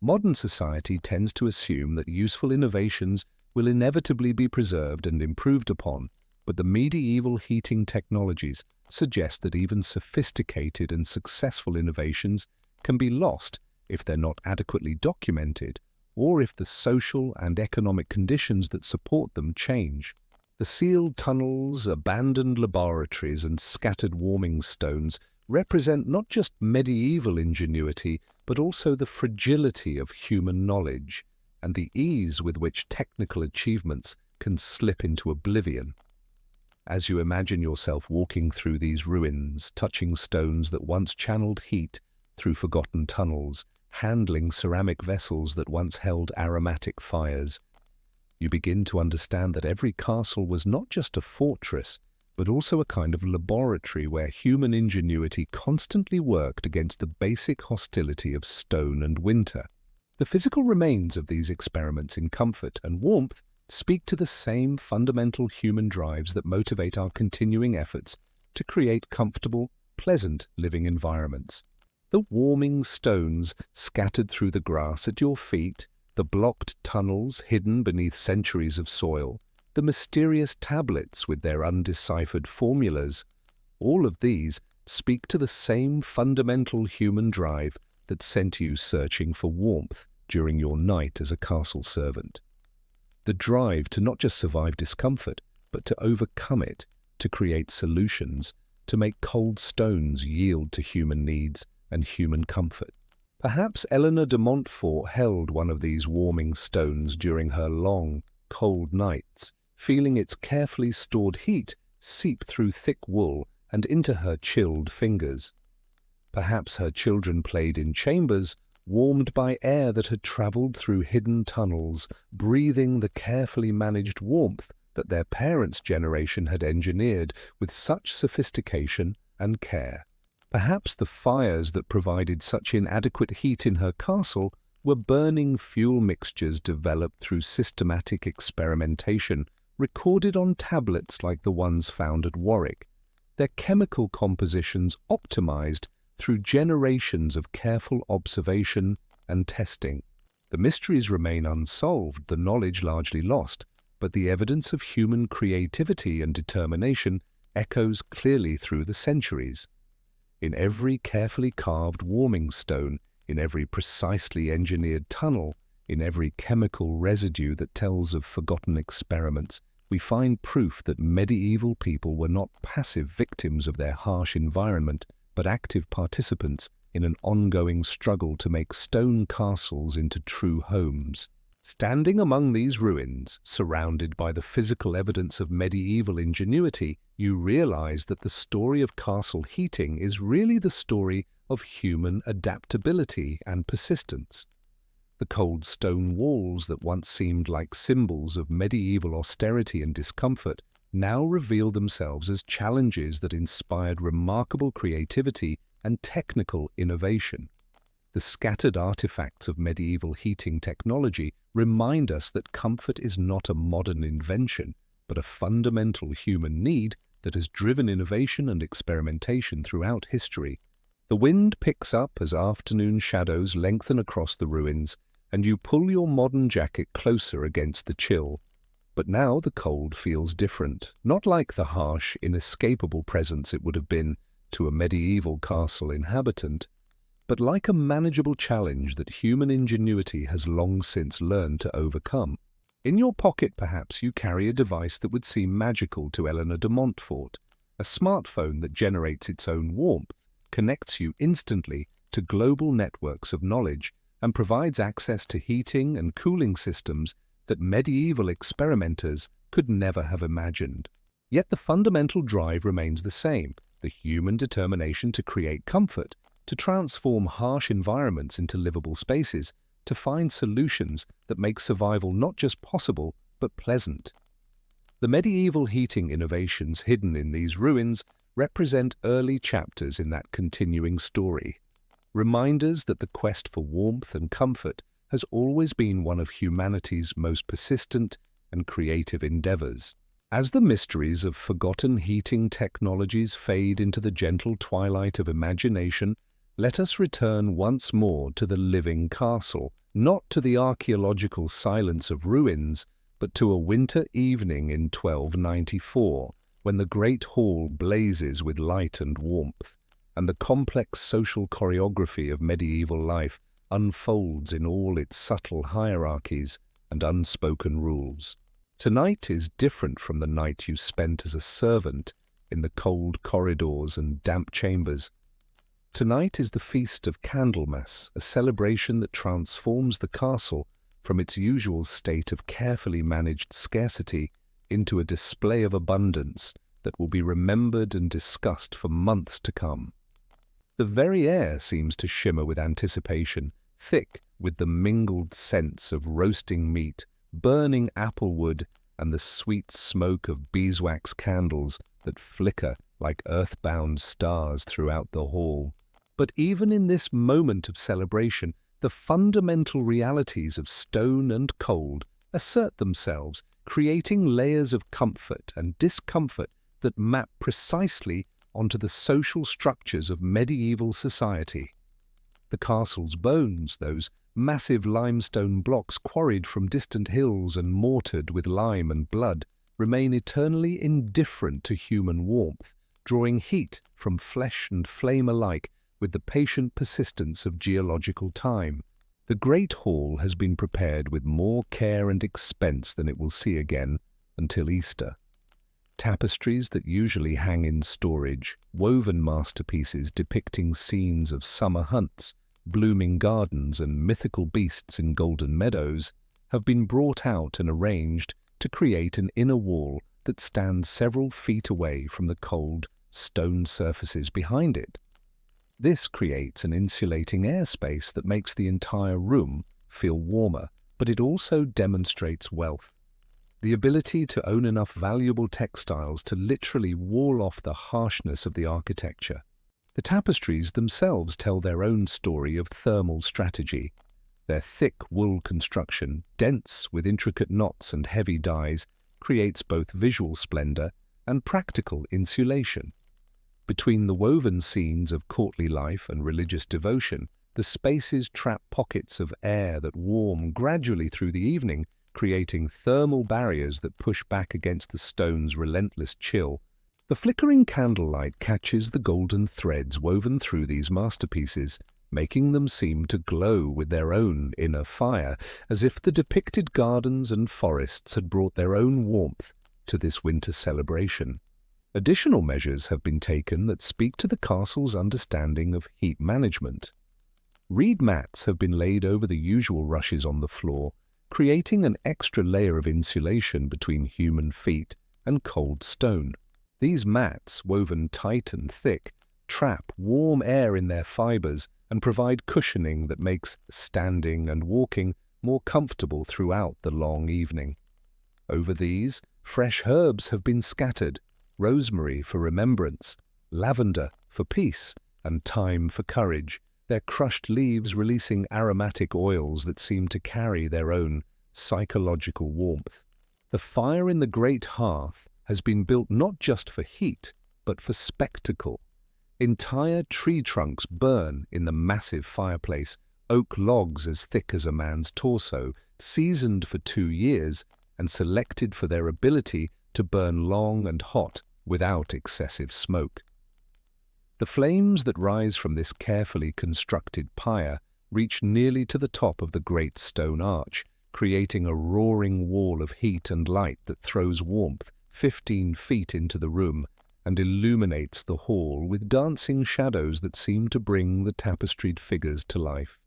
Modern society tends to assume that useful innovations will inevitably be preserved and improved upon, but the medieval heating technologies suggest that even sophisticated and successful innovations can be lost if they're not adequately documented, or if the social and economic conditions that support them change. The sealed tunnels, abandoned laboratories, and scattered warming stones represent not just medieval ingenuity, but also the fragility of human knowledge and the ease with which technical achievements can slip into oblivion. As you imagine yourself walking through these ruins, touching stones that once channeled heat through forgotten tunnels, handling ceramic vessels that once held aromatic fires, you begin to understand that every castle was not just a fortress, but also a kind of laboratory where human ingenuity constantly worked against the basic hostility of stone and winter. The physical remains of these experiments in comfort and warmth speak to the same fundamental human drives that motivate our continuing efforts to create comfortable, pleasant living environments. The warming stones scattered through the grass at your feet, the blocked tunnels hidden beneath centuries of soil, the mysterious tablets with their undeciphered formulas, all of these speak to the same fundamental human drive that sent you searching for warmth during your night as a castle servant. The drive to not just survive discomfort, but to overcome it, to create solutions, to make cold stones yield to human needs and human comfort. Perhaps Eleanor de Montfort held one of these warming stones during her long, cold nights, feeling its carefully stored heat seep through thick wool and into her chilled fingers. Perhaps her children played in chambers warmed by air that had travelled through hidden tunnels, breathing the carefully managed warmth that their parents' generation had engineered with such sophistication and care. Perhaps the fires that provided such inadequate heat in her castle were burning fuel mixtures developed through systematic experimentation, recorded on tablets like the ones found at Warwick, their chemical compositions optimized through generations of careful observation and testing. The mysteries remain unsolved, the knowledge largely lost, but the evidence of human creativity and determination echoes clearly through the centuries. In every carefully carved warming stone, in every precisely engineered tunnel, in every chemical residue that tells of forgotten experiments, we find proof that medieval people were not passive victims of their harsh environment, but active participants in an ongoing struggle to make stone castles into true homes. Standing among these ruins, surrounded by the physical evidence of medieval ingenuity, you realize that the story of castle heating is really the story of human adaptability and persistence. The cold stone walls that once seemed like symbols of medieval austerity and discomfort now reveal themselves as challenges that inspired remarkable creativity and technical innovation. The scattered artifacts of medieval heating technology remind us that comfort is not a modern invention, but a fundamental human need that has driven innovation and experimentation throughout history. The wind picks up as afternoon shadows lengthen across the ruins, and you pull your modern jacket closer against the chill. But now the cold feels different, not like the harsh, inescapable presence it would have been to a medieval castle inhabitant, but like a manageable challenge that human ingenuity has long since learned to overcome. In your pocket, perhaps, you carry a device that would seem magical to Eleanor de Montfort, a smartphone that generates its own warmth, connects you instantly to global networks of knowledge, and provides access to heating and cooling systems that medieval experimenters could never have imagined. Yet the fundamental drive remains the same, the human determination to create comfort, to transform harsh environments into livable spaces, to find solutions that make survival not just possible, but pleasant. The medieval heating innovations hidden in these ruins represent early chapters in that continuing story, reminders that the quest for warmth and comfort has always been one of humanity's most persistent and creative endeavors. As the mysteries of forgotten heating technologies fade into the gentle twilight of imagination, let us return once more to the living castle, not to the archaeological silence of ruins, but to a winter evening in 1294, when the great hall blazes with light and warmth, and the complex social choreography of medieval life unfolds in all its subtle hierarchies and unspoken rules. Tonight is different from the night you spent as a servant in the cold corridors and damp chambers. Tonight is the Feast of Candlemas, a celebration that transforms the castle from its usual state of carefully managed scarcity into a display of abundance that will be remembered and discussed for months to come. The very air seems to shimmer with anticipation, thick with the mingled scents of roasting meat, burning applewood, and the sweet smoke of beeswax candles that flicker like earthbound stars throughout the hall. But even in this moment of celebration, the fundamental realities of stone and cold assert themselves, creating layers of comfort and discomfort that map precisely onto the social structures of medieval society. The castle's bones, those massive limestone blocks quarried from distant hills and mortared with lime and blood, remain eternally indifferent to human warmth, drawing heat from flesh and flame alike with the patient persistence of geological time. The great hall has been prepared with more care and expense than it will see again until Easter. Tapestries that usually hang in storage, woven masterpieces depicting scenes of summer hunts, blooming gardens and mythical beasts in golden meadows, have been brought out and arranged to create an inner wall that stands several feet away from the cold stone surfaces behind it. This creates an insulating airspace that makes the entire room feel warmer, but it also demonstrates wealth. The ability to own enough valuable textiles to literally wall off the harshness of the architecture. The tapestries themselves tell their own story of thermal strategy. Their thick wool construction, dense with intricate knots and heavy dyes, creates both visual splendor and practical insulation. Between the woven scenes of courtly life and religious devotion, the spaces trap pockets of air that warm gradually through the evening, creating thermal barriers that push back against the stone's relentless chill. The flickering candlelight catches the golden threads woven through these masterpieces, making them seem to glow with their own inner fire, as if the depicted gardens and forests had brought their own warmth to this winter celebration. Additional measures have been taken that speak to the castle's understanding of heat management. Reed mats have been laid over the usual rushes on the floor, creating an extra layer of insulation between human feet and cold stone. These mats, woven tight and thick, trap warm air in their fibers and provide cushioning that makes standing and walking more comfortable throughout the long evening. Over these, fresh herbs have been scattered, rosemary for remembrance, lavender for peace, and thyme for courage, their crushed leaves releasing aromatic oils that seem to carry their own psychological warmth. The fire in the great hearth has been built not just for heat, but for spectacle. Entire tree trunks burn in the massive fireplace, oak logs as thick as a man's torso, seasoned for 2 years and selected for their ability to burn long and hot without excessive smoke. The flames that rise from this carefully constructed pyre reach nearly to the top of the great stone arch, creating a roaring wall of heat and light that throws warmth 15 feet into the room and illuminates the hall with dancing shadows that seem to bring the tapestried figures to life.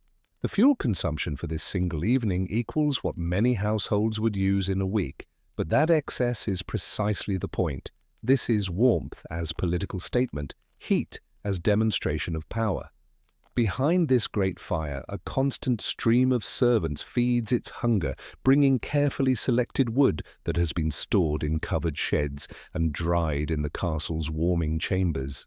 The fuel consumption for this single evening equals what many households would use in a week, but that excess is precisely the point. This is warmth as political statement, heat as demonstration of power. Behind this great fire, a constant stream of servants feeds its hunger, bringing carefully selected wood that has been stored in covered sheds and dried in the castle's warming chambers.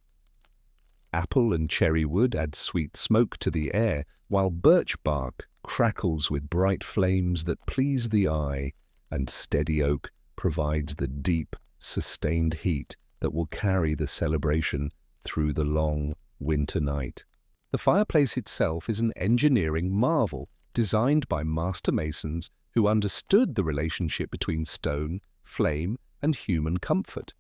Apple and cherry wood add sweet smoke to the air, while birch bark crackles with bright flames that please the eye, and steady oak provides the deep, sustained heat that will carry the celebration through the long winter night. The fireplace itself is an engineering marvel designed by master masons who understood the relationship between stone, flame, and human comfort.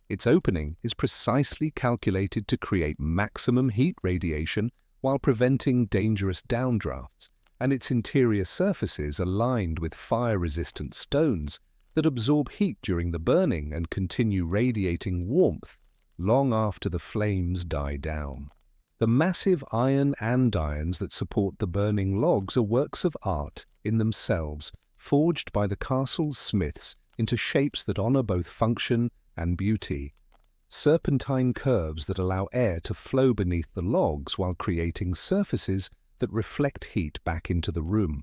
Its opening is precisely calculated to create maximum heat radiation while preventing dangerous downdrafts, and its interior surfaces are lined with fire-resistant stones that absorb heat during the burning and continue radiating warmth long after the flames die down. The massive iron andirons that support the burning logs are works of art in themselves, forged by the castle's smiths into shapes that honor both function and beauty. Serpentine curves that allow air to flow beneath the logs while creating surfaces that reflect heat back into the room.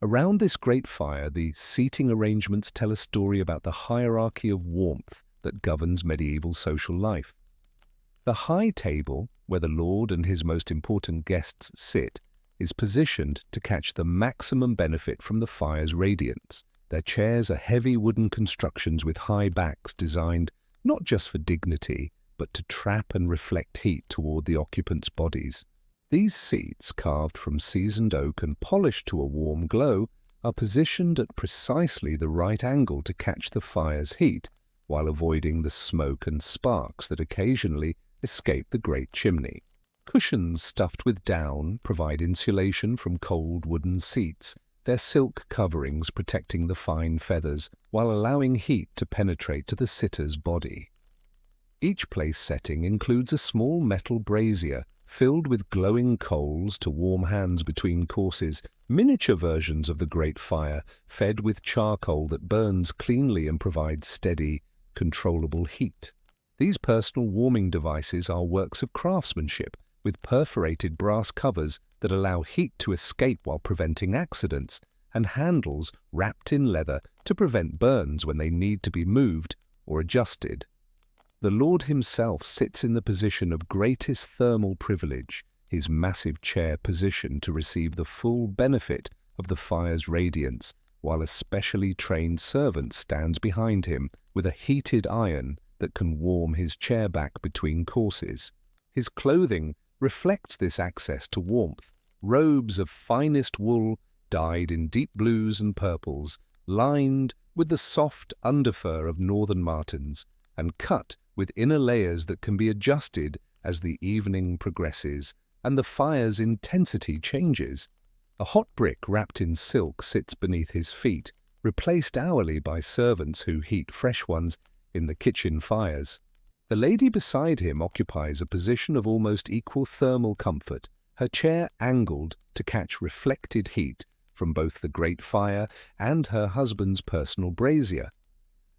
Around this great fire, the seating arrangements tell a story about the hierarchy of warmth that governs medieval social life. The high table, where the lord and his most important guests sit, is positioned to catch the maximum benefit from the fire's radiance. Their chairs are heavy wooden constructions with high backs designed not just for dignity, but to trap and reflect heat toward the occupants' bodies. These seats, carved from seasoned oak and polished to a warm glow, are positioned at precisely the right angle to catch the fire's heat, while avoiding the smoke and sparks that occasionally escape the great chimney. Cushions stuffed with down provide insulation from cold wooden seats, their silk coverings protecting the fine feathers while allowing heat to penetrate to the sitter's body. Each place setting includes a small metal brazier filled with glowing coals to warm hands between courses, miniature versions of the great fire fed with charcoal that burns cleanly and provides steady, controllable heat. These personal warming devices are works of craftsmanship, with perforated brass covers that allow heat to escape while preventing accidents, and handles wrapped in leather to prevent burns when they need to be moved or adjusted. The Lord himself sits in the position of greatest thermal privilege, his massive chair positioned to receive the full benefit of the fire's radiance, while a specially trained servant stands behind him with a heated iron that can warm his chair back between courses. His clothing reflects this access to warmth, robes of finest wool dyed in deep blues and purples, lined with the soft underfur of northern martens, and cut with inner layers that can be adjusted as the evening progresses and the fire's intensity changes. A hot brick wrapped in silk sits beneath his feet, replaced hourly by servants who heat fresh ones in the kitchen fires. The lady beside him occupies a position of almost equal thermal comfort, her chair angled to catch reflected heat from both the great fire and her husband's personal brazier.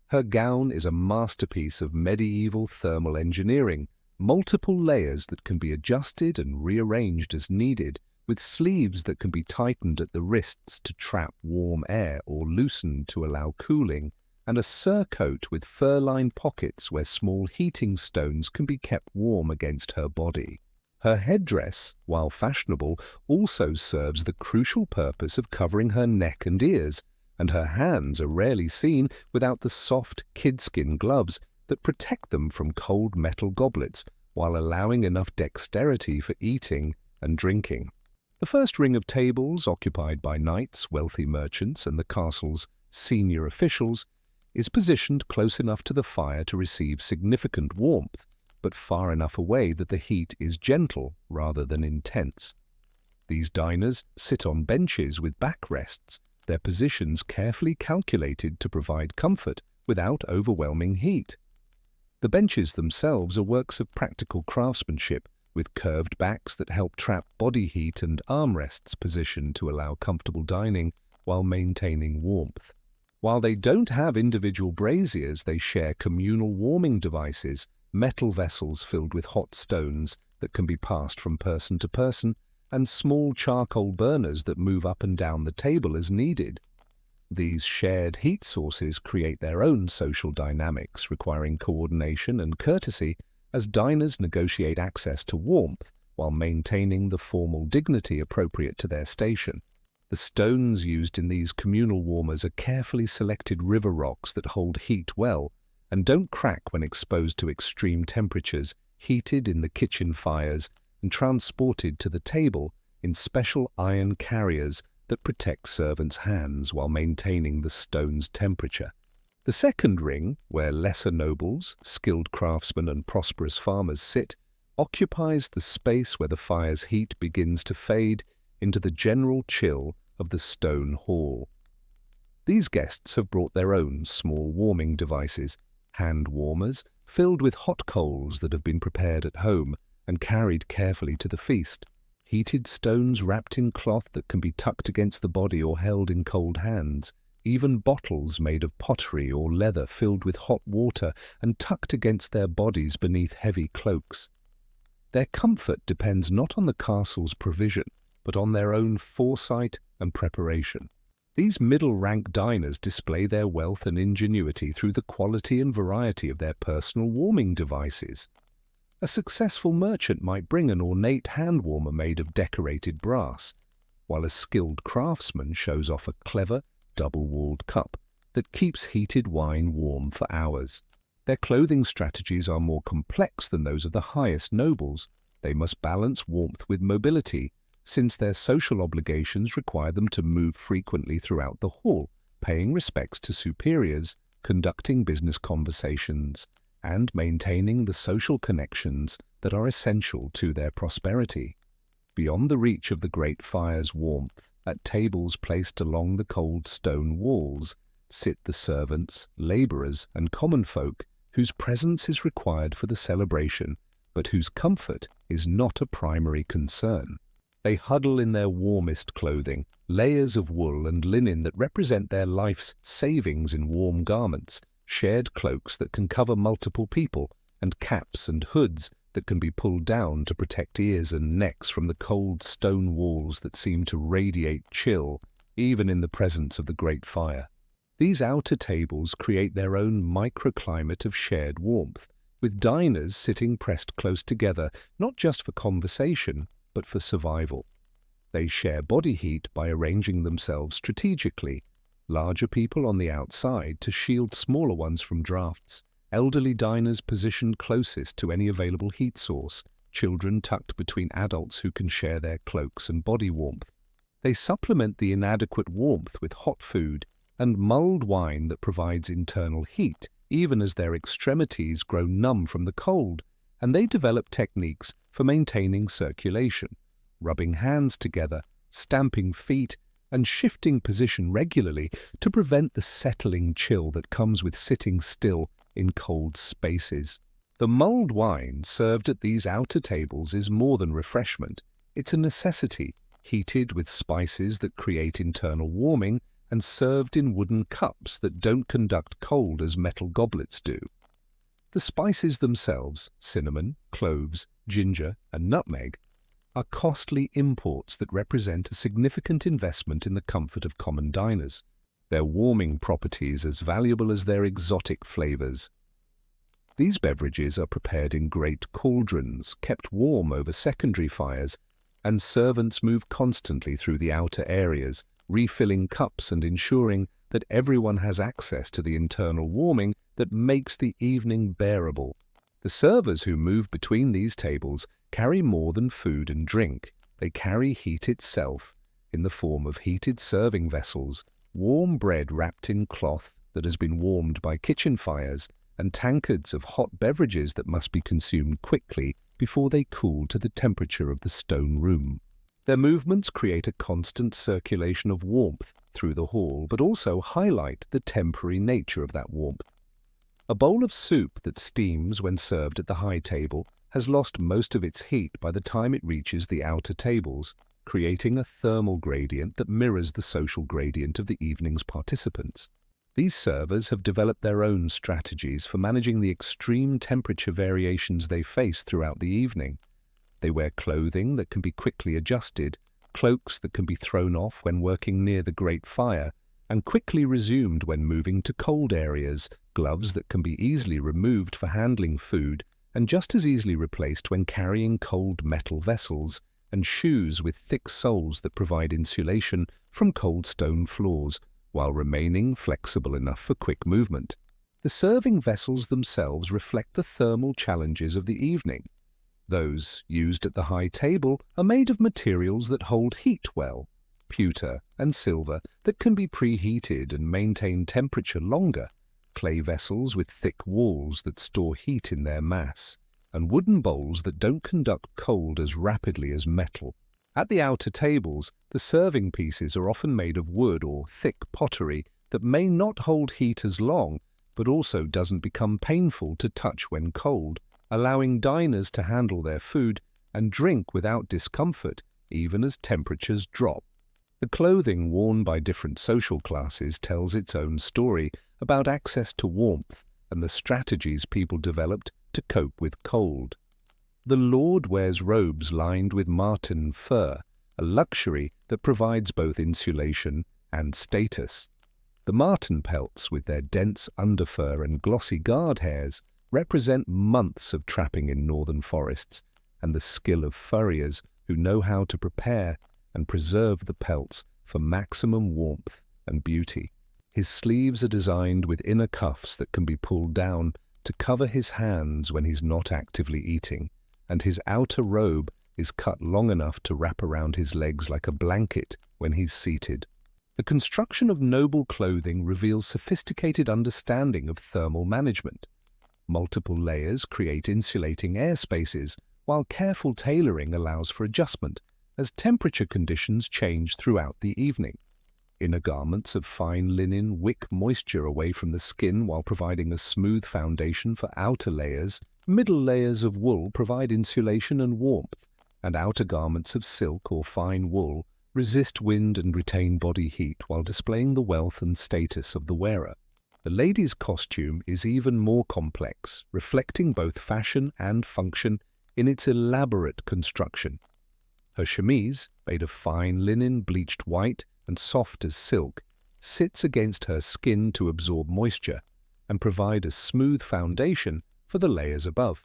Her gown is a masterpiece of medieval thermal engineering, multiple layers that can be adjusted and rearranged as needed, with sleeves that can be tightened at the wrists to trap warm air or loosened to allow cooling, and a surcoat with fur-lined pockets where small heating stones can be kept warm against her body. Her headdress, while fashionable, also serves the crucial purpose of covering her neck and ears, and her hands are rarely seen without the soft kidskin gloves that protect them from cold metal goblets while allowing enough dexterity for eating and drinking. The first ring of tables, occupied by knights, wealthy merchants, and the castle's senior officials, is positioned close enough to the fire to receive significant warmth, but far enough away that the heat is gentle rather than intense. These diners sit on benches with backrests, their positions carefully calculated to provide comfort without overwhelming heat. The benches themselves are works of practical craftsmanship, with curved backs that help trap body heat and armrests positioned to allow comfortable dining while maintaining warmth. While they don't have individual braziers, they share communal warming devices, metal vessels filled with hot stones that can be passed from person to person, and small charcoal burners that move up and down the table as needed. These shared heat sources create their own social dynamics, requiring coordination and courtesy as diners negotiate access to warmth while maintaining the formal dignity appropriate to their station. The stones used in these communal warmers are carefully selected river rocks that hold heat well and don't crack when exposed to extreme temperatures, heated in the kitchen fires and transported to the table in special iron carriers that protect servants' hands while maintaining the stone's temperature. The second ring, where lesser nobles, skilled craftsmen and prosperous farmers sit, occupies the space where the fire's heat begins to fade into the general chill of the stone hall. These guests have brought their own small warming devices, hand warmers filled with hot coals that have been prepared at home and carried carefully to the feast, heated stones wrapped in cloth that can be tucked against the body or held in cold hands, even bottles made of pottery or leather filled with hot water and tucked against their bodies beneath heavy cloaks. Their comfort depends not on the castle's provision, but on their own foresight and preparation. These middle-rank diners display their wealth and ingenuity through the quality and variety of their personal warming devices. A successful merchant might bring an ornate hand warmer made of decorated brass, while a skilled craftsman shows off a clever, double-walled cup that keeps heated wine warm for hours. Their clothing strategies are more complex than those of the highest nobles. They must balance warmth with mobility, since their social obligations require them to move frequently throughout the hall, paying respects to superiors, conducting business conversations, and maintaining the social connections that are essential to their prosperity. Beyond the reach of the great fire's warmth, at tables placed along the cold stone walls, sit the servants, labourers, and common folk whose presence is required for the celebration, but whose comfort is not a primary concern. They huddle in their warmest clothing, layers of wool and linen that represent their life's savings in warm garments, shared cloaks that can cover multiple people, and caps and hoods that can be pulled down to protect ears and necks from the cold stone walls that seem to radiate chill even in the presence of the great fire. These outer tables create their own microclimate of shared warmth, with diners sitting pressed close together, not just for conversation, but for survival. They share body heat by arranging themselves strategically, larger people on the outside to shield smaller ones from drafts, elderly diners positioned closest to any available heat source, children tucked between adults who can share their cloaks and body warmth. They supplement the inadequate warmth with hot food and mulled wine that provides internal heat, even as their extremities grow numb from the cold, and they develop techniques for maintaining circulation, rubbing hands together, stamping feet, and shifting position regularly to prevent the settling chill that comes with sitting still in cold spaces. The mulled wine served at these outer tables is more than refreshment. It's a necessity, heated with spices that create internal warming and served in wooden cups that don't conduct cold as metal goblets do. The spices themselves, cinnamon, cloves, ginger, and nutmeg, are costly imports that represent a significant investment in the comfort of common diners, their warming properties as valuable as their exotic flavors. These beverages are prepared in great cauldrons, kept warm over secondary fires, and servants move constantly through the outer areas, refilling cups and ensuring that everyone has access to the internal warming that makes the evening bearable. The servers who move between these tables carry more than food and drink. They carry heat itself, in the form of heated serving vessels, warm bread wrapped in cloth that has been warmed by kitchen fires, and tankards of hot beverages that must be consumed quickly before they cool to the temperature of the stone room. Their movements create a constant circulation of warmth through the hall, but also highlight the temporary nature of that warmth. A bowl of soup that steams when served at the high table has lost most of its heat by the time it reaches the outer tables, creating a thermal gradient that mirrors the social gradient of the evening's participants. These servers have developed their own strategies for managing the extreme temperature variations they face throughout the evening. They wear clothing that can be quickly adjusted, cloaks that can be thrown off when working near the great fire, and quickly resumed when moving to cold areas, gloves that can be easily removed for handling food, and just as easily replaced when carrying cold metal vessels, and shoes with thick soles that provide insulation from cold stone floors, while remaining flexible enough for quick movement. The serving vessels themselves reflect the thermal challenges of the evening. Those used at the high table are made of materials that hold heat well, pewter and silver that can be preheated and maintain temperature longer, clay vessels with thick walls that store heat in their mass, and wooden bowls that don't conduct cold as rapidly as metal. At the outer tables, the serving pieces are often made of wood or thick pottery that may not hold heat as long, but also doesn't become painful to touch when cold, allowing diners to handle their food and drink without discomfort, even as temperatures drop. The clothing worn by different social classes tells its own story about access to warmth and the strategies people developed to cope with cold. The lord wears robes lined with marten fur, a luxury that provides both insulation and status. The marten pelts, with their dense underfur and glossy guard hairs, represent months of trapping in northern forests and the skill of furriers who know how to prepare and preserve the pelts for maximum warmth and beauty. His sleeves are designed with inner cuffs that can be pulled down to cover his hands when he's not actively eating, and his outer robe is cut long enough to wrap around his legs like a blanket when he's seated. The construction of noble clothing reveals sophisticated understanding of thermal management. Multiple layers create insulating air spaces, while careful tailoring allows for adjustment as temperature conditions change throughout the evening. Inner garments of fine linen wick moisture away from the skin while providing a smooth foundation for outer layers. Middle layers of wool provide insulation and warmth, and outer garments of silk or fine wool resist wind and retain body heat while displaying the wealth and status of the wearer. The lady's costume is even more complex, reflecting both fashion and function in its elaborate construction. Her chemise, made of fine linen bleached white and soft as silk, sits against her skin to absorb moisture and provide a smooth foundation for the layers above.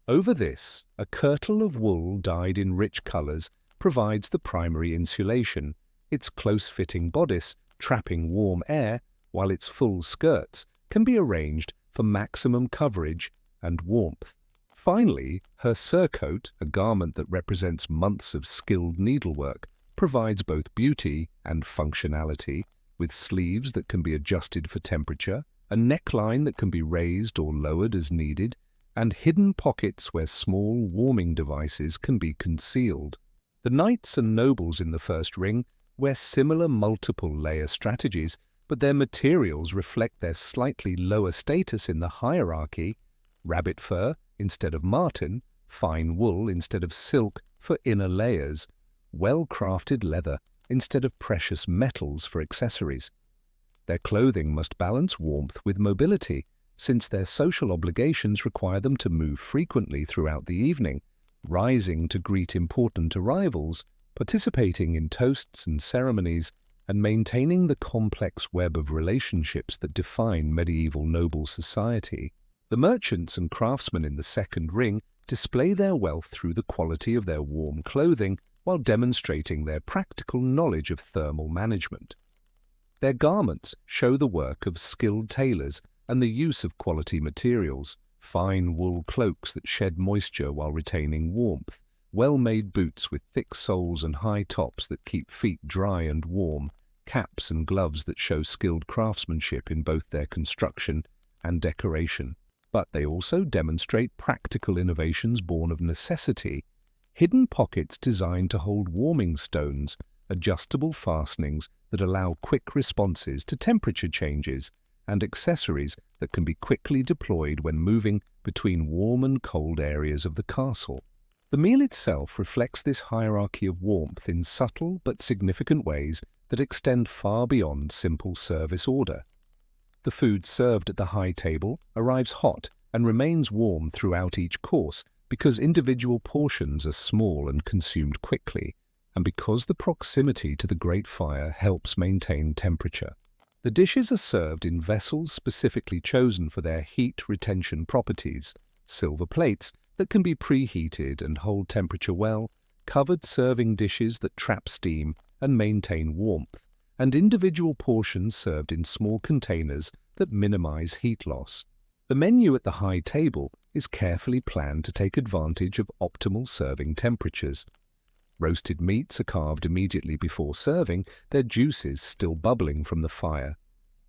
Over this, a kirtle of wool dyed in rich colors provides the primary insulation, its close-fitting bodice trapping warm air, while its full skirts can be arranged for maximum coverage and warmth. Finally, her surcoat, a garment that represents months of skilled needlework, provides both beauty and functionality, with sleeves that can be adjusted for temperature, a neckline that can be raised or lowered as needed, and hidden pockets where small warming devices can be concealed. The knights and nobles in the first ring wear similar multiple-layer strategies, but their materials reflect their slightly lower status in the hierarchy: rabbit fur instead of marten, fine wool instead of silk for inner layers, well-crafted leather instead of precious metals for accessories. Their clothing must balance warmth with mobility, since their social obligations require them to move frequently throughout the evening, rising to greet important arrivals, participating in toasts and ceremonies, and maintaining the complex web of relationships that define medieval noble society. The merchants and craftsmen in the second ring display their wealth through the quality of their warm clothing while demonstrating their practical knowledge of thermal management. Their garments show the work of skilled tailors and the use of quality materials: fine wool cloaks that shed moisture while retaining warmth, well-made boots with thick soles and high tops that keep feet dry and warm, caps and gloves that show skilled craftsmanship in both their construction and decoration. But they also demonstrate practical innovations born of necessity: hidden pockets designed to hold warming stones, adjustable fastenings that allow quick responses to temperature changes, and accessories that can be quickly deployed when moving between warm and cold areas of the castle. The meal itself reflects this hierarchy of warmth in subtle but significant ways that extend far beyond simple service order. The food served at the high table arrives hot and remains warm throughout each course because individual portions are small and consumed quickly, and because the proximity to the great fire helps maintain temperature. The dishes are served in vessels specifically chosen for their heat retention properties: silver plates that can be preheated and hold temperature well, covered serving dishes that trap steam and maintain warmth, and individual portions served in small containers that minimize heat loss. The menu at the high table is carefully planned to take advantage of optimal serving temperatures. Roasted meats are carved immediately before serving, their juices still bubbling from the fire.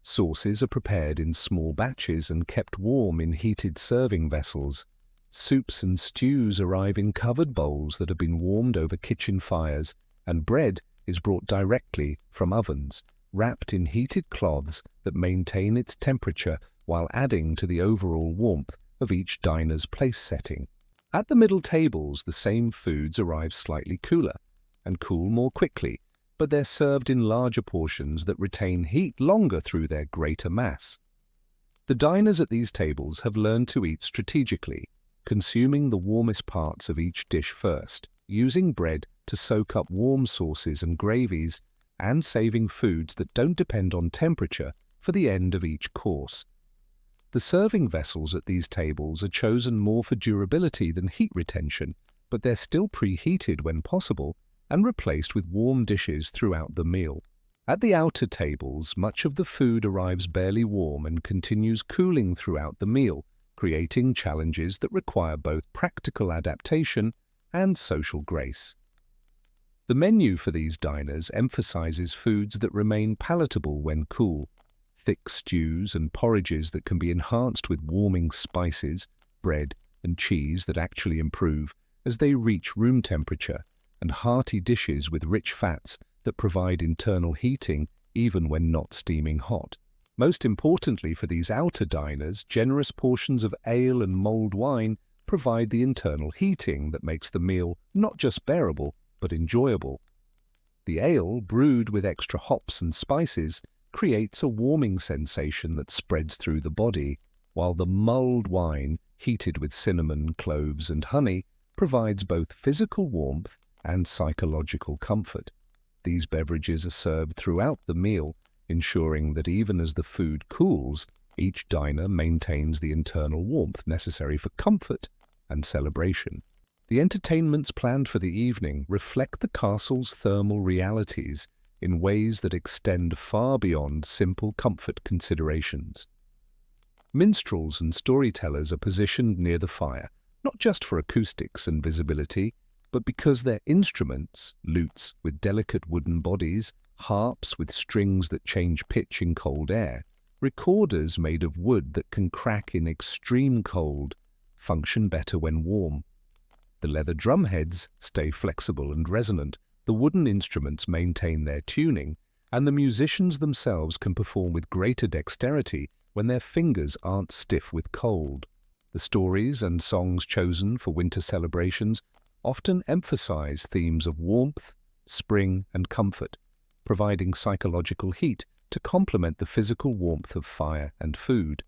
Sauces are prepared in small batches and kept warm in heated serving vessels. Soups and stews arrive in covered bowls that have been warmed over kitchen fires, and bread is brought directly from ovens, wrapped in heated cloths that maintain its temperature while adding to the overall warmth of each diner's place setting. At the middle tables, the same foods arrive slightly cooler and cool more quickly, but they're served in larger portions that retain heat longer through their greater mass. The diners at these tables have learned to eat strategically, consuming the warmest parts of each dish first, using bread to soak up warm sauces and gravies, and saving foods that don't depend on temperature for the end of each course. The serving vessels at these tables are chosen more for durability than heat retention, but they're still preheated when possible and replaced with warm dishes throughout the meal. At the outer tables, much of the food arrives barely warm and continues cooling throughout the meal, creating challenges that require both practical adaptation and social grace. The menu for these diners emphasizes foods that remain palatable when cool: thick stews and porridges that can be enhanced with warming spices, bread and cheese that actually improve as they reach room temperature, and hearty dishes with rich fats that provide internal heating even when not steaming hot. Most importantly for these outer diners, generous portions of ale and mulled wine provide the internal heating that makes the meal not just bearable, but enjoyable. The ale, brewed with extra hops and spices, creates a warming sensation that spreads through the body, while the mulled wine, heated with cinnamon, cloves, and honey, provides both physical warmth and psychological comfort. These beverages are served throughout the meal, ensuring that even as the food cools, each diner maintains the internal warmth necessary for comfort and celebration. The entertainments planned for the evening reflect the castle's thermal realities in ways that extend far beyond simple comfort considerations. Minstrels and storytellers are positioned near the fire, not just for acoustics and visibility, but because their instruments, lutes with delicate wooden bodies, harps with strings that change pitch in cold air, recorders made of wood that can crack in extreme cold, function better when warm. The leather drumheads stay flexible and resonant, the wooden instruments maintain their tuning, and the musicians themselves can perform with greater dexterity when their fingers aren't stiff with cold. The stories and songs chosen for winter celebrations often emphasize themes of warmth, spring, and comfort, providing psychological heat to complement the physical warmth of fire and food.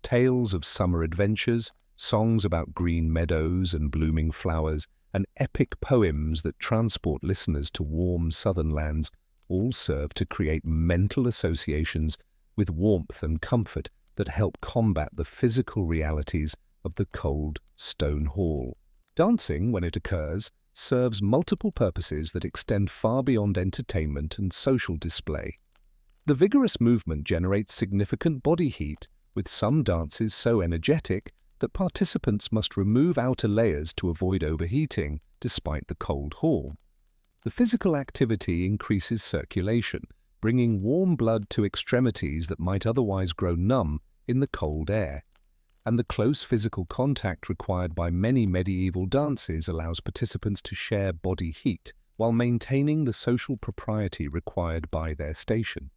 Tales of summer adventures, songs about green meadows and blooming flowers, and epic poems that transport listeners to warm southern lands all serve to create mental associations with warmth and comfort that help combat the physical realities of the cold stone hall. Dancing, when it occurs, serves multiple purposes that extend far beyond entertainment and social display. The vigorous movement generates significant body heat, with some dances so energetic that participants must remove outer layers to avoid overheating, despite the cold hall. The physical activity increases circulation, bringing warm blood to extremities that might otherwise grow numb in the cold air. And the close physical contact required by many medieval dances allows participants to share body heat while maintaining the social propriety required by their station.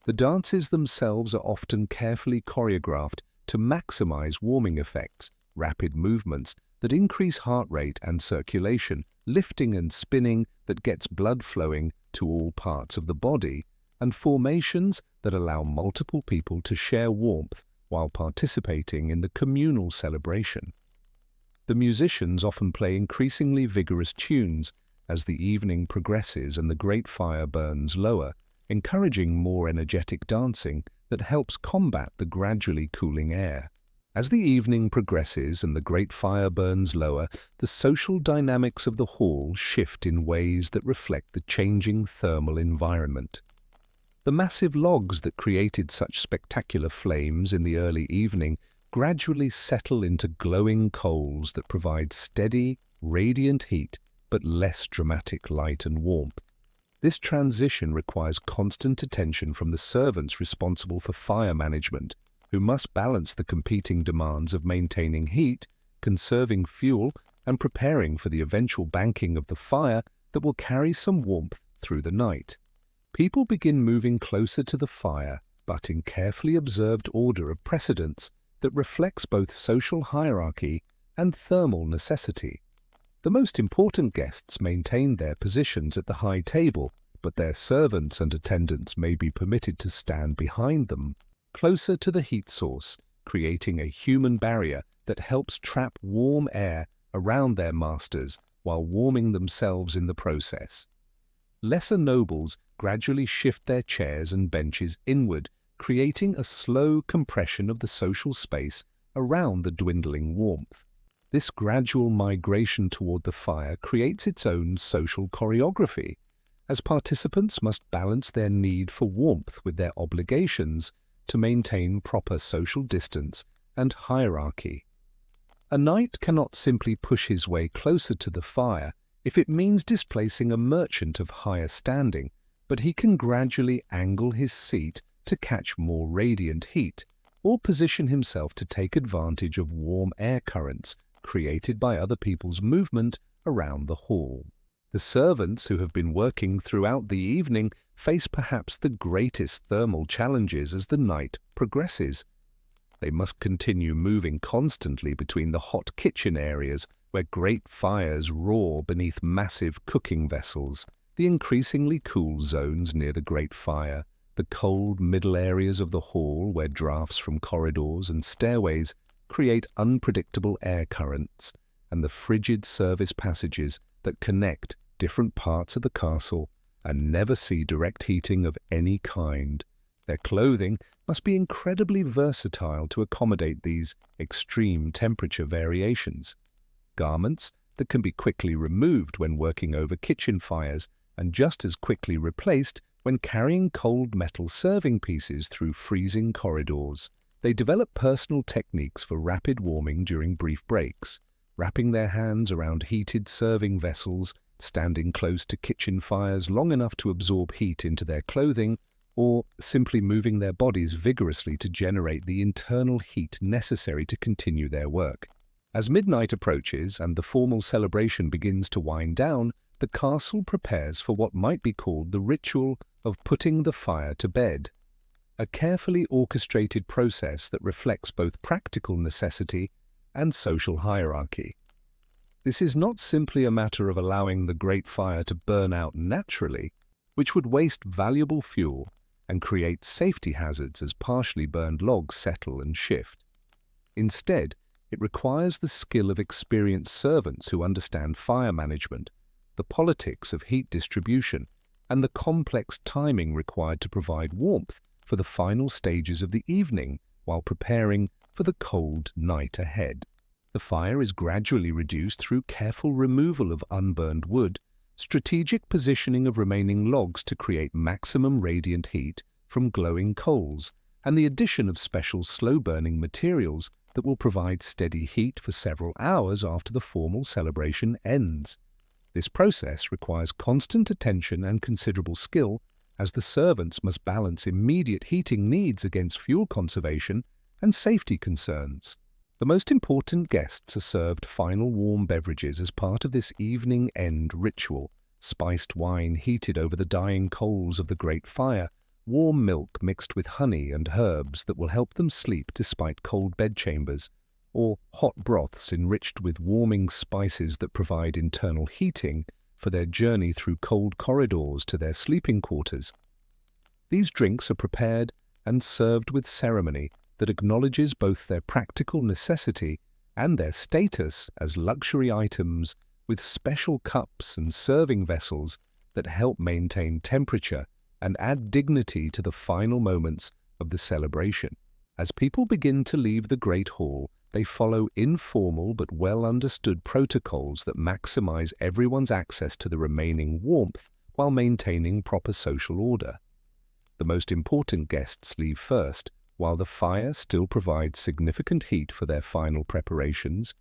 The dances themselves are often carefully choreographed to maximize warming effects, rapid movements that increase heart rate and circulation, lifting and spinning that gets blood flowing to all parts of the body, and formations that allow multiple people to share warmth while participating in the communal celebration. The musicians often play increasingly vigorous tunes as the evening progresses and the great fire burns lower, encouraging more energetic dancing that helps combat the gradually cooling air. As the evening progresses and the great fire burns lower, the social dynamics of the hall shift in ways that reflect the changing thermal environment. The massive logs that created such spectacular flames in the early evening gradually settle into glowing coals that provide steady, radiant heat but less dramatic light and warmth. This transition requires constant attention from the servants responsible for fire management, who must balance the competing demands of maintaining heat, conserving fuel, and preparing for the eventual banking of the fire that will carry some warmth through the night. People begin moving closer to the fire, but in carefully observed order of precedence that reflects both social hierarchy and thermal necessity. The most important guests maintain their positions at the high table, but their servants and attendants may be permitted to stand behind them, closer to the heat source, creating a human barrier that helps trap warm air around their masters while warming themselves in the process. Lesser nobles gradually shift their chairs and benches inward, creating a slow compression of the social space around the dwindling warmth. This gradual migration toward the fire creates its own social choreography, as participants must balance their need for warmth with their obligations to maintain proper social distance and hierarchy. A knight cannot simply push his way closer to the fire if it means displacing a merchant of higher standing, but he can gradually angle his seat to catch more radiant heat, or position himself to take advantage of warm air currents created by other people's movement around the hall. The servants who have been working throughout the evening face perhaps the greatest thermal challenges as the night progresses. They must continue moving constantly between the hot kitchen areas where great fires roar beneath massive cooking vessels, the increasingly cool zones near the great fire, The cold middle areas of the hall, where drafts from corridors and stairways create unpredictable air currents, and the frigid service passages that connect different parts of the castle and never see direct heating of any kind. Their clothing must be incredibly versatile to accommodate these extreme temperature variations. Garments that can be quickly removed when working over kitchen fires and just as quickly replaced when carrying cold metal serving pieces through freezing corridors. They develop personal techniques for rapid warming during brief breaks, wrapping their hands around heated serving vessels, standing close to kitchen fires long enough to absorb heat into their clothing, or simply moving their bodies vigorously to generate the internal heat necessary to continue their work. As midnight approaches and the formal celebration begins to wind down, the castle prepares for what might be called the ritual of putting the fire to bed, a carefully orchestrated process that reflects both practical necessity and social hierarchy. This is not simply a matter of allowing the great fire to burn out naturally, which would waste valuable fuel and create safety hazards as partially burned logs settle and shift. Instead, it requires the skill of experienced servants who understand fire management, the politics of heat distribution, and the complex timing required to provide warmth for the final stages of the evening while preparing for the cold night ahead. The fire is gradually reduced through careful removal of unburned wood, strategic positioning of remaining logs to create maximum radiant heat from glowing coals, and the addition of special slow-burning materials that will provide steady heat for several hours after the formal celebration ends. This process requires constant attention and considerable skill, as the servants must balance immediate heating needs against fuel conservation and safety concerns. The most important guests are served final warm beverages as part of this evening end ritual: spiced wine heated over the dying coals of the great fire, warm milk mixed with honey and herbs that will help them sleep despite cold bedchambers, or hot broths enriched with warming spices that provide internal heating for their journey through cold corridors to their sleeping quarters. These drinks are prepared and served with ceremony that acknowledges both their practical necessity and their status as luxury items, with special cups and serving vessels that help maintain temperature and add dignity to the final moments of the celebration. As people begin to leave the Great Hall, they follow informal but well-understood protocols that maximize everyone's access to the remaining warmth while maintaining proper social order. The most important guests leave first, while the fire still provides significant heat for their final preparations,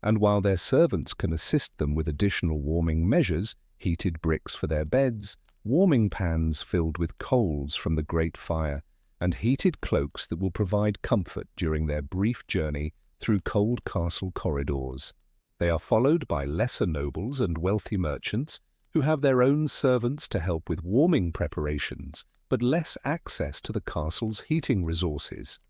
and while their servants can assist them with additional warming measures, heated bricks for their beds, warming pans filled with coals from the great fire, and heated cloaks that will provide comfort during their brief journey through cold castle corridors. They are followed by lesser nobles and wealthy merchants who have their own servants to help with warming preparations, but less access to the castle's heating resources.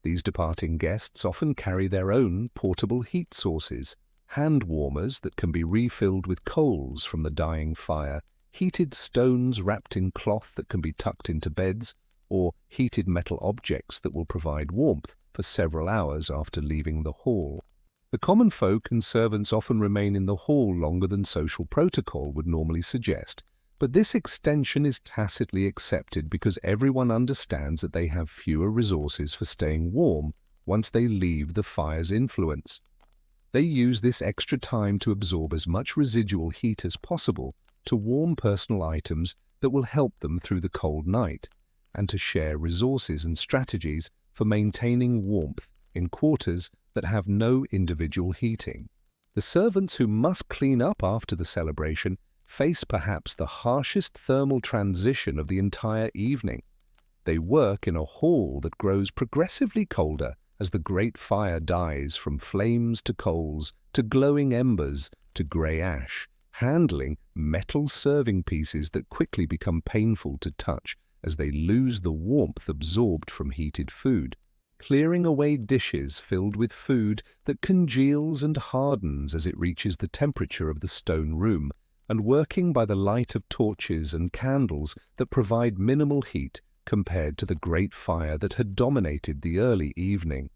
These departing guests often carry their own portable heat sources, hand warmers that can be refilled with coals from the dying fire, heated stones wrapped in cloth that can be tucked into beds, or heated metal objects that will provide warmth for several hours after leaving the hall. The common folk and servants often remain in the hall longer than social protocol would normally suggest, but this extension is tacitly accepted because everyone understands that they have fewer resources for staying warm once they leave the fire's influence. They use this extra time to absorb as much residual heat as possible to warm personal items that will help them through the cold night, and to share resources and strategies for maintaining warmth in quarters that have no individual heating. The servants who must clean up after the celebration face perhaps the harshest thermal transition of the entire evening. They work in a hall that grows progressively colder as the great fire dies from flames to coals to glowing embers to grey ash, handling metal serving pieces that quickly become painful to touch as they lose the warmth absorbed from heated food, clearing away dishes filled with food that congeals and hardens as it reaches the temperature of the stone room, and working by the light of torches and candles that provide minimal heat compared to the great fire that had dominated the early evening.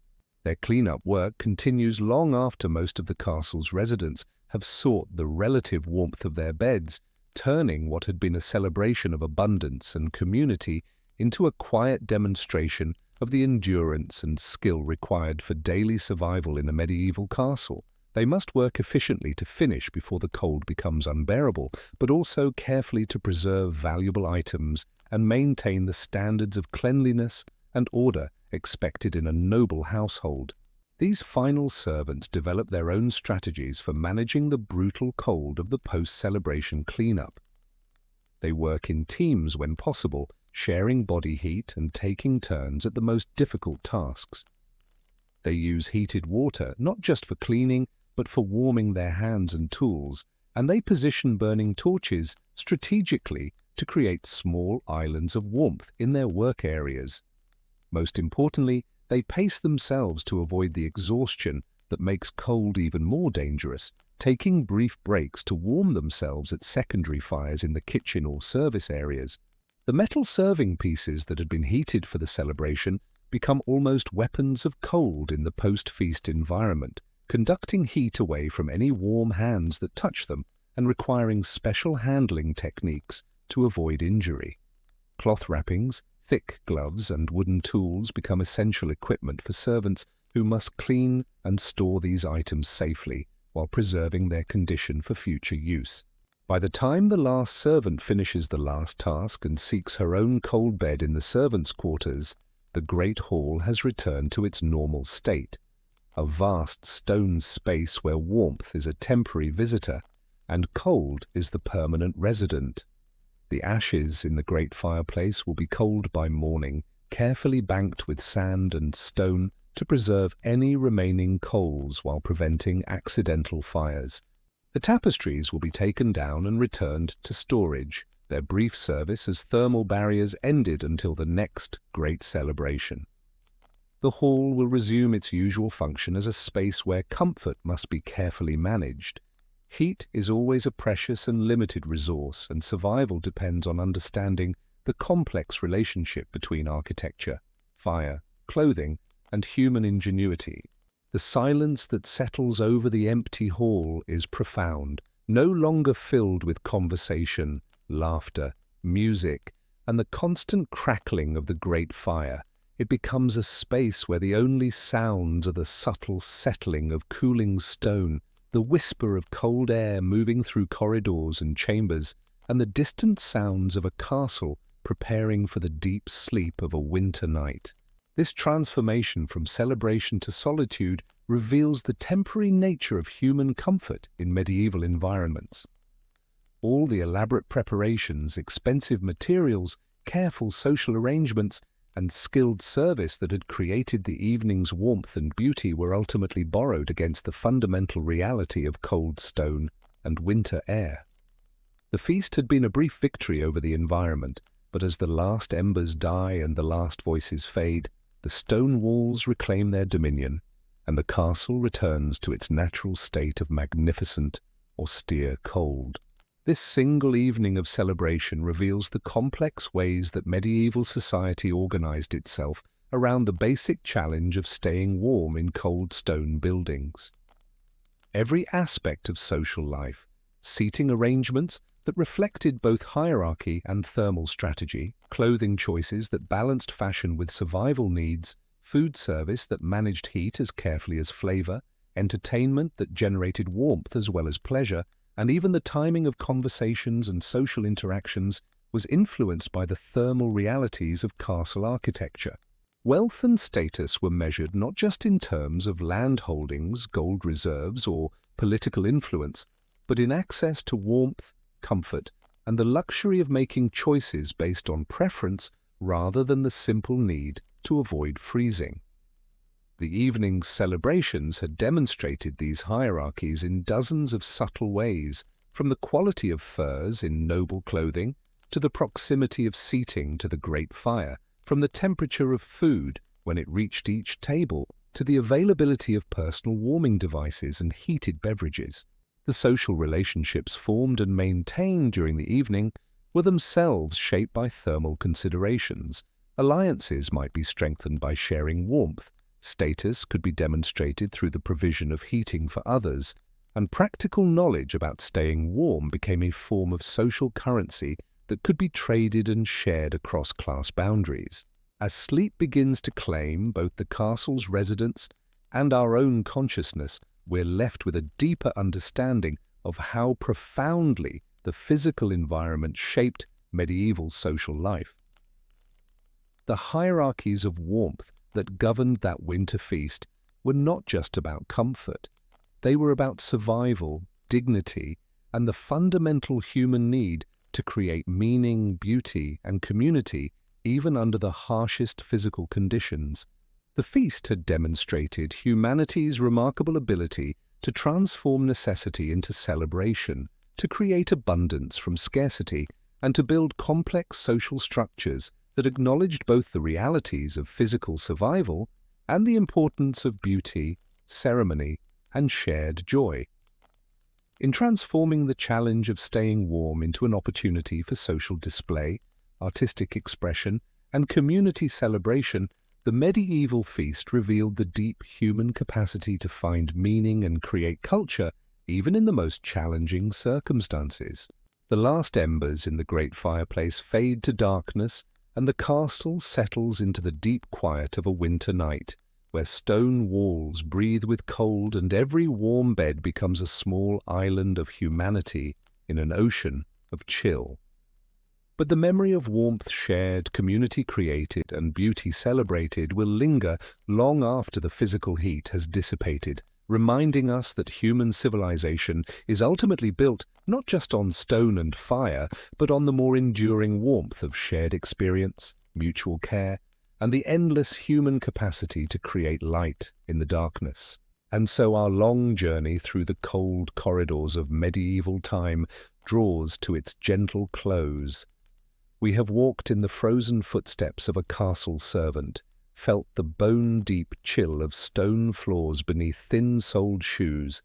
Their clean-up work continues long after most of the castle's residents have sought the relative warmth of their beds, turning what had been a celebration of abundance and community into a quiet demonstration of the endurance and skill required for daily survival in a medieval castle. They must work efficiently to finish before the cold becomes unbearable, but also carefully to preserve valuable items and maintain the standards of cleanliness and order expected in a noble household. These final servants develop their own strategies for managing the brutal cold of the post-celebration cleanup. They work in teams when possible, sharing body heat and taking turns at the most difficult tasks. They use heated water not just for cleaning, but for warming their hands and tools, and they position burning torches strategically to create small islands of warmth in their work areas. Most importantly, they pace themselves to avoid the exhaustion that makes cold even more dangerous, taking brief breaks to warm themselves at secondary fires in the kitchen or service areas. The metal serving pieces that had been heated for the celebration become almost weapons of cold in the post-feast environment, conducting heat away from any warm hands that touch them and requiring special handling techniques to avoid injury. Cloth wrappings, thick gloves and wooden tools become essential equipment for servants who must clean and store these items safely while preserving their condition for future use. By the time the last servant finishes the last task and seeks her own cold bed in the servants' quarters, the great hall has returned to its normal state, a vast stone space where warmth is a temporary visitor and cold is the permanent resident. The ashes in the great fireplace will be cold by morning, carefully banked with sand and stone to preserve any remaining coals while preventing accidental fires. The tapestries will be taken down and returned to storage, their brief service as thermal barriers ended until the next great celebration. The hall will resume its usual function as a space where comfort must be carefully managed. Heat is always a precious and limited resource, and survival depends on understanding the complex relationship between architecture, fire, clothing, and human ingenuity. The silence that settles over the empty hall is profound, no longer filled with conversation, laughter, music, and the constant crackling of the great fire. It becomes a space where the only sounds are the subtle settling of cooling stone, the whisper of cold air moving through corridors and chambers, and the distant sounds of a castle preparing for the deep sleep of a winter night. This transformation from celebration to solitude reveals the temporary nature of human comfort in medieval environments. All the elaborate preparations, expensive materials, careful social arrangements, and skilled service that had created the evening's warmth and beauty were ultimately borrowed against the fundamental reality of cold stone and winter air. The feast had been a brief victory over the environment, but as the last embers die and the last voices fade, the stone walls reclaim their dominion, and the castle returns to its natural state of magnificent, austere cold. This single evening of celebration reveals the complex ways that medieval society organized itself around the basic challenge of staying warm in cold stone buildings. Every aspect of social life, seating arrangements that reflected both hierarchy and thermal strategy, clothing choices that balanced fashion with survival needs, food service that managed heat as carefully as flavor, entertainment that generated warmth as well as pleasure, and even the timing of conversations and social interactions was influenced by the thermal realities of castle architecture. Wealth and status were measured not just in terms of land holdings, gold reserves, or political influence, but in access to warmth, comfort, and the luxury of making choices based on preference rather than the simple need to avoid freezing. The evening's celebrations had demonstrated these hierarchies in dozens of subtle ways, from the quality of furs in noble clothing to the proximity of seating to the great fire, from the temperature of food when it reached each table to the availability of personal warming devices and heated beverages. The social relationships formed and maintained during the evening were themselves shaped by thermal considerations, Alliances might be strengthened by sharing warmth, status could be demonstrated through the provision of heating for others, and practical knowledge about staying warm became a form of social currency that could be traded and shared across class boundaries. As sleep begins to claim both the castle's residents and our own consciousness, we're left with a deeper understanding of how profoundly the physical environment shaped medieval social life. The hierarchies of warmth that governed that winter feast were not just about comfort. They were about survival, dignity, and the fundamental human need to create meaning, beauty, and community even under the harshest physical conditions. The feast had demonstrated humanity's remarkable ability to transform necessity into celebration, to create abundance from scarcity, and to build complex social structures that acknowledged both the realities of physical survival and the importance of beauty, ceremony, and shared joy. In transforming the challenge of staying warm into an opportunity for social display, artistic expression, and community celebration, the medieval feast revealed the deep human capacity to find meaning and create culture even in the most challenging circumstances. The last embers in the great fireplace fade to darkness, and the castle settles into the deep quiet of a winter night, where stone walls breathe with cold and every warm bed becomes a small island of humanity in an ocean of chill. But the memory of warmth shared, community created, and beauty celebrated will linger long after the physical heat has dissipated, reminding us that human civilization is ultimately built not just on stone and fire, but on the more enduring warmth of shared experience, mutual care, and the endless human capacity to create light in the darkness. And so our long journey through the cold corridors of medieval time draws to its gentle close. We have walked in the frozen footsteps of a castle servant, felt the bone-deep chill of stone floors beneath thin-soled shoes,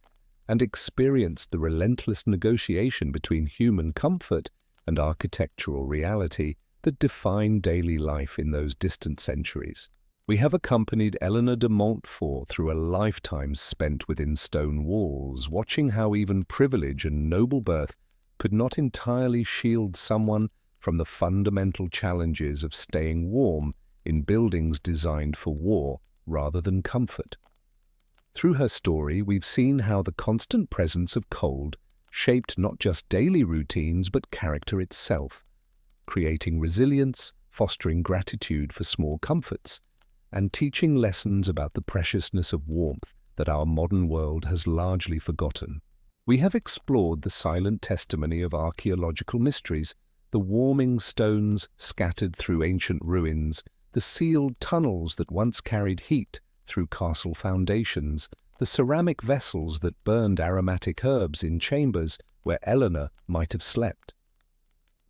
and experienced the relentless negotiation between human comfort and architectural reality that defined daily life in those distant centuries. We have accompanied Eleanor de Montfort through a lifetime spent within stone walls, watching how even privilege and noble birth could not entirely shield someone from the fundamental challenges of staying warm in buildings designed for war rather than comfort. Through her story, we've seen how the constant presence of cold shaped not just daily routines but character itself, creating resilience, fostering gratitude for small comforts, and teaching lessons about the preciousness of warmth that our modern world has largely forgotten. We have explored the silent testimony of archaeological mysteries, the warming stones scattered through ancient ruins, the sealed tunnels that once carried heat through castle foundations, the ceramic vessels that burned aromatic herbs in chambers where Eleanor might have slept.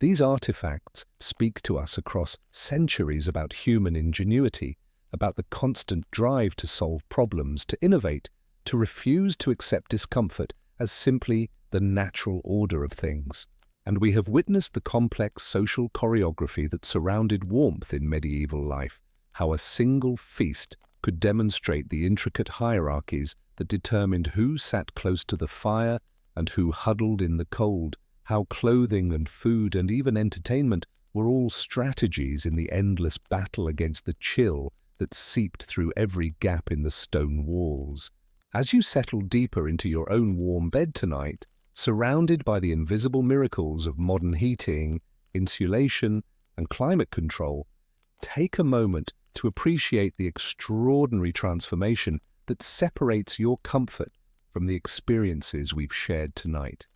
These artifacts speak to us across centuries about human ingenuity, about the constant drive to solve problems, to innovate, to refuse to accept discomfort as simply the natural order of things. And we have witnessed the complex social choreography that surrounded warmth in medieval life, how a single feast could demonstrate the intricate hierarchies that determined who sat close to the fire and who huddled in the cold, how clothing and food and even entertainment were all strategies in the endless battle against the chill that seeped through every gap in the stone walls. As you settle deeper into your own warm bed tonight, surrounded by the invisible miracles of modern heating, insulation, and climate control, take a moment to appreciate the extraordinary transformation that separates your comfort from the experiences we've shared tonight.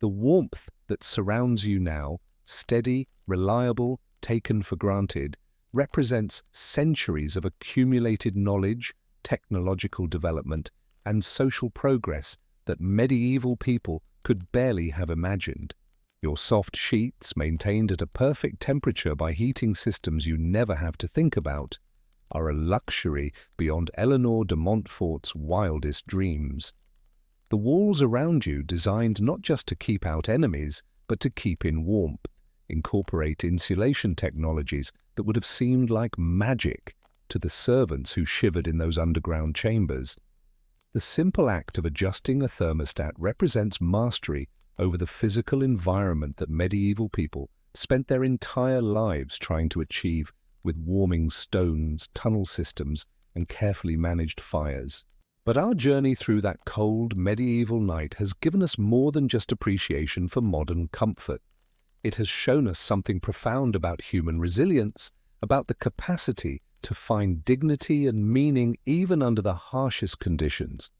The warmth that surrounds you now, steady, reliable, taken for granted, represents centuries of accumulated knowledge, technological development, and social progress that medieval people could barely have imagined. Your soft sheets, maintained at a perfect temperature by heating systems you never have to think about, are a luxury beyond Eleanor de Montfort's wildest dreams. The walls around you, designed not just to keep out enemies, but to keep in warmth, incorporate insulation technologies that would have seemed like magic to the servants who shivered in those underground chambers. The simple act of adjusting a thermostat represents mastery over the physical environment that medieval people spent their entire lives trying to achieve with warming stones, tunnel systems, and carefully managed fires. But our journey through that cold medieval night has given us more than just appreciation for modern comfort. It has shown us something profound about human resilience, about the capacity to find dignity and meaning even under the harshest conditions.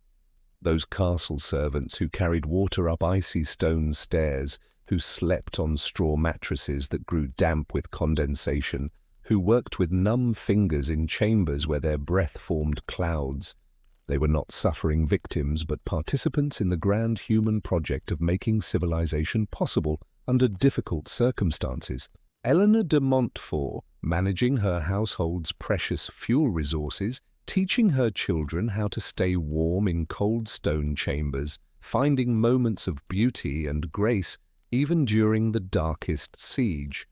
Those castle servants who carried water up icy stone stairs, who slept on straw mattresses that grew damp with condensation, who worked with numb fingers in chambers where their breath formed clouds. They were not suffering victims, but participants in the grand human project of making civilization possible under difficult circumstances. Eleanor de Montfort, managing her household's precious fuel resources, teaching her children how to stay warm in cold stone chambers, finding moments of beauty and grace even during the darkest siege.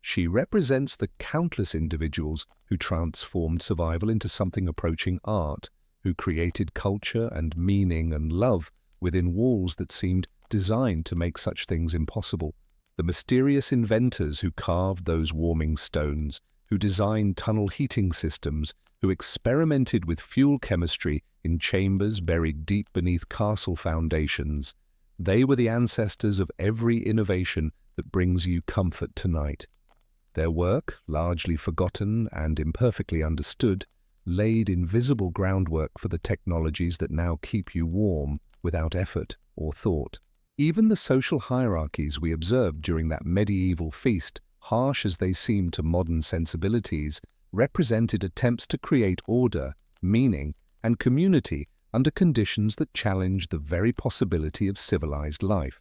She represents the countless individuals who transformed survival into something approaching art, who created culture and meaning and love within walls that seemed designed to make such things impossible. The mysterious inventors who carved those warming stones, who designed tunnel heating systems, who experimented with fuel chemistry in chambers buried deep beneath castle foundations. They were the ancestors of every innovation that brings you comfort tonight. Their work, largely forgotten and imperfectly understood, laid invisible groundwork for the technologies that now keep you warm without effort or thought. Even the social hierarchies we observed during that medieval feast, harsh as they seemed to modern sensibilities, represented attempts to create order, meaning, and community under conditions that challenged the very possibility of civilized life.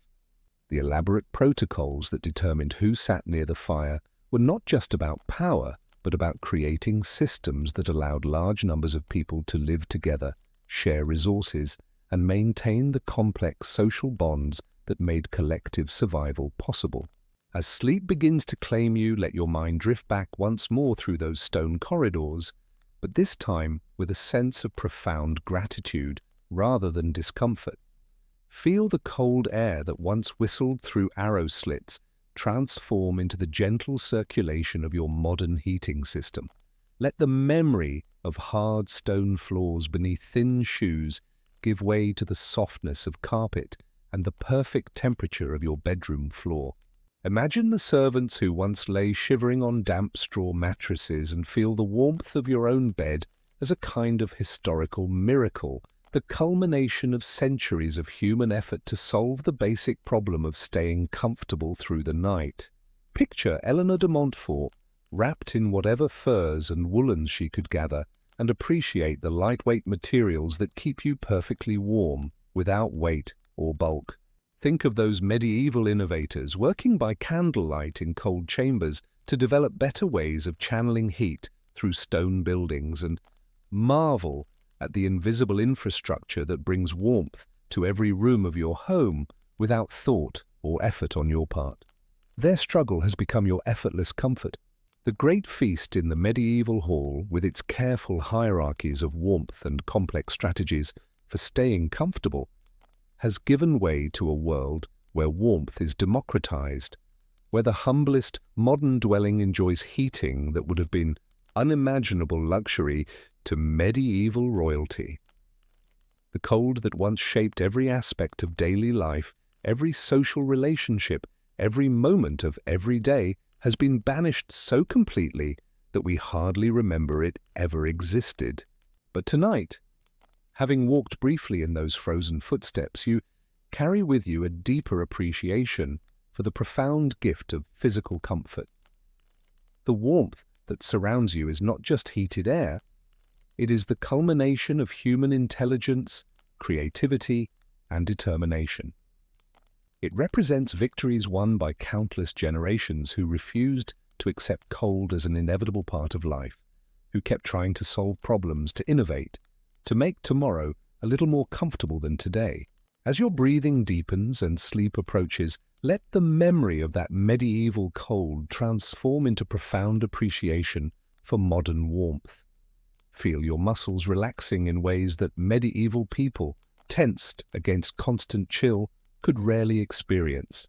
The elaborate protocols that determined who sat near the fire were not just about power, but about creating systems that allowed large numbers of people to live together, share resources, and maintain the complex social bonds that made collective survival possible. As sleep begins to claim you, let your mind drift back once more through those stone corridors, but this time with a sense of profound gratitude rather than discomfort. Feel the cold air that once whistled through arrow slits transform into the gentle circulation of your modern heating system. Let the memory of hard stone floors beneath thin shoes give way to the softness of carpet and the perfect temperature of your bedroom floor. Imagine the servants who once lay shivering on damp straw mattresses and feel the warmth of your own bed as a kind of historical miracle, the culmination of centuries of human effort to solve the basic problem of staying comfortable through the night. Picture Eleanor de Montfort, wrapped in whatever furs and woolens she could gather, and appreciate the lightweight materials that keep you perfectly warm, without weight or bulk. Think of those medieval innovators working by candlelight in cold chambers to develop better ways of channeling heat through stone buildings, and marvel at the invisible infrastructure that brings warmth to every room of your home without thought or effort on your part. Their struggle has become your effortless comfort. The great feast in the medieval hall, with its careful hierarchies of warmth and complex strategies for staying comfortable, has given way to a world where warmth is democratized, where the humblest modern dwelling enjoys heating that would have been unimaginable luxury to medieval royalty. The cold that once shaped every aspect of daily life, every social relationship, every moment of every day, has been banished so completely that we hardly remember it ever existed. But tonight, having walked briefly in those frozen footsteps, you carry with you a deeper appreciation for the profound gift of physical comfort. The warmth that surrounds you is not just heated air, it is the culmination of human intelligence, creativity, and determination. It represents victories won by countless generations who refused to accept cold as an inevitable part of life, who kept trying to solve problems, to innovate, to make tomorrow a little more comfortable than today. As your breathing deepens and sleep approaches, let the memory of that medieval cold transform into profound appreciation for modern warmth. Feel your muscles relaxing in ways that medieval people, tensed against constant chill, could rarely experience.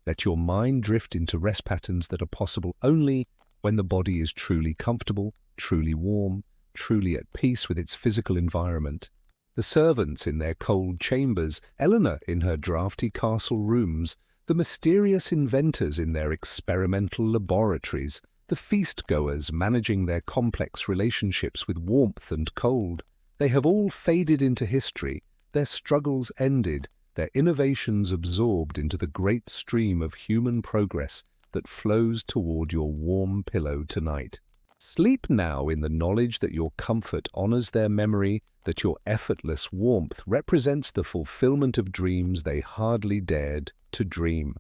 Let your mind drift into rest patterns that are possible only when the body is truly comfortable, truly warm, truly at peace with its physical environment. The servants in their cold chambers, Eleanor in her drafty castle rooms, the mysterious inventors in their experimental laboratories, the feast-goers managing their complex relationships with warmth and cold. They have all faded into history, their struggles ended, their innovations absorbed into the great stream of human progress that flows toward your warm pillow tonight. Sleep now in the knowledge that your comfort honors their memory, that your effortless warmth represents the fulfillment of dreams they hardly dared to dream.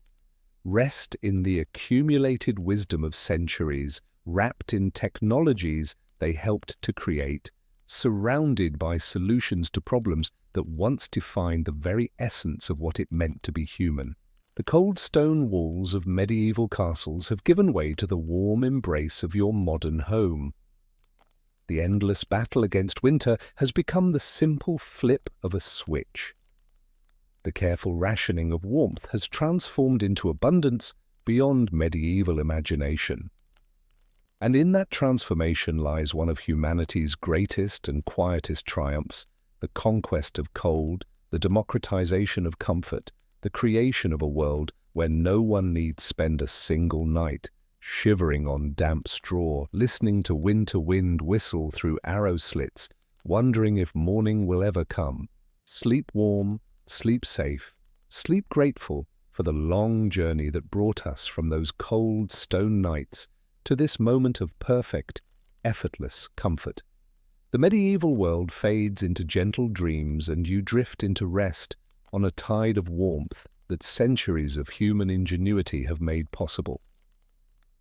Rest in the accumulated wisdom of centuries, wrapped in technologies they helped to create, surrounded by solutions to problems that once defined the very essence of what it meant to be human. The cold stone walls of medieval castles have given way to the warm embrace of your modern home. The endless battle against winter has become the simple flip of a switch. The careful rationing of warmth has transformed into abundance beyond medieval imagination. And in that transformation lies one of humanity's greatest and quietest triumphs, the conquest of cold, the democratization of comfort, the creation of a world where no one need spend a single night shivering on damp straw, listening to winter wind whistle through arrow slits, wondering if morning will ever come. Sleep warm, sleep safe, sleep grateful for the long journey that brought us from those cold stone nights to this moment of perfect, effortless comfort. The medieval world fades into gentle dreams and you drift into rest on a tide of warmth that centuries of human ingenuity have made possible.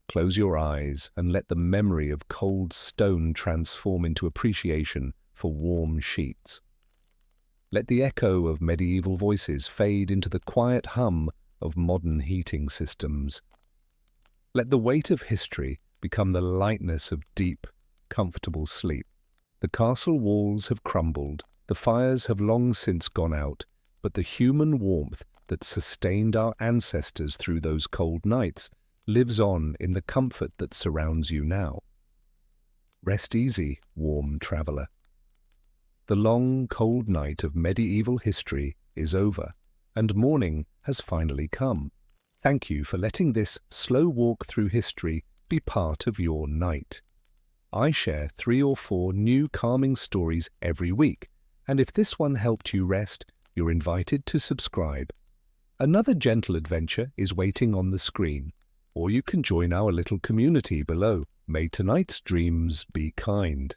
Close your eyes and let the memory of cold stone transform into appreciation for warm sheets. Let the echo of medieval voices fade into the quiet hum of modern heating systems. Let the weight of history become the lightness of deep, comfortable sleep. The castle walls have crumbled, the fires have long since gone out, but the human warmth that sustained our ancestors through those cold nights lives on in the comfort that surrounds you now. Rest easy, warm traveler. The long, cold night of medieval history is over, and morning has finally come. Thank you for letting this slow walk through history be part of your night. I share 3 or 4 new calming stories every week, and if this one helped you rest, you're invited to subscribe. Another gentle adventure is waiting on the screen, or you can join our little community below. May tonight's dreams be kind.